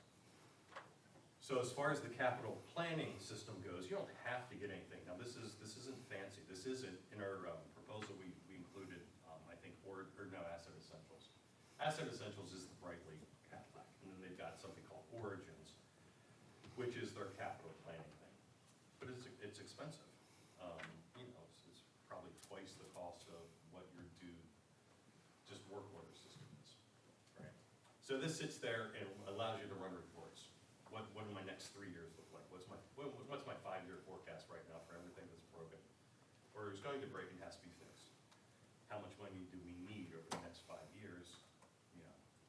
So as far as the capital planning system goes, you don't have to get anything. Now this isn't fancy. This isn't in our proposal. We included, I think, Asset Essentials. Asset Essentials is the Brightly Cadillac, and then they've got something called Origins, which is their capital planning thing. But it's expensive. It's probably twice the cost of what your just work order system is, right? So this sits there and allows you to run reports. What do my next 3 years look like? What's my 5-year forecast right now for everything that's broken? Or is going to break and has to be fixed? How much money do we need over the next 5 years?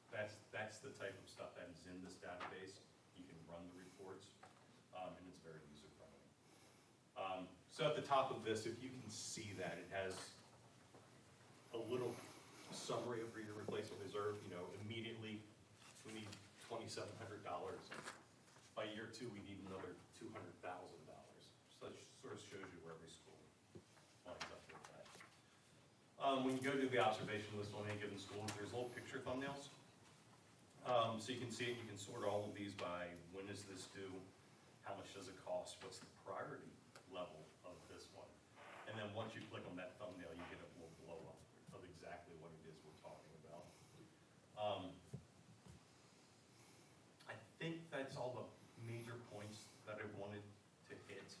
That's the type of stuff that is in this database. You can run the reports, and it's very user-friendly. So at the top of this, if you can see that, it has a little summary of your replacement reserve. Immediately we need $2,700. By year 2, we need another $200,000. So that sort of shows you where every school lines up with that. When you go to the observation list on any given school, there's little picture thumbnails. So you can see it, you can sort all of these by when is this due, how much does it cost, what's the priority level of this one. And then once you click on that thumbnail, you get a little blow up of exactly what it is we're talking about. I think that's all the major points that I wanted to hit,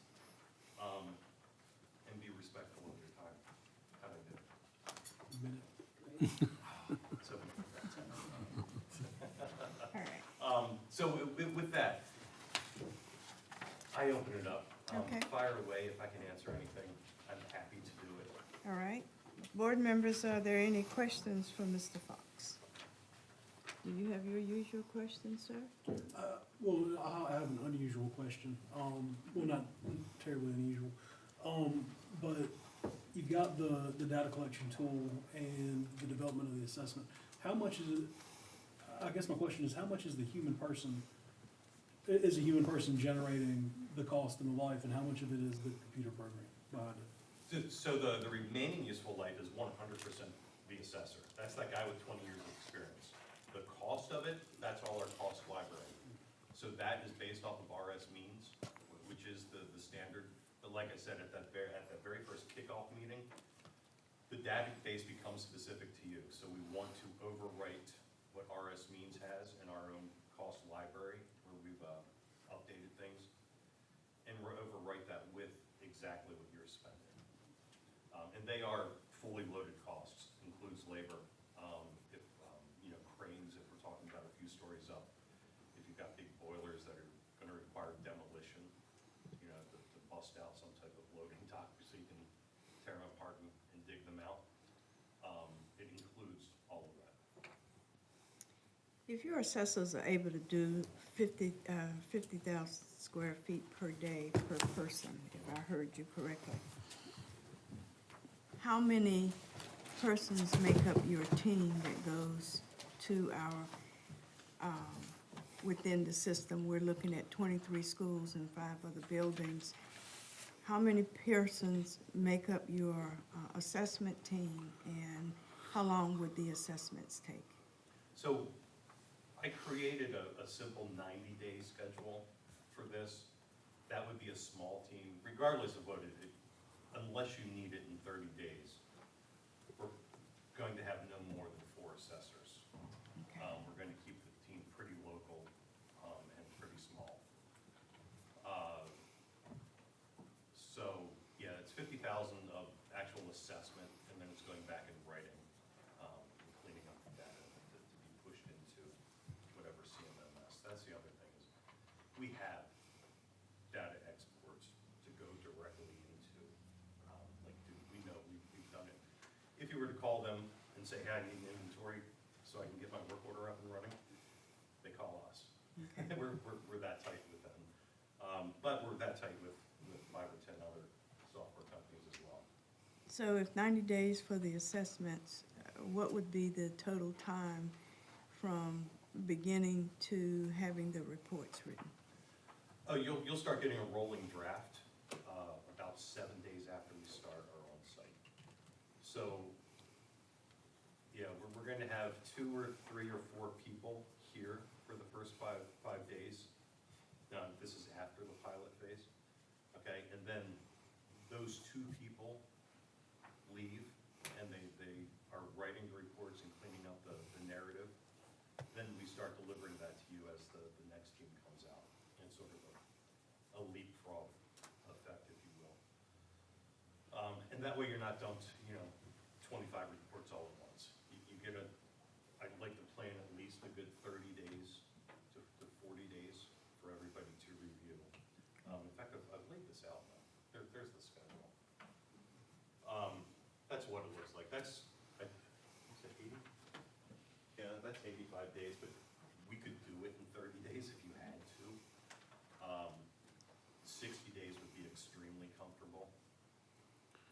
and be respectful of your time. How did I do? So, so with that, I open it up. Okay. Fire away. If I can answer anything, I'm happy to do it. All right. Board members, are there any questions for Mr. Fox? Do you have your usual questions, sir? Well, I have an unusual question. Well, not terribly unusual. But you've got the data collection tool and the development of the assessment. How much is it, I guess my question is, how much is a human person generating the cost and the life, and how much of it is the computer program behind it? So the remaining useful life is 100% the assessor. That's that guy with 20 years of experience. The cost of it, that's all our cost library. So that is based off of RS means, which is the standard. But like I said, at that very first kickoff meeting, the database becomes specific to you. So we want to overwrite what RS means has in our own cost library, where we've updated things, and we'll overwrite that with exactly what you're spending. And they are fully loaded costs, includes labor. Cranes, if we're talking about a few stories up, if you've got big boilers that are gonna require demolition, to bust out some type of loading dock so you can tear them apart and dig them out, it includes all of that. If your assessors are able to do 50,000 square feet per day per person, if I heard you correctly, how many persons make up your team that goes to our, within the system? We're looking at 23 schools and 5 other buildings. How many persons make up your assessment team, and how long would the assessments take? So I created a simple 90-day schedule for this. That would be a small team, regardless of what unless you need it in 30 days. We're going to have no more than 4 assessors. Okay. We're going to keep the team pretty local and pretty small. So yeah, it's 50,000 of actual assessment, and then it's going back and writing, cleaning up the data to be pushed into whatever CMMS. That's the other thing is we have data exports to go directly into, we know we've done it. If you were to call them and say, hey, I need an inventory so I can get my work order up and running, they call us. Okay. We're that that tight with them. But we're that tight with 5 or 10 other software companies as well. So if 90 days for the assessments, what would be the total time from beginning to having the reports written? Oh, you'll start getting a rolling draft about 7 days after we start our on-site. So, yeah, we're going to have 2 or 3 or 4 people here for the first five days. Now, this is after the pilot phase, okay? And then those 2 people leave, and they are writing the reports and cleaning up the narrative. Then we start delivering that to you as the next team comes out, in sort of a leapfrog effect, if you will. And that way you're not dumped, 25 reports all at once. You get I'd like to plan at least a good 30 days to 40 days for everybody to review. In fact, I've laid this out now. There's the schedule. That's what it looks like. That's, is that 80? Yeah, that's 85 days, but we could do it in 30 days if you had to. 60 days would be extremely comfortable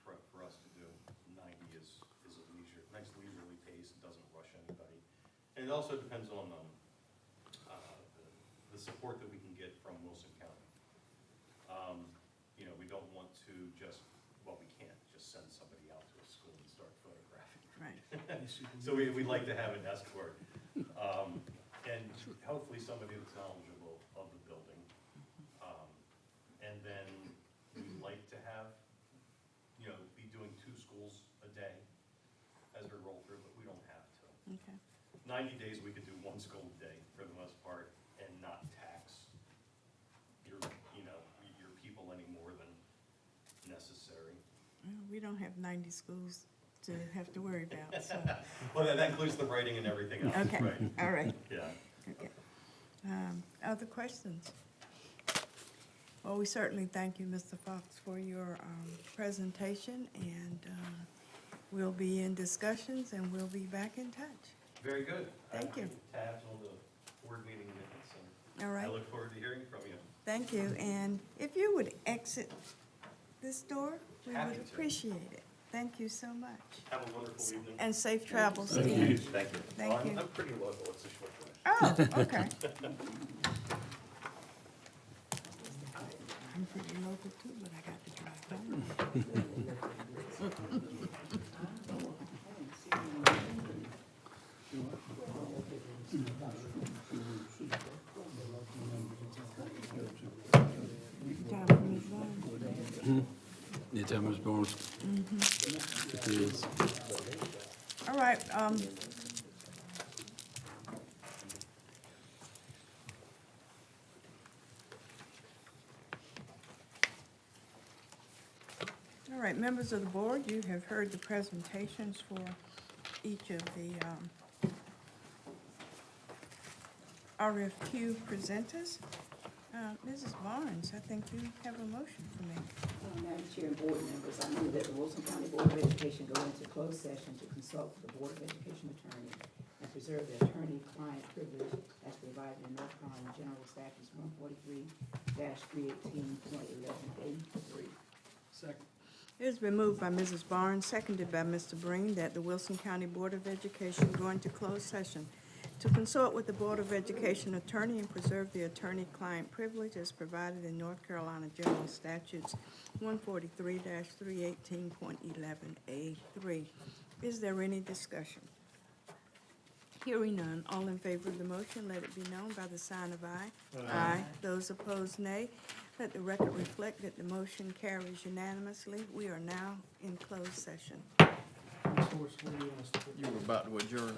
for us to do. 90 is a nice leisurely pace, it doesn't rush anybody. And it also depends on the support that we can get from Wilson County. We don't want to we can't just send somebody out to a school and start photographing. Right. So we'd like to have an escort, and hopefully somebody that's knowledgeable of the building. And then we'd like to have, be doing 2 schools a day as we roll through, but we don't have to. Okay. 90 days, we could do 1 school a day for the most part and not tax your people any more than necessary. Well, we don't have 90 schools to have to worry about, so. Well, that includes the writing and everything else, Okay, right? all right. Yeah. Okay. Other questions? Well, we certainly thank you, Mr. Fox, for your presentation, and we'll be in discussions, and we'll be back in touch. Very good. Thank you. Tabs on the board meeting minutes, and All right. I look forward to hearing from you. Thank you, and if you would exit this door, we Happy would to. appreciate it. Thank you so much. Have a wonderful evening. And safe travels. Thank Steve. you. Thank you. Thank you. I'm pretty local, it's a short drive. Oh, okay. I'm pretty local too, but I got to drive home. Time for Ms. Vaughn. You tell Ms. Barnes. It is. All right, all right, members of the board, you have heard the presentations for each of the RFQ presenters. Mrs. Barnes, I think you have a motion for me. Madam Chair and board members, I move that the Wilson County Board of Education go into closed session to consult with the Board of Education attorney and preserve the attorney-client privilege as provided in North Carolina General Statutes 143-318.11A3. Second. It has been moved by Mrs. Barnes, seconded by Mr. Breen, that the Wilson County Board of Education go into closed session to consult with the Board of Education attorney and preserve the attorney-client privilege as provided in North Carolina General Statutes 143-318.11A3. Is there any discussion? Hearing none, all in favor of the motion, let it be known by the sign of aye. Aye. Those opposed, nay. Let the record reflect that the motion carries unanimously. We are now in closed session. You were about to adjourn.